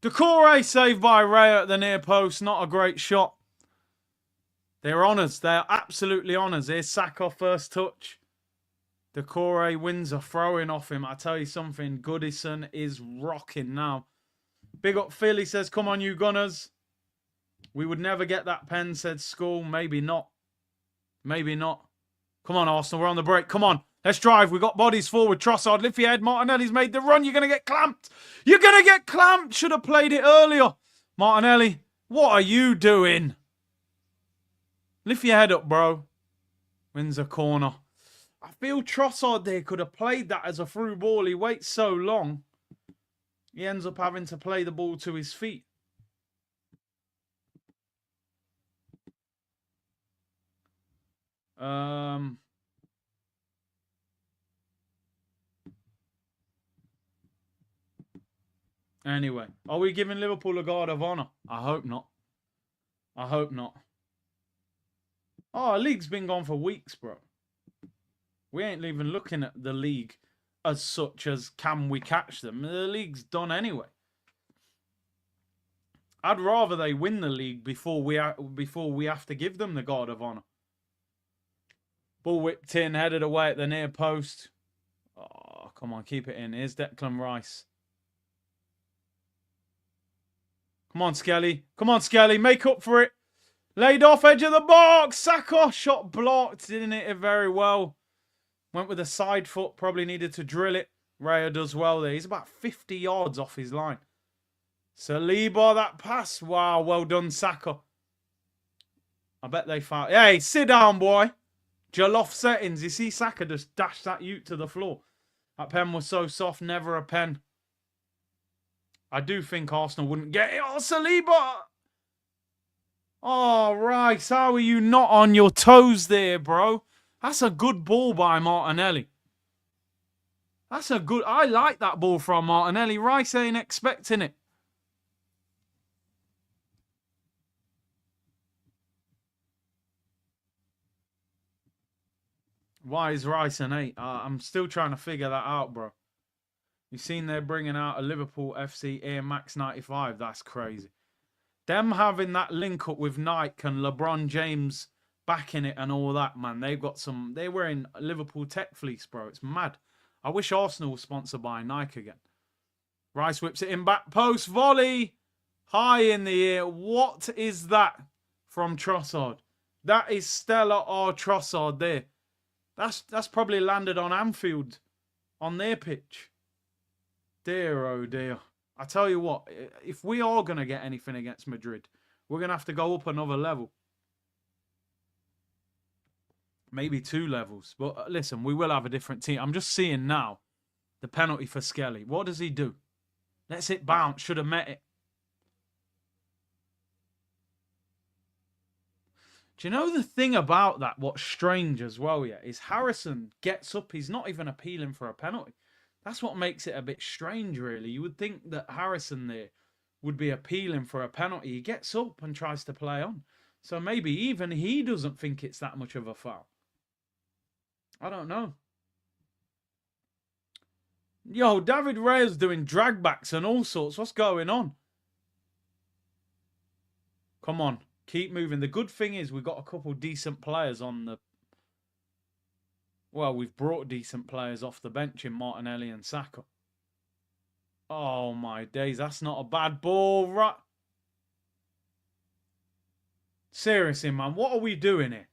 Decore saved by Raya at the near post. Not a great shot. They're on us. They're absolutely on us. Here's Saka first touch. Decore wins a throw-in off him. I tell you something. Goodison is rocking now. Big up Phil. He says, come on, you Gunners. We would never get that pen, said School. Maybe not. Maybe not. Come on, Arsenal. We're on the break. Come on. Let's drive. We got bodies forward. Trossard, lift your head. Martinelli's made the run. You're going to get clamped. You're going to get clamped. Should have played it earlier. Martinelli, what are you doing? Lift your head up, bro. Wins a corner. I feel Trossard there could have played that as a through ball. He waits so long. He ends up having to play the ball to his feet. Anyway, are we giving Liverpool a guard of honour? I hope not. I hope not. Oh, the league's been gone for weeks, bro. We ain't even looking at the league as such as can we catch them. The league's done anyway. I'd rather they win the league before we have to give them the guard of honour. Ball whipped in, headed away at the near post. Oh, come on, keep it in. Here's Declan Rice. Come on, Skelly. Come on, Skelly. Make up for it. Laid off, edge of the box. Saka, shot blocked. Didn't hit it very well. Went with a side foot. Probably needed to drill it. Raya does well there. He's about 50 yards off his line. Saliba, that pass. Wow, well done, Saka. I bet they found... Hey, sit down, boy. Jollof settings. You see Saka just dashed that ute to the floor. That pen was so soft. Never a pen. I do think Arsenal wouldn't get it. Oh, Saliba. Oh, Rice. How are you not on your toes there, bro? That's a good ball by Martinelli. That's a good... I like that ball from Martinelli. Rice ain't expecting it. Why is Rice an 8? I'm still trying to figure that out, bro. You've seen they're bringing out a Liverpool FC Air Max 95. That's crazy. Them having that link up with Nike and LeBron James backing it and all that, man. They've got some... They're wearing Liverpool tech fleece, bro. It's mad. I wish Arsenal was sponsored by Nike again. Rice whips it in back post. Volley. High in the air. What is that from Trossard? That is Stella or Trossard there. That's probably landed on Anfield on their pitch. Dear, oh dear. I tell you what, if we are going to get anything against Madrid, We're going to have to go up another level. Maybe 2 levels. But listen, we will have a different team. I'm just seeing now the penalty for Skelly. What does he do? Lets it bounce. Should have met it. Do you know the thing about that, what's strange as well, yeah, is Harrison gets up. He's not even appealing for a penalty. That's what makes it a bit strange, really. You would think that Harrison there would be appealing for a penalty. He gets up and tries to play on. So maybe even he doesn't think it's that much of a foul. I don't know. Yo, David Ray's doing dragbacks and all sorts. What's going on? Come on. Keep moving. The good thing is we've got a couple decent players on the... Well, we've brought decent players off the bench in Martinelli and Saka. Oh, my days. That's not a bad ball. Right. Seriously, man. What are we doing here?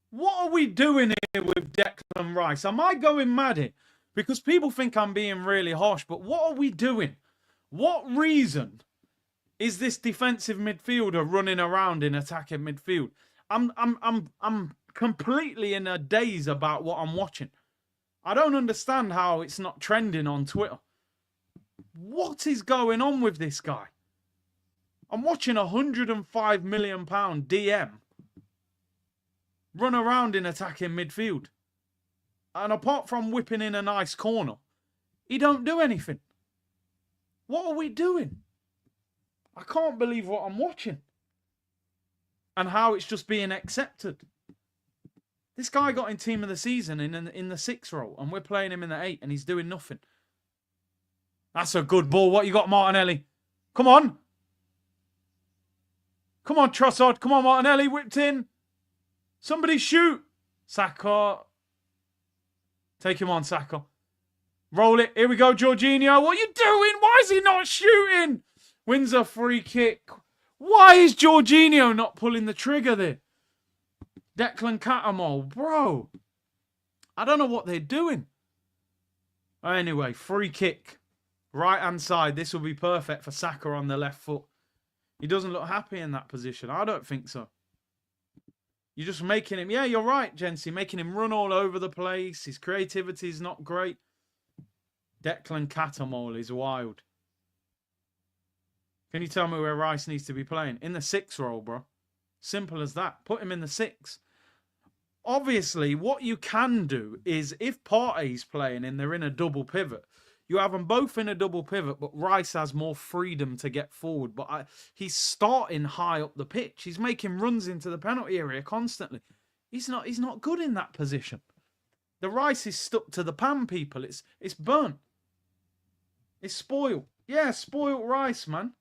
What are we doing here with Declan Rice? Am I going mad here? Because people think I'm being really harsh, but what are we doing? What reason is this defensive midfielder running around in attacking midfield? I'm completely in a daze about what I'm watching. I don't understand how it's not trending on Twitter. What is going on with this guy? I'm watching a £105 million DM run around in attacking midfield. And apart from whipping in a nice corner, he don't do anything. What are we doing? I can't believe what I'm watching. And how it's just being accepted. This guy got in team of the season in the 6 role. And we're playing him in the 8 and he's doing nothing. That's a good ball. What you got, Martinelli? Come on. Come on, Trossard. Come on, Martinelli. Whipped in. Somebody shoot. Saka. Take him on, Saka. Roll it. Here we go, Jorginho. What are you doing? Why is he not shooting? Wins a free kick. Why is Jorginho not pulling the trigger there? Declan Catamol. Bro. I don't know what they're doing. Anyway, free kick. Right-hand side. This will be perfect for Saka on the left foot. He doesn't look happy in that position. I don't think so. You're just making him... Yeah, you're right, Jency. Making him run all over the place. His creativity is not great. Declan Catamol is wild. Can you tell me where Rice needs to be playing? In the 6 role, bro. Simple as that. Put him in the 6. Obviously, what you can do is if Partey's playing and they're in a double pivot, you have them both in a double pivot, but Rice has more freedom to get forward. But he's starting high up the pitch. He's making runs into the penalty area constantly. He's not good in that position. The Rice is stuck to the pan, people. It's burnt. It's spoiled. Yeah, spoiled Rice, man.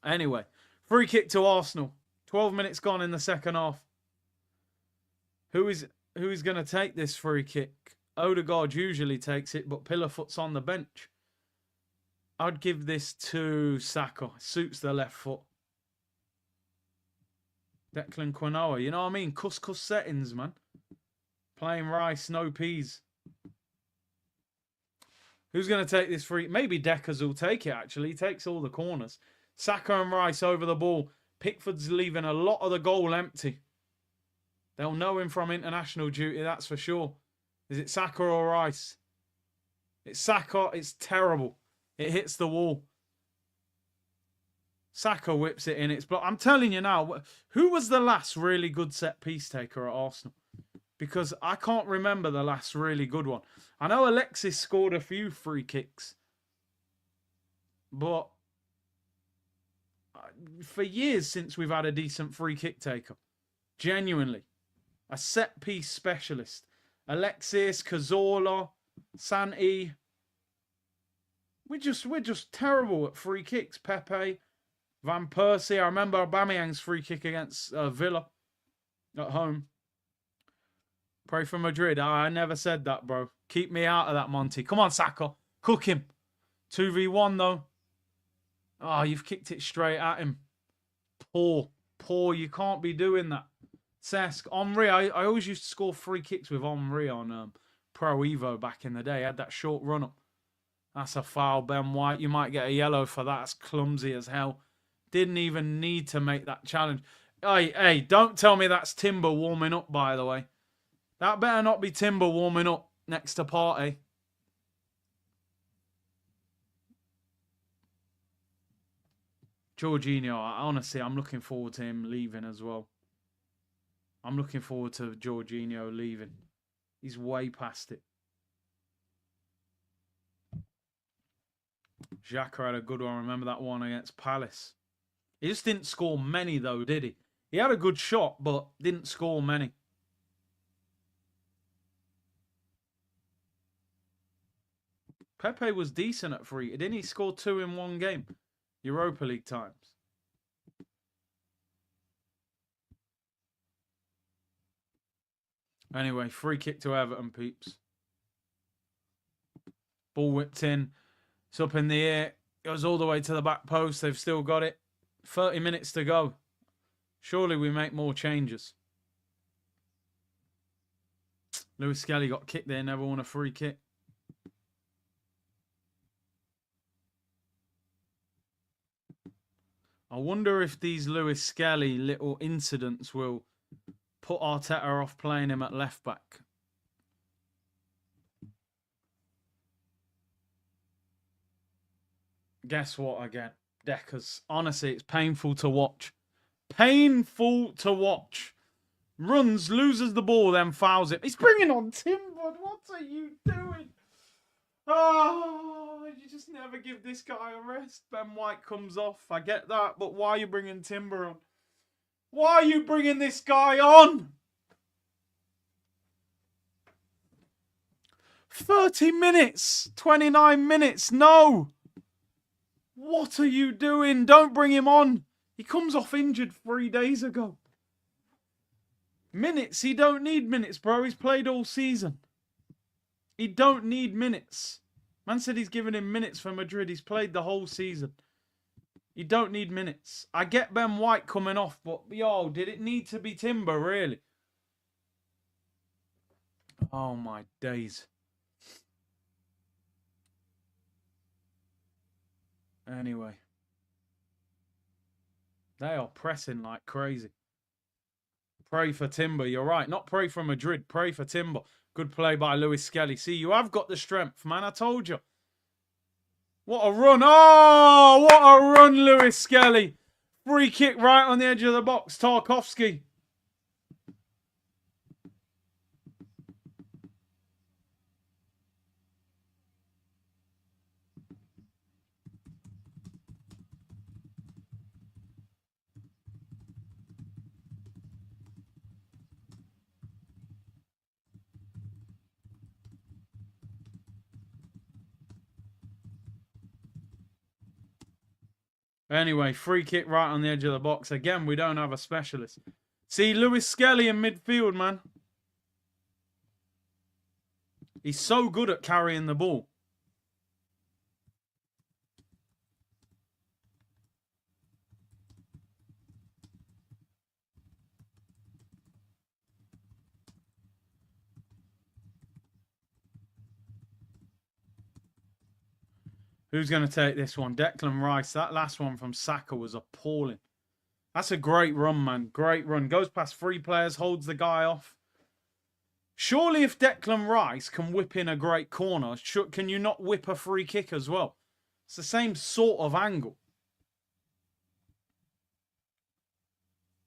Anyway, free kick to Arsenal. 12 minutes gone in the second half. Who is going to take this free kick? Odegaard usually takes it, but Pillarfoot's on the bench. I'd give this to Saka. Suits the left foot. Declan Quinoa. You know what I mean? Couscous settings, man. Playing Rice, no peas. Who's going to take this free? Maybe Deckers will take it, actually. He takes all the corners. Saka and Rice over the ball. Pickford's leaving a lot of the goal empty. They'll know him from international duty, that's for sure. Is it Saka or Rice? It's Saka. It's terrible. It hits the wall. Saka whips it in. It's blocked. I'm telling you now, who was the last really good set-piece taker at Arsenal? Because I can't remember the last really good one. I know Alexis scored a few free kicks. But for years since we've had a decent free kick taker. Genuinely. A set-piece specialist. Alexis, Cazorla, Santi. We're just terrible at free kicks. Pepe, Van Persie. I remember Aubameyang's free kick against Villa at home. Pray for Madrid. I never said that, bro. Keep me out of that, Monty. Come on, Saka. Cook him. 2v1, though. Oh, you've kicked it straight at him. Poor. You can't be doing that. Cesc, Henry. I always used to score free kicks with Henry on Pro Evo back in the day. He had that short run-up. That's a foul, Ben White. You might get a yellow for that. That's clumsy as hell. Didn't even need to make that challenge. Hey, don't tell me that's Timber warming up, by the way. That better not be Timber warming up next to Partey. Jorginho, honestly, I'm looking forward to him leaving as well. I'm looking forward to Jorginho leaving. He's way past it. Xhaka had a good one. Remember that one against Palace? He just didn't score many, though, did he? He had a good shot, but didn't score many. Pepe was decent at free. Didn't he score 2 in one game? Europa League times. Anyway, free kick to Everton, peeps. Ball whipped in. It's up in the air. Goes all the way to the back post. They've still got it. 30 minutes to go. Surely we make more changes. Lewis Skelly got kicked there. Never won a free kick. I wonder if these Lewis Skelly little incidents will put Arteta off playing him at left back. Guess what again? Deckers. Honestly, it's painful to watch. Painful to watch. Runs, loses the ball, then fouls it. He's bringing on Timber. What are you doing? Oh, you just never give this guy a rest. Ben White comes off. I get that, but why are you bringing Timber on? Why are you bringing this guy on? 30 minutes. 29 minutes. No. What are you doing? Don't bring him on. He comes off injured 3 days ago. Minutes. He don't need minutes, bro. He's played all season. He don't need minutes. Man said he's given him minutes for Madrid. He's played the whole season. You don't need minutes. I get Ben White coming off, but yo, did it need to be Timber, really? Oh, my days. Anyway. They are pressing like crazy. Pray for Timber. You're right. Not pray for Madrid. Pray for Timber. Good play by Lewis Skelly. See, you have got the strength, man. I told you. What a run. Oh, what a run, Lewis Skelly. Free kick right on the edge of the box. Tarkowski. Anyway, free kick right on the edge of the box. Again, we don't have a specialist. See, Lewis Skelly in midfield, man. He's so good at carrying the ball. Who's going to take this one? Declan Rice. That last one from Saka was appalling. That's a great run, man. Great run. Goes past 3 players, holds the guy off. Surely if Declan Rice can whip in a great corner, can you not whip a free kick as well? It's the same sort of angle.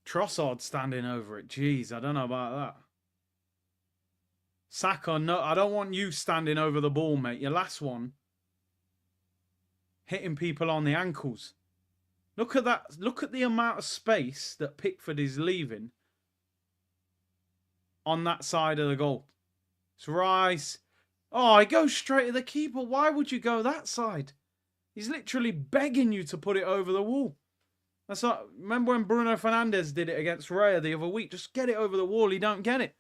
Trossard standing over it. Jeez, I don't know about that. Saka, no, I don't want you standing over the ball, mate. Your last one. Hitting people on the ankles. Look at that. Look at the amount of space that Pickford is leaving on that side of the goal. It's Rice. Oh, he goes straight to the keeper. Why would you go that side? He's literally begging you to put it over the wall. That's like, remember when Bruno Fernandes did it against Raya the other week? Just get it over the wall. He don't get it.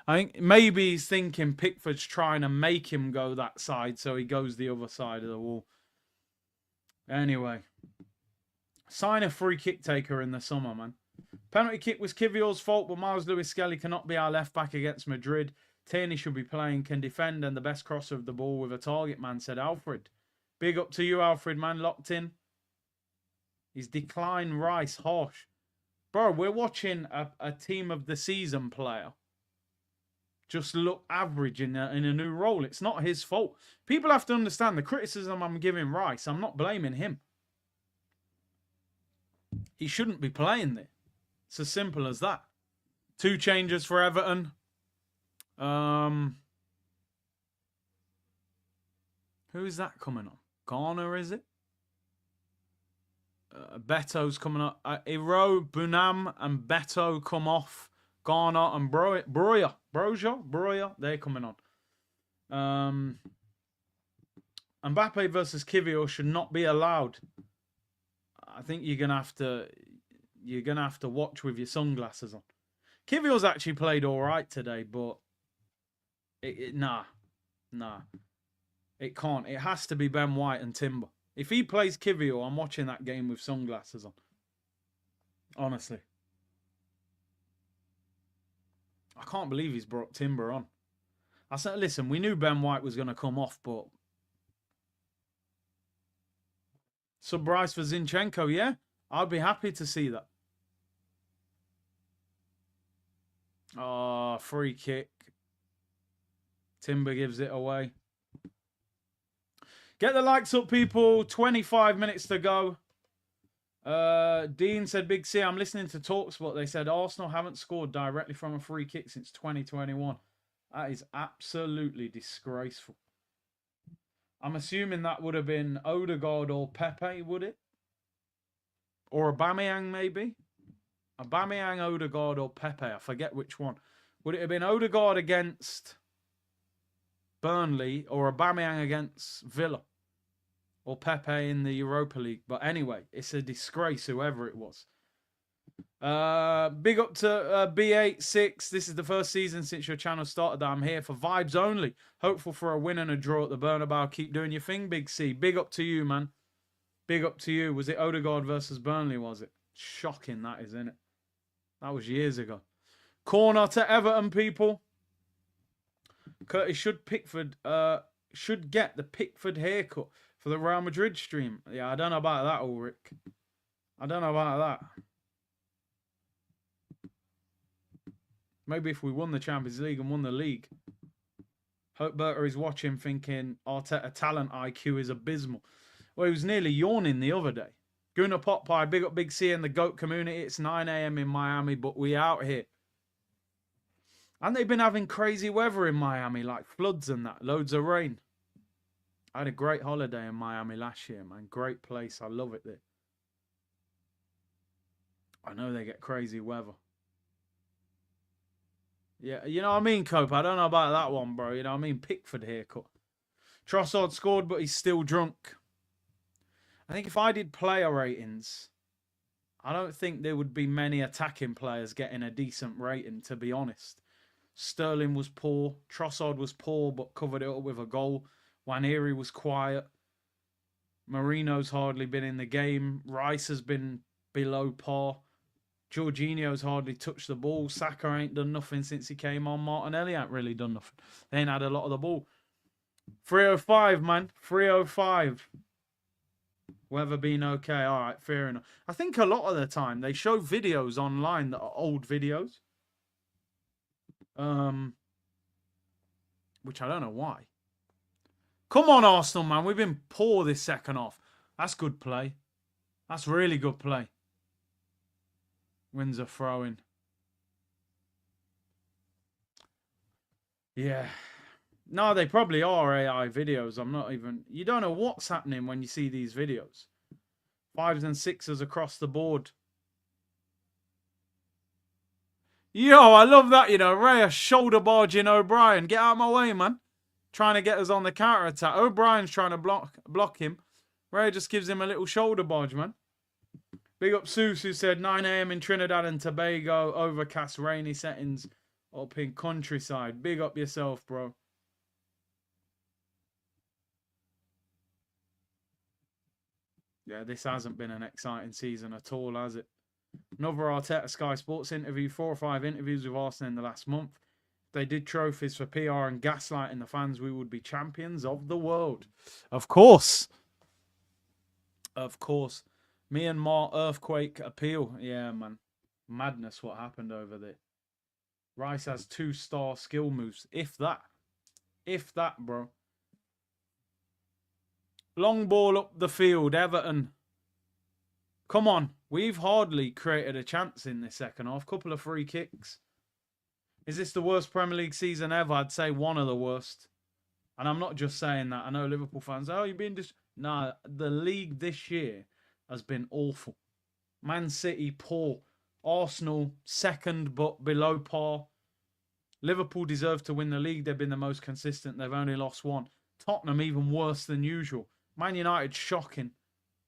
I think maybe he's thinking Pickford's trying to make him go that side, so he goes the other side of the wall. Anyway, sign a free kick taker in the summer, man. Penalty kick was Kivior's fault, but Miles Lewis-Skelly cannot be our left back against Madrid. Tierney should be playing, can defend, and the best crosser of the ball with a target man, said Alfred. Big up to you, Alfred, man. Locked in. He's declined Rice harsh. Bro, we're watching a team of the season player just look average in a new role. It's not his fault. People have to understand the criticism I'm giving Rice. I'm not blaming him. He shouldn't be playing there. It's as simple as that. 2 changes for Everton. Who is that coming on? Garner, is it? Beto's coming up. Iro, Bunam, and Beto come off. Garner and Broya, they're coming on. Mbappe versus Kivior should not be allowed. I think you're gonna have to watch with your sunglasses on. Kivior's actually played all right today, but nah, it can't. It has to be Ben White and Timber. If he plays Kivior, I'm watching that game with sunglasses on. Honestly. I can't believe he's brought Timber on. I said, listen, we knew Ben White was going to come off, but... Sub Bryce for Zinchenko, yeah? I'd be happy to see that. Oh, free kick. Timber gives it away. Get the likes up, people. 25 minutes to go. Dean said, Big C, I'm listening to TalkSport. They said Arsenal haven't scored directly from a free kick since 2021. That is absolutely disgraceful. I'm assuming that would have been Odegaard or Pepe, would it? Or Aubameyang, maybe? Aubameyang, Odegaard, or Pepe. I forget which one. Would it have been Odegaard against Burnley or Aubameyang against Villa? Or Pepe in the Europa League. But anyway, it's a disgrace, whoever it was. Big up to B86. This is the first season since your channel started that I'm here for vibes only. Hopeful for a win and a draw at the Bernabeu. Keep doing your thing, Big C. Big up to you, man. Big up to you. Was it Odegaard versus Burnley, was it? Shocking that is, isn't it? That was years ago. Corner to Everton, people. Curtis should get the Pickford haircut for the Real Madrid stream. Yeah, I don't know about that, Ulrich. I don't know about that. Maybe if we won the Champions League and won the league. Hope Berta is watching thinking Arteta talent IQ is abysmal. Well, he was nearly yawning the other day. Gunnar Potpie, big up Big C and the GOAT community. It's 9 AM in Miami, but we out here. And they've been having crazy weather in Miami, like floods and that. Loads of rain. I had a great holiday in Miami last year, man. Great place. I love it there. I know they get crazy weather. Yeah, you know what I mean, Cope? I don't know about that one, bro. You know what I mean? Pickford haircut. Trossard scored, but he's still drunk. I think if I did player ratings, I don't think there would be many attacking players getting a decent rating, to be honest. Sterling was poor. Trossard was poor, but covered it up with a goal. Waneri was quiet. Marino's hardly been in the game. Rice has been below par. Jorginho's hardly touched the ball. Saka ain't done nothing since he came on. Martinelli ain't really done nothing. They ain't had a lot of the ball. 305, man. 305. Weather been okay. All right, fair enough. I think a lot of the time they show videos online that are old videos. Which I don't know why. Come on, Arsenal, man. We've been poor this second half. That's good play. That's really good play. Windsor throwing. Yeah. No, they probably are AI videos. I'm not even... You don't know what's happening when you see these videos. 5s and 6s across the board. Yo, I love that, you know. Raya shoulder barging O'Brien. Get out of my way, man. Trying to get us on the counter-attack. O'Brien's trying to block him. Raya just gives him a little shoulder barge, man. Big up Seuss, who said 9 AM in Trinidad and Tobago. Overcast, rainy settings up in countryside. Big up yourself, bro. Yeah, this hasn't been an exciting season at all, has it? Another Arteta Sky Sports interview. 4 or 5 interviews with Arsenal in the last month. If they did trophies for PR and gaslighting the fans, we would be champions of the world. Of course. Of course. Myanmar earthquake appeal. Yeah, man. Madness what happened over there. Rice has 2-star skill moves. If that. If that, bro. Long ball up the field. Everton. Come on. We've hardly created a chance in this second half. Couple of free kicks. Is this the worst Premier League season ever? I'd say one of the worst. And I'm not just saying that. I know Liverpool fans, oh, you're being Nah, the league this year has been awful. Man City, poor. Arsenal, second but below par. Liverpool deserve to win the league. They've been the most consistent. They've only lost one. Tottenham, even worse than usual. Man United, shocking.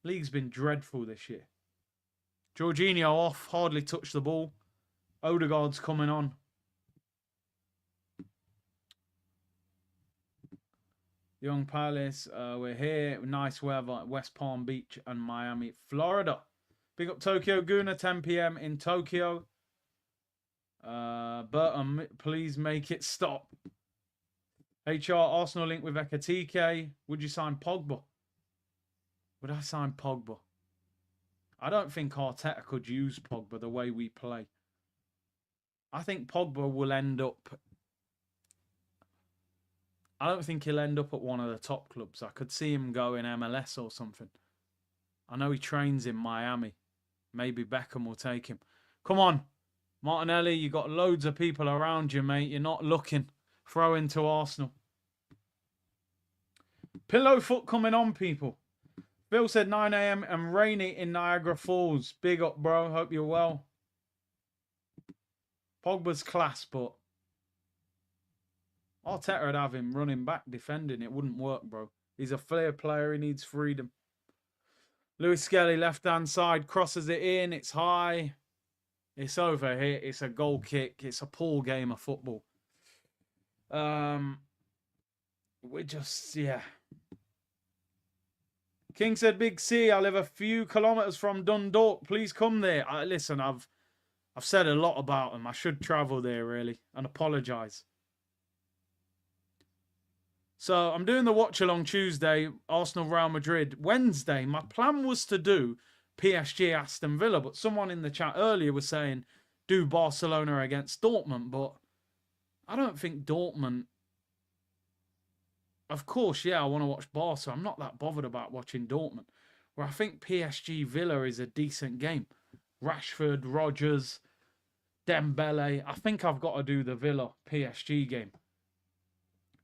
League's been dreadful this year. Jorginho off, hardly touched the ball. Odegaard's coming on. Young Palace, we're here. Nice weather at West Palm Beach and Miami, Florida. Big up Tokyo Guna, 10 p.m. in Tokyo. Burton, please make it stop. HR, Arsenal link with Ekatike. Would you sign Pogba? Would I sign Pogba? I don't think Arteta could use Pogba the way we play. I think Pogba will end up... I don't think he'll end up at one of the top clubs. I could see him go in MLS or something. I know he trains in Miami. Maybe Beckham will take him. Come on. Martinelli, you got loads of people around you, mate. You're not looking. Throw into Arsenal. Pillow foot coming on, people. Bill said 9 a.m. and rainy in Niagara Falls. Big up, bro. Hope you're well. Pogba's class, but Arteta would have him running back, defending. It wouldn't work, bro. He's a flair player. He needs freedom. Lewis Skelly, left-hand side, crosses it in. It's high. It's over here. It's a goal kick. It's a poor game of football. We're just, yeah. King said, Big C, I live a few kilometres from Dundalk. Please come there. Listen, I've said a lot about them. I should travel there, really, and apologise. So I'm doing the watch-along Tuesday, Arsenal, Real Madrid. Wednesday, my plan was to do PSG, Aston Villa, but someone in the chat earlier was saying, do Barcelona against Dortmund, but I don't think Dortmund... Of course, yeah, I want to watch Barca. I'm not that bothered about watching Dortmund. Where I think PSG Villa is a decent game. Rashford, Rodgers, Dembele. I think I've got to do the Villa PSG game.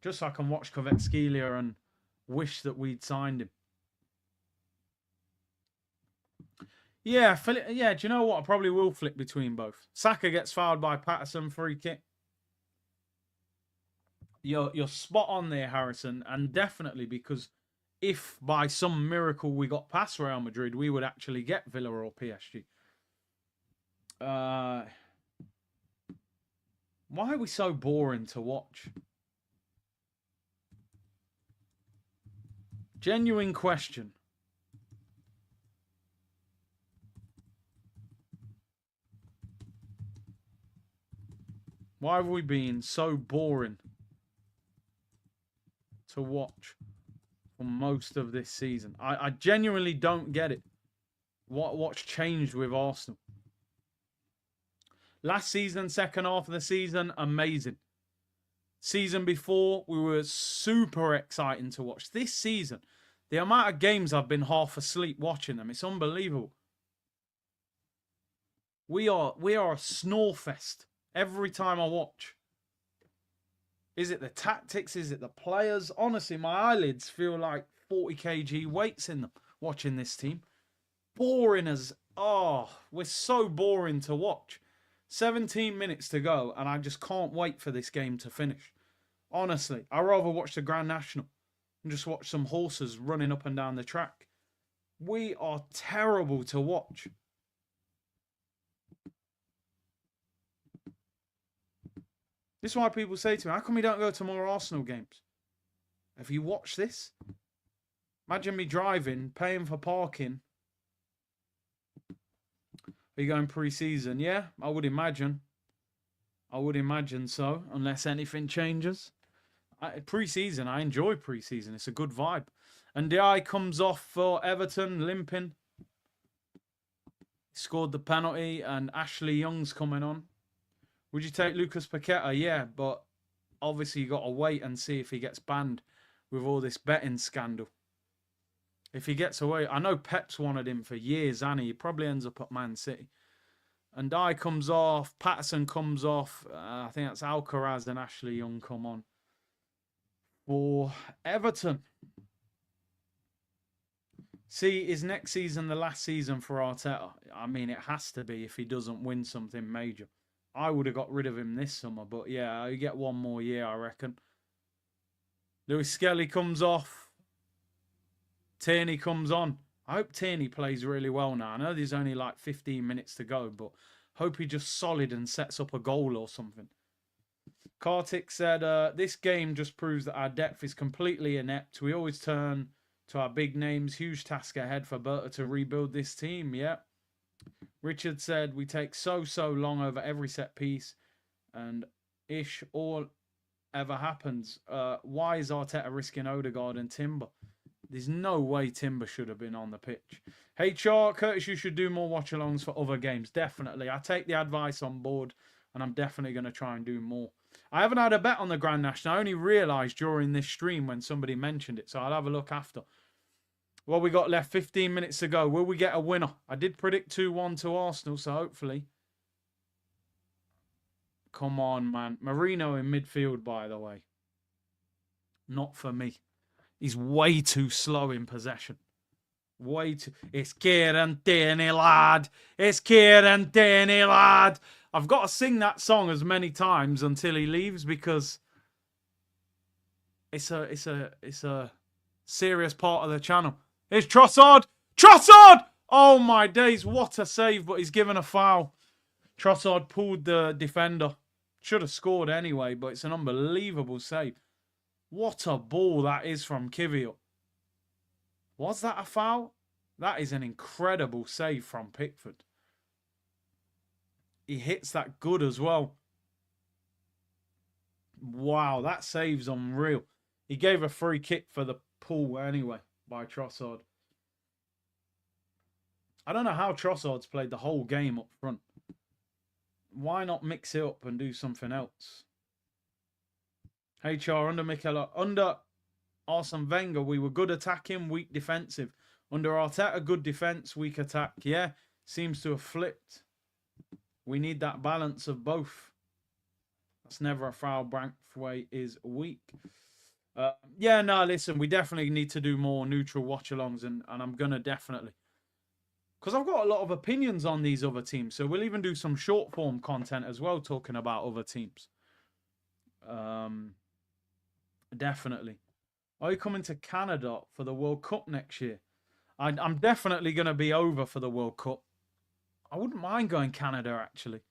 Just so I can watch Kvaratskhelia and wish that we'd signed him. Yeah, do you know what? I probably will flip between both. Saka gets fouled by Patterson, free kick. You're spot on there, Harrison. And definitely because if by some miracle we got past Real Madrid, we would actually get Villa or PSG. Why are we so boring to watch? Genuine question. Why have we been so boring to watch for most of this season? I genuinely don't get it. What's changed with Arsenal? Last season, second half of the season, amazing. Season before, we were super exciting to watch. This season, the amount of games I've been half asleep watching them, it's unbelievable. We are a snore fest every time I watch. Is it the tactics? Is it the players? Honestly, my eyelids feel like 40 kg weights in them watching this team. Boring as... Oh, we're so boring to watch. 17 minutes to go, and I just can't wait for this game to finish. Honestly, I'd rather watch the Grand National and just watch some horses running up and down the track. We are terrible to watch. This is why people say to me, how come we don't go to more Arsenal games? Have you watched this? Imagine me driving, paying for parking. Are you going pre-season? Yeah, I would imagine. I would imagine so, unless anything changes. Pre-season, I enjoy pre-season. It's a good vibe. And Diai comes off for Everton, limping. Scored the penalty, and Ashley Young's coming on. Would you take Lucas Paqueta? Yeah, but obviously you got to wait and see if he gets banned with all this betting scandal. If he gets away, I know Pep's wanted him for years, and he probably ends up at Man City. And Dye comes off, Patterson comes off. I think that's Alcaraz and Ashley Young come on for Everton. See, is next season the last season for Arteta? I mean, it has to be if he doesn't win something major. I would have got rid of him this summer, but yeah, you get one more year, I reckon. Lewis Skelly comes off. Tierney comes on. I hope Tierney plays really well now. I know there's only like 15 minutes to go, but hope he just solid and sets up a goal or something. Kartik said, this game just proves that our depth is completely inept. We always turn to our big names. Huge task ahead for Berta to rebuild this team. Yeah. Richard said, we take so long over every set piece. And ish all ever happens. Why is Arteta risking Odegaard and Timber? There's no way Timber should have been on the pitch. HR, Curtis, you should do more watch-alongs for other games. Definitely. I take the advice on board, and I'm definitely going to try and do more. I haven't had a bet on the Grand National. I only realised during this stream when somebody mentioned it, so I'll have a look after. What we got left? 15 minutes to go. Will we get a winner? I did predict 2-1 to Arsenal, so hopefully. Come on, man. Marino in midfield, by the way. Not for me. He's way too slow in possession. Way too... It's Kieran Tierney, lad. It's Kieran Tierney, lad. I've got to sing that song as many times until he leaves because it's a serious part of the channel. It's Trossard. Trossard! Oh, my days. What a save, but he's given a foul. Trossard pulled the defender. Should have scored anyway, but it's an unbelievable save. What a ball that is from Kivior. Was that a foul? That is an incredible save from Pickford. He hits that good as well. Wow, that save's unreal. He gave a free kick for the pull anyway by Trossard. I don't know how Trossard's played the whole game up front. Why not mix it up and do something else? HR under Arsene Wenger, we were good attacking, weak defensive. Under Arteta, good defense, weak attack. Yeah, seems to have flipped. We need that balance of both. That's never a foul. Branthwaite is weak. Yeah, no, listen, we definitely need to do more neutral watch-alongs, and I'm going to definitely. Because I've got a lot of opinions on these other teams, so we'll even do some short-form content as well, talking about other teams. Definitely. Are you coming to Canada for the World Cup next year? I'm definitely going to be over for the World Cup. I wouldn't mind going Canada, actually.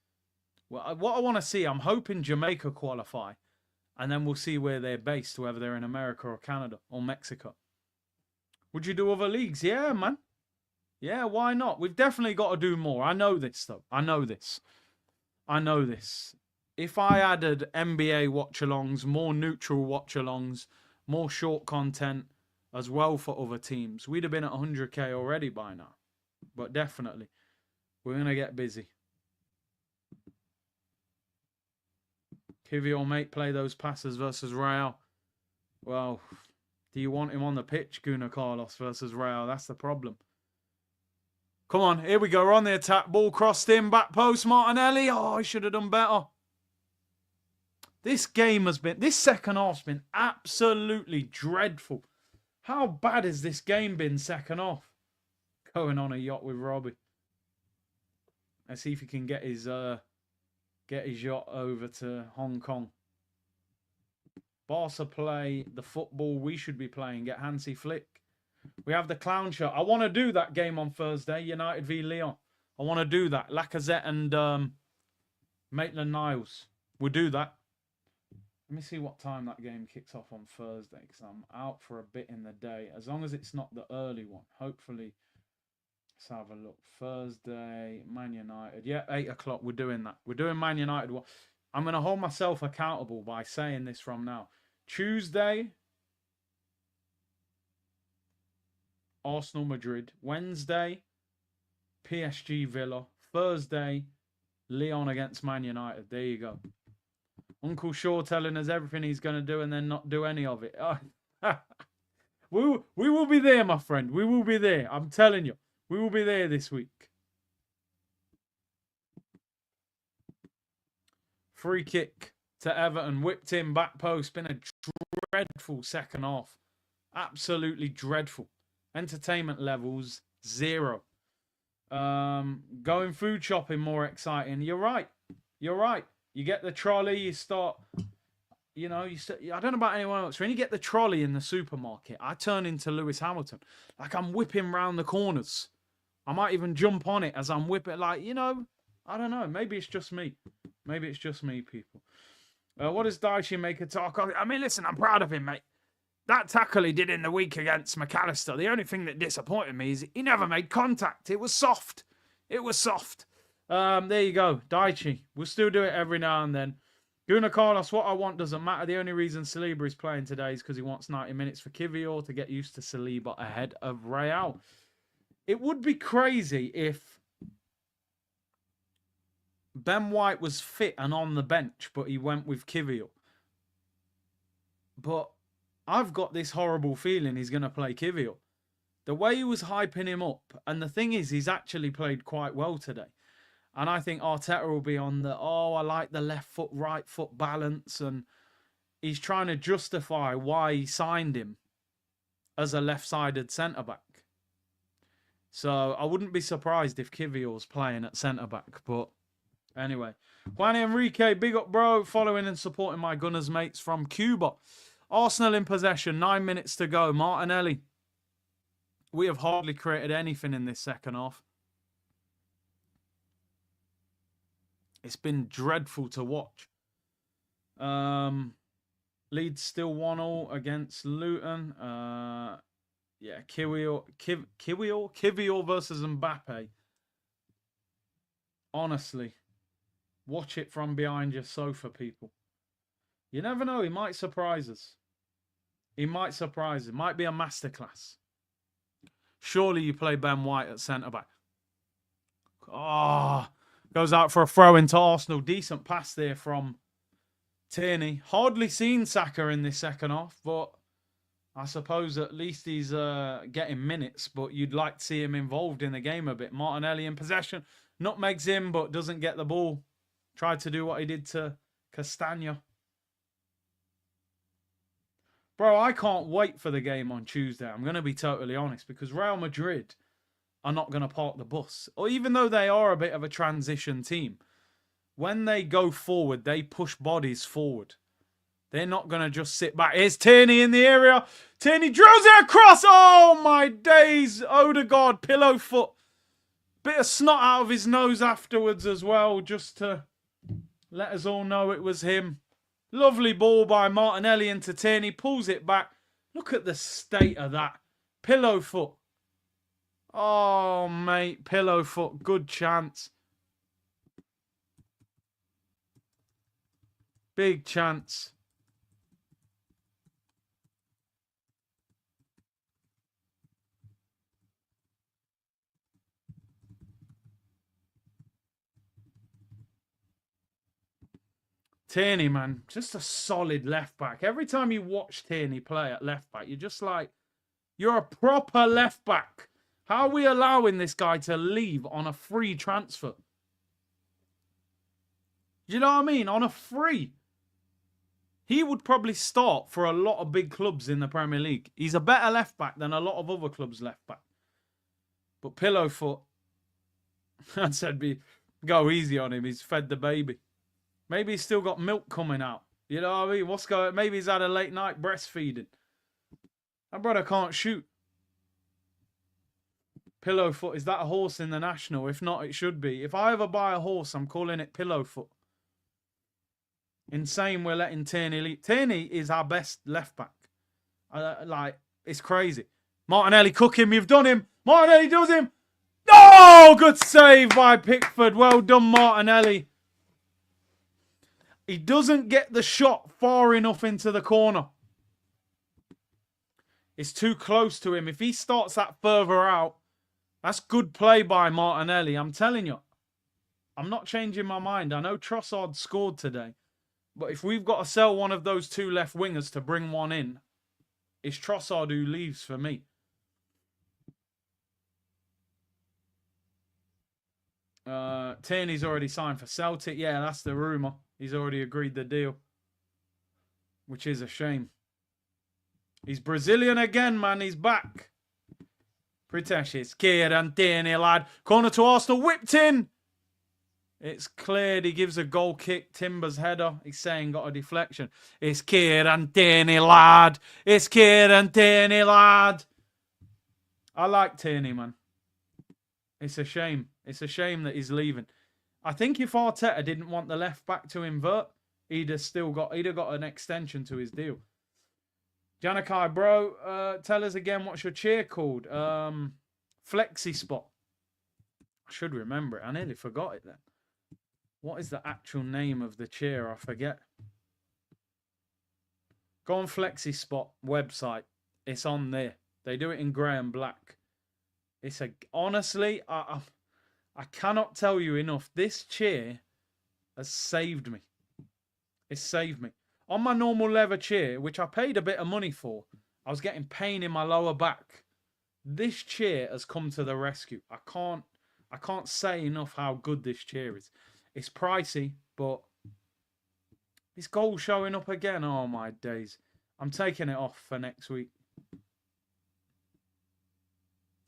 Well, what I want to see, I'm hoping Jamaica qualify. And then we'll see where they're based, whether they're in America or Canada or Mexico. Would you do other leagues? Yeah, man. Yeah, why not? We've definitely got to do more. I know this, though. I know this. I know this. If I added NBA watch-alongs, more neutral watch-alongs, more short content as well for other teams, we'd have been at 100k already by now. But definitely, we're going to get busy. Kivior, mate, play those passes versus Real. Well, do you want him on the pitch, Gunnar Carlos versus Real? That's the problem. Come on, here we go. We're on the attack. Ball crossed in, back post, Martinelli. Oh, I should have done better. This game has been, this second half's been absolutely dreadful. How bad has this game been second half? Going on a yacht with Robbie. Let's see if he can get his yacht over to Hong Kong. Barca play the football we should be playing. Get Hansi Flick. We have the clown show. I want to do that game on Thursday. United v Lyon. I want to do that. Lacazette and Maitland-Niles. We'll do that. Let me see what time that game kicks off on Thursday, because I'm out for a bit in the day. As long as it's not the early one. Hopefully, let's have a look. Thursday, Man United. Yeah, 8 o'clock. We're doing that. We're doing Man United. I'm going to hold myself accountable by saying this from now. Tuesday, Arsenal Madrid. Wednesday, PSG Villa. Thursday, Lyon against Man United. There you go. Uncle Shaw telling us everything he's going to do and then not do any of it. We will be there, my friend. We will be there. I'm telling you. We will be there this week. Free kick to Everton. Whipped in, back post. Been a dreadful second half. Absolutely dreadful. Entertainment levels, 0. Going food shopping, more exciting. You're right. You're right. You get the trolley, you start, you know, I don't know about anyone else. When you get the trolley in the supermarket, I turn into Lewis Hamilton. Like I'm whipping round the corners. I might even jump on it as I'm whipping. Like, you know, I don't know. Maybe it's just me. Maybe it's just me, people. What does Daichi make a talk? I mean, listen, I'm proud of him, mate. That tackle he did in the week against McAllister, the only thing that disappointed me is he never made contact. It was soft. It was soft. There you go. Daichi. We'll still do it every now and then. Guna Carlos, what I want doesn't matter. The only reason Saliba is playing today is because he wants 90 minutes for Kivior to get used to Saliba ahead of Real. It would be crazy if Ben White was fit and on the bench, but he went with Kivior. But I've got this horrible feeling he's going to play Kivior. The way he was hyping him up, and the thing is, he's actually played quite well today. And I think Arteta will be on the, I like the left foot, right foot balance. And he's trying to justify why he signed him as a left-sided centre-back. So I wouldn't be surprised if Kivior's playing at centre-back. But anyway, Juan Enrique, big up, bro. Following and supporting my Gunners mates from Cuba. Arsenal in possession, 9 minutes to go. Martinelli. We have hardly created anything in this second half. It's been dreadful to watch. Leeds still 1-1 against Luton. Yeah, Kiwior versus Mbappe. Honestly, watch it from behind your sofa, people. You never know. He might surprise us. He might surprise us. Might be a masterclass. Surely you play Ben White at centre-back. Oh, goes out for a throw into Arsenal. Decent pass there from Tierney. Hardly seen Saka in this second half, but I suppose at least he's getting minutes, but you'd like to see him involved in the game a bit. Martinelli in possession. Nutmegs him, but doesn't get the ball. Tried to do what he did to Castagna. Bro, I can't wait for the game on Tuesday. I'm going to be totally honest, because Real Madrid are not going to park the bus. Or even though they are a bit of a transition team, when they go forward, they push bodies forward. They're not going to just sit back. Here's Tierney in the area. Tierney drills it across. Oh, my days. Odegaard, pillow foot. Bit of snot out of his nose afterwards as well, just to let us all know it was him. Lovely ball by Martinelli into Tierney. Pulls it back. Look at the state of that. Pillow foot. Oh, mate. Pillow foot. Good chance. Big chance. Tierney, man, just a solid left back. Every time you watch Tierney play at left back, you're just like, you're a proper left back. How are we allowing this guy to leave on a free transfer? You know what I mean? On a free. He would probably start for a lot of big clubs in the Premier League. He's a better left back than a lot of other clubs' left back. But pillow foot, I said, go easy on him. He's fed the baby. Maybe he's still got milk coming out. You know what I mean? What's going? Maybe he's had a late night breastfeeding. That brother can't shoot. Pillow foot. Is that a horse in the national? If not, it should be. If I ever buy a horse, I'm calling it pillow foot. Insane we're letting Tierney lead. Tierney is our best left back. It's crazy. Martinelli, cook him. You've done him. Martinelli does him. Oh, good save by Pickford. Well done, Martinelli. He doesn't get the shot far enough into the corner. It's too close to him. If he starts that further out, That's good play by Martinelli. I'm telling you. I'm not changing my mind. I know Trossard scored today. But if we've got to sell one of those two left wingers to bring one in, it's Trossard who leaves for me. Tierney's already signed for Celtic. Yeah, that's the rumour. He's already agreed the deal. Which is a shame. He's Brazilian again, man. He's back. Pretentious. Kieran Tierney, lad. Corner to Arsenal. Whipped in. It's cleared. He gives a goal kick. Timber's header. He's saying got a deflection. It's Kieran Tierney, lad. It's Kieran Tierney, lad. I like Tierney, man. It's a shame. It's a shame that he's leaving. I think if Arteta didn't want the left back to invert, he'd have got an extension to his deal. Janakai, bro, tell us again what's your cheer called? Flexi Spot. I should remember it. I nearly forgot it then. What is the actual name of the cheer? I forget. Go on Flexi Spot website. It's on there. They do it in grey and black. It's honestly, I cannot tell you enough. This cheer has saved me. It's saved me. On my normal leather chair, which I paid a bit of money for, I was getting pain in my lower back. This chair has come to the rescue. I can't say enough how good this chair is. It's pricey, but this goal showing up again. Oh my days. I'm taking it off for next week.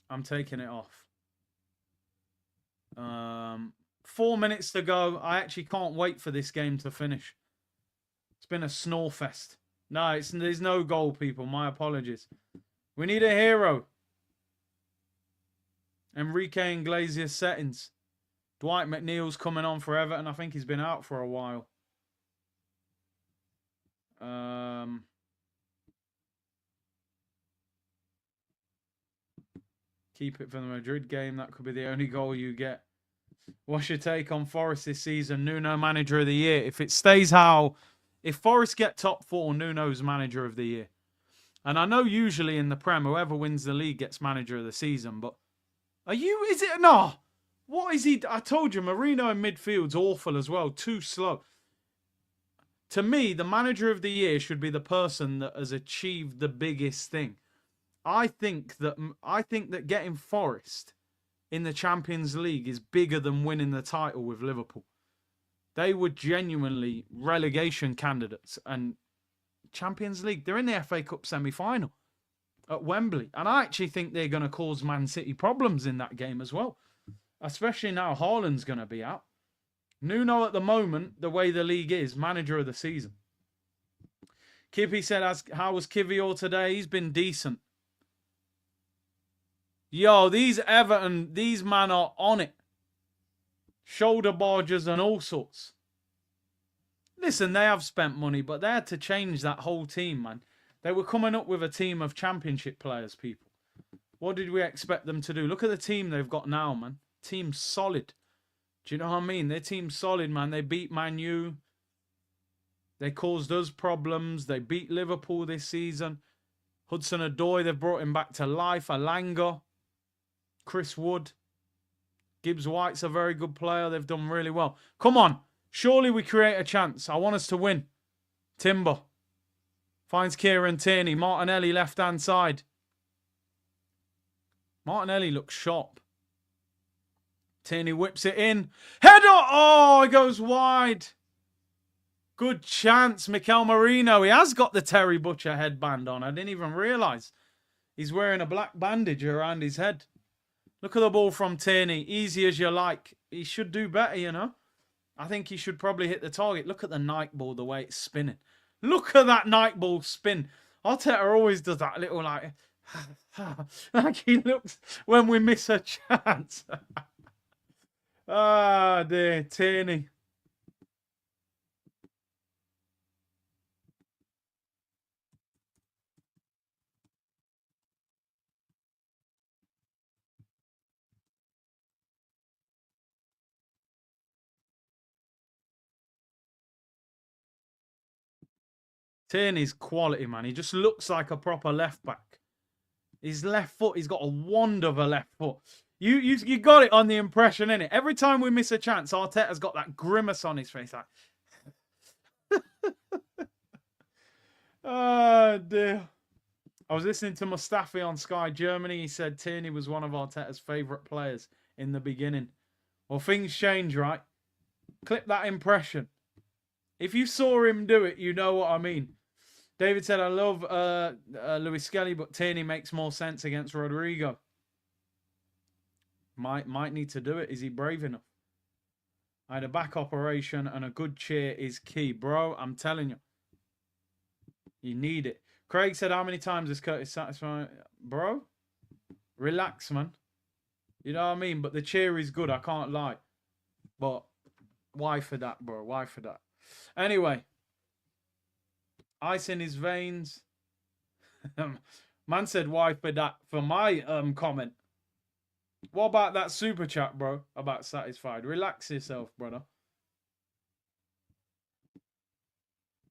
I'm taking it off. 4 minutes to go. I actually can't wait for this game to finish. It's been a snore fest. No, there's no goal, people. My apologies. We need a hero. Enrique Iglesias settings. Dwight McNeil's coming on for Everton. I think he's been out for a while. Keep it for the Madrid game. That could be the only goal you get. What's your take on Forest this season? Nuno, manager of the year. If it stays how... If Forest get top 4, Nuno's manager of the year. And I know usually in the Prem, whoever wins the league gets manager of the season. But is it? No. What is he? I told you, Marino in midfield's awful as well. Too slow. To me, the manager of the year should be the person that has achieved the biggest thing. I think that getting Forest in the Champions League is bigger than winning the title with Liverpool. They were genuinely relegation candidates. And Champions League, they're in the FA Cup semi-final at Wembley. And I actually think they're going to cause Man City problems in that game as well. Especially now Haaland's going to be out. Nuno at the moment, the way the league is, manager of the season. Kippy said, how was Kivior today? He's been decent. Yo, these Everton, these men are on it. Shoulder barges and all sorts. Listen, they have spent money, but they had to change that whole team, man. They were coming up with a team of championship players, people. What did we expect them to do? Look at the team they've got now, man. Team's solid. Do you know what I mean? Their team's solid, man. They beat Man U. They caused us problems. They beat Liverpool this season. Hudson-Odoi, they've brought him back to life. Alanga. Chris Wood. Gibbs White's a very good player. They've done really well. Come on. Surely we create a chance. I want us to win. Timber. Finds Kieran Tierney. Martinelli left-hand side. Martinelli looks sharp. Tierney whips it in. Header! Oh, it goes wide. Good chance. Mikel Merino. He has got the Terry Butcher headband on. I didn't even realise. He's wearing a black bandage around his head. Look at the ball from Tierney. Easy as you like. He should do better, you know. I think he should probably hit the target. Look at the night ball, the way it's spinning. Look at that night ball spin. Arteta always does that little like... like he looks when we miss a chance. Ah, dear. Tierney. Tierney's quality, man. He just looks like a proper left back. His left foot, he's got a wand of a left foot. You got it on the impression, innit? Every time we miss a chance, Arteta's got that grimace on his face. Like, oh, dear. I was listening to Mustafi on Sky Germany. He said Tierney was one of Arteta's favourite players in the beginning. Well, things change, right? Clip that impression. If you saw him do it, you know what I mean. David said, I love Louis Skelly, but Tierney makes more sense against Rodrigo. Might need to do it. Is he brave enough? I had a back operation and a good cheer is key. Bro, I'm telling you. You need it. Craig said, how many times is Curtis satisfied? Bro, relax, man. You know what I mean? But the cheer is good. I can't lie. But why for that, bro? Why for that? Anyway. Ice in his veins. Man said, why for that? For my comment. What about that super chat, bro? About satisfied. Relax yourself, brother.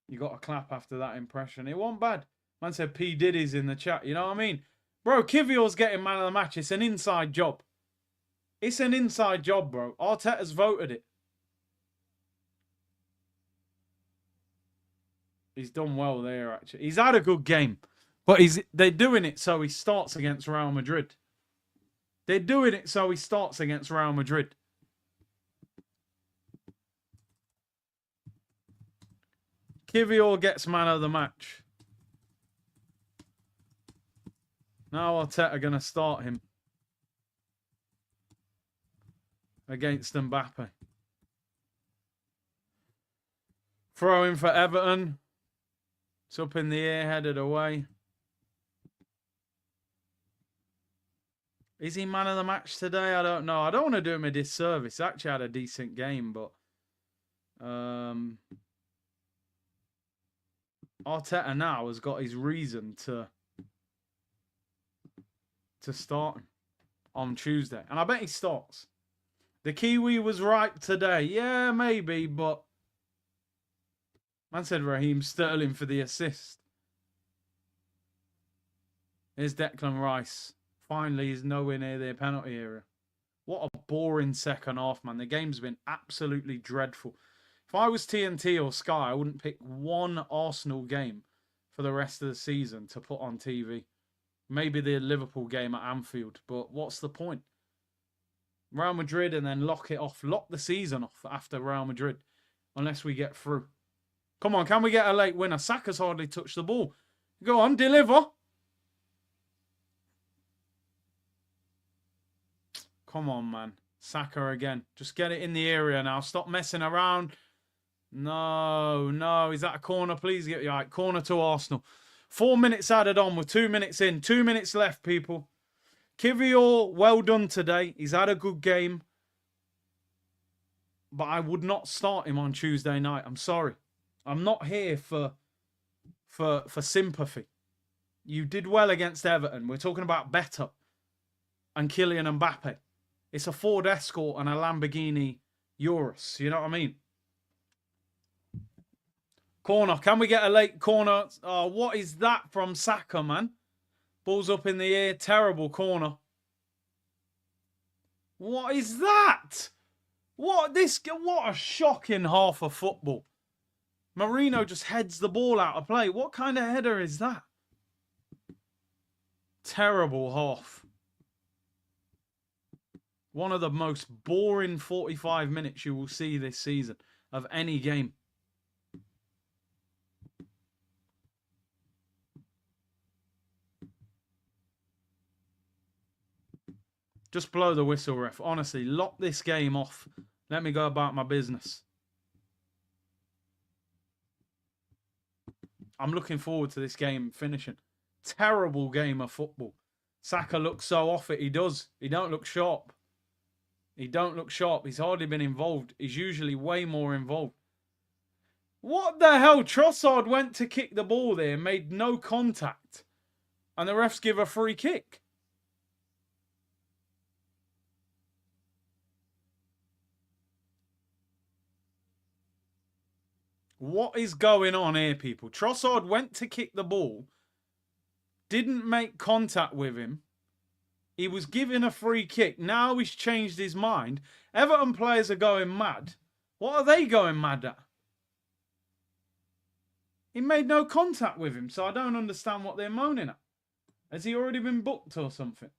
You got to clap after that impression. It wasn't bad. Man said P. Diddy's in the chat. You know what I mean? Bro, Kivior's getting man of the match. It's an inside job. It's an inside job, bro. Arteta's voted it. He's done well there, actually. He's had a good game. But they're doing it so he starts against Real Madrid. They're doing it so he starts against Real Madrid. Kivior gets man of the match. Now Arteta going to start him against Mbappe. Throw in for Everton. It's up in the air, headed away. Is he man of the match today? I don't know. I don't want to do him a disservice. He actually had a decent game, but Arteta now has got his reason to start him on Tuesday. And I bet he starts. The Kiwi was right today. Yeah, maybe, but man said Raheem Sterling for the assist. Here's Declan Rice. Finally, he's nowhere near their penalty area. What a boring second half, man. The game's been absolutely dreadful. If I was TNT or Sky, I wouldn't pick one Arsenal game for the rest of the season to put on TV. Maybe the Liverpool game at Anfield, but what's the point? Real Madrid and then lock it off. Lock the season off after Real Madrid, unless we get through. Come on, can we get a late winner? Saka's hardly touched the ball. Go on, deliver. Come on, man. Saka again. Just get it in the area now. Stop messing around. No. Is that a corner? Please get you right. Corner to Arsenal. 4 minutes added on. We're 2 minutes in. 2 minutes left, people. Kivior, well done today. He's had a good game. But I would not start him on Tuesday night. I'm sorry. I'm not here for sympathy. You did well against Everton. We're talking about better. And Kylian Mbappe. It's a Ford Escort and a Lamborghini Urus. You know what I mean? Corner. Can we get a late corner? Oh, what is that from Saka, man? Ball's up in the air. Terrible corner. What is that? What a shocking half of football. Marino just heads the ball out of play. What kind of header is that? Terrible half. One of the most boring 45 minutes you will see this season of any game. Just blow the whistle, ref. Honestly, lock this game off. Let me go about my business. I'm looking forward to this game finishing. Terrible game of football. Saka looks so off it. He does. He don't look sharp. He don't look sharp. He's hardly been involved. He's usually way more involved. What the hell? Trossard went to kick the ball there and made no contact. And the refs give a free kick. What is going on here, people? Trossard went to kick the ball. Didn't make contact with him. He was given a free kick. Now he's changed his mind. Everton players are going mad. What are they going mad at? He made no contact with him, so I don't understand what they're moaning at. Has he already been booked or something?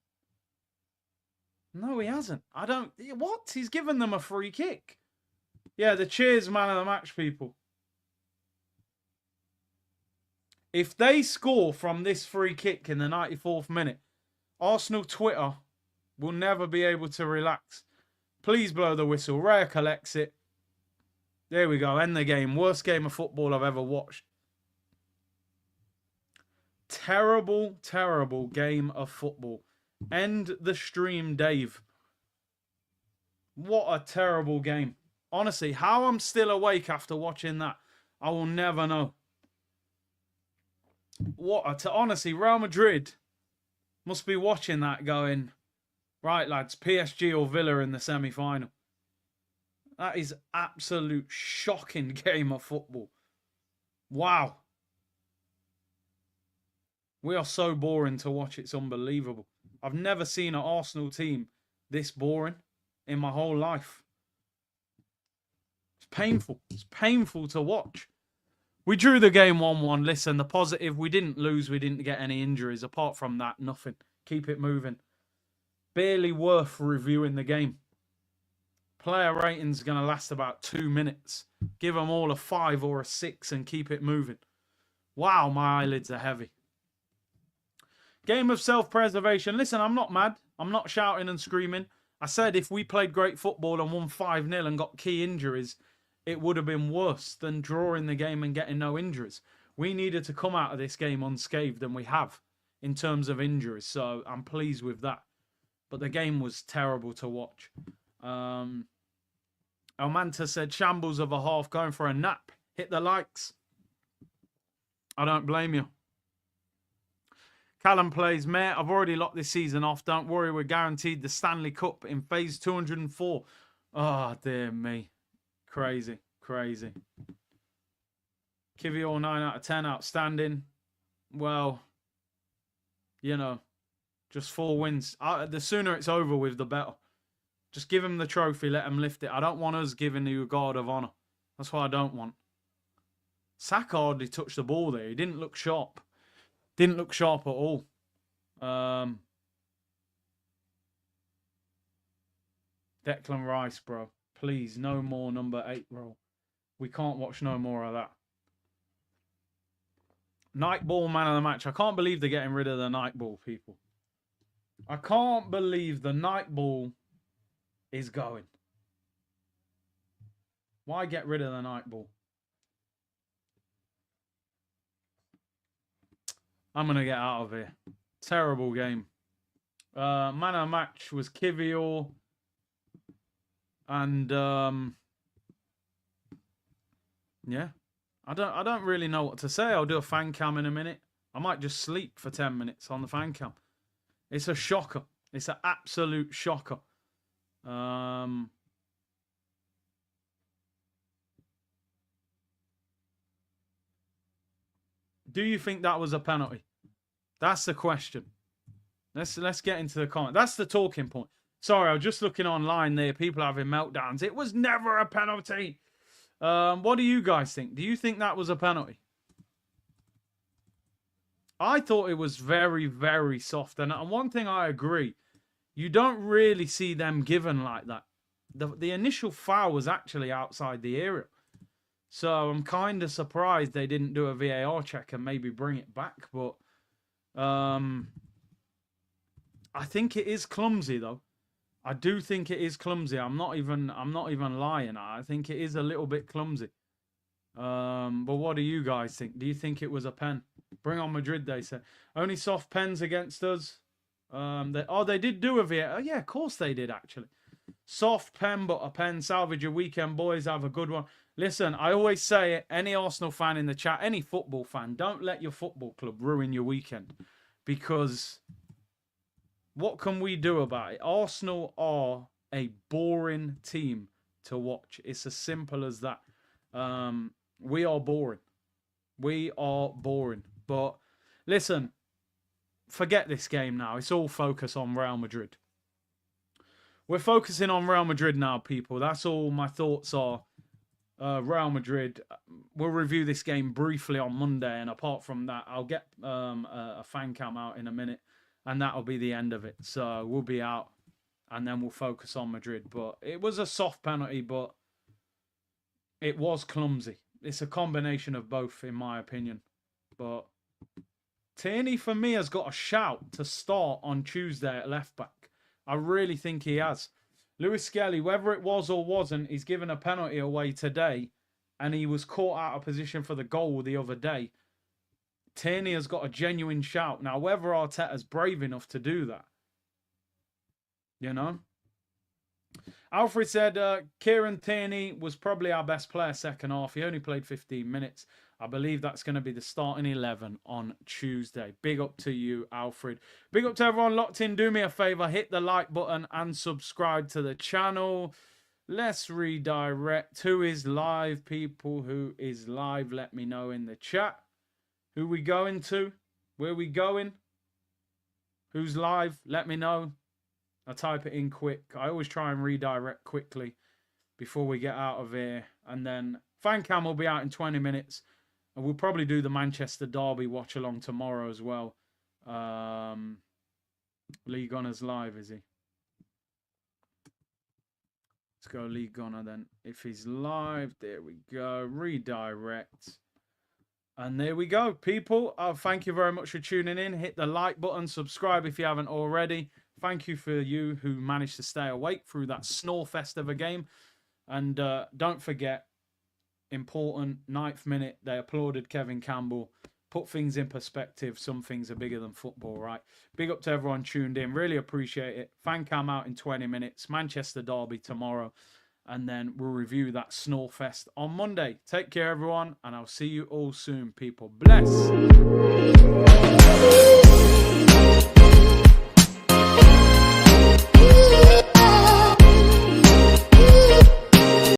No, he hasn't. I don't... What? He's given them a free kick. Yeah, the cheers man of the match, people. If they score from this free kick in the 94th minute, Arsenal Twitter will never be able to relax. Please blow the whistle. Raya collects it. There we go. End the game. Worst game of football I've ever watched. Terrible, terrible game of football. End the stream, Dave. What a terrible game. Honestly, how I'm still awake after watching that, I will never know. Honestly, Real Madrid must be watching that going, right, lads, PSG or Villa in the semi-final. That is absolute shocking game of football. Wow. We are so boring to watch. It's unbelievable. I've never seen an Arsenal team this boring in my whole life. It's painful. It's painful to watch. We drew the game 1-1. Listen, the positive, we didn't lose. We didn't get any injuries. Apart from that, nothing. Keep it moving. Barely worth reviewing the game. Player rating's going to last about 2 minutes. Give them all a 5 or a 6 and keep it moving. Wow, my eyelids are heavy. Game of self-preservation. Listen, I'm not mad. I'm not shouting and screaming. I said if we played great football and won 5-0 and got key injuries, it would have been worse than drawing the game and getting no injuries. We needed to come out of this game unscathed, and we have in terms of injuries. So I'm pleased with that. But the game was terrible to watch. Almanta said, shambles of a half, going for a nap. Hit the likes. I don't blame you. Callum plays, mate, I've already locked this season off. Don't worry, we're guaranteed the Stanley Cup in phase 204. Oh, dear me. Crazy, crazy. Kivior, 9 out of 10, outstanding. Well, you know, just 4 wins. The sooner it's over with, the better. Just give him the trophy, let him lift it. I don't want us giving you a guard of honour. That's what I don't want. Saka hardly touched the ball there. He didn't look sharp. Didn't look sharp at all. Declan Rice, bro. Please, no more number 8, bro. We can't watch no more of that. Night ball, man of the match. I can't believe they're getting rid of the night ball, people. I can't believe the night ball is going. Why get rid of the night ball? I'm going to get out of here. Terrible game. Man of the match was Kivior. And, yeah. I don't really know what to say. I'll do a fan cam in a minute. I might just sleep for 10 minutes on the fan cam. It's a shocker. It's an absolute shocker. Do you think that was a penalty? That's the question. Let's get into the comment. That's the talking point. Sorry, I was just looking online there. People having meltdowns. It was never a penalty. What do you guys think? Do you think that was a penalty? I thought it was very, very soft. And one thing I agree, you don't really see them given like that. The initial foul was actually outside the area. So I'm kind of surprised they didn't do a VAR check and maybe bring it back. But I think it is clumsy, though. I do think it is clumsy. I'm not even lying. I think it is a little bit clumsy. But what do you guys think? Do you think it was a pen? Bring on Madrid, they said. Only soft pens against us. They did do a VAR. Oh, yeah, of course they did, actually. Soft pen, but a pen. Salvage your weekend, boys. Have a good one. Listen, I always say it. Any Arsenal fan in the chat, any football fan, don't let your football club ruin your weekend. Because what can we do about it? Arsenal are a boring team to watch. It's as simple as that. We are boring. We are boring. But listen, forget this game now. It's all focus on Real Madrid. We're focusing on Real Madrid now, people. That's all my thoughts are. Real Madrid. We'll review this game briefly on Monday, and apart from that, I'll get a fan cam out in a minute, and that'll be the end of it. So we'll be out, and then we'll focus on Madrid. But it was a soft penalty, but it was clumsy. It's a combination of both, in my opinion. But Tierney, for me, has got a shout to start on Tuesday at left back. I really think he has. Lewis Skelly, whether it was or wasn't, he's given a penalty away today, and he was caught out of position for the goal the other day. Tierney has got a genuine shout. Now, whether Arteta's brave enough to do that, you know? Alfred said, Kieran Tierney was probably our best player second half. He only played 15 minutes. I believe that's going to be the starting 11 on Tuesday. Big up to you, Alfred. Big up to everyone locked in. Do me a favor, hit the like button and subscribe to the channel. Let's redirect. Who is live, people? Who is live? Let me know in the chat. Who we going to? Where we going? Who's live? Let me know. I'll type it in quick. I always try and redirect quickly before we get out of here. And then fan cam will be out in 20 minutes. And we'll probably do the Manchester Derby watch along tomorrow as well. Lee Gunner's live, is he? Let's go Lee Gunner then. If he's live, there we go. Redirect. And there we go, people. Thank you very much for tuning in. Hit the like button. Subscribe if you haven't already. Thank you for you who managed to stay awake through that snore fest of a game. And don't forget, important, 9th minute, they applauded Kevin Campbell. Put things in perspective. Some things are bigger than football, right? Big up to everyone tuned in. Really appreciate it. Fan cam out in 20 minutes. Manchester Derby tomorrow. And then we'll review that snore fest on Monday. Take care, everyone. And I'll see you all soon, people. Bless.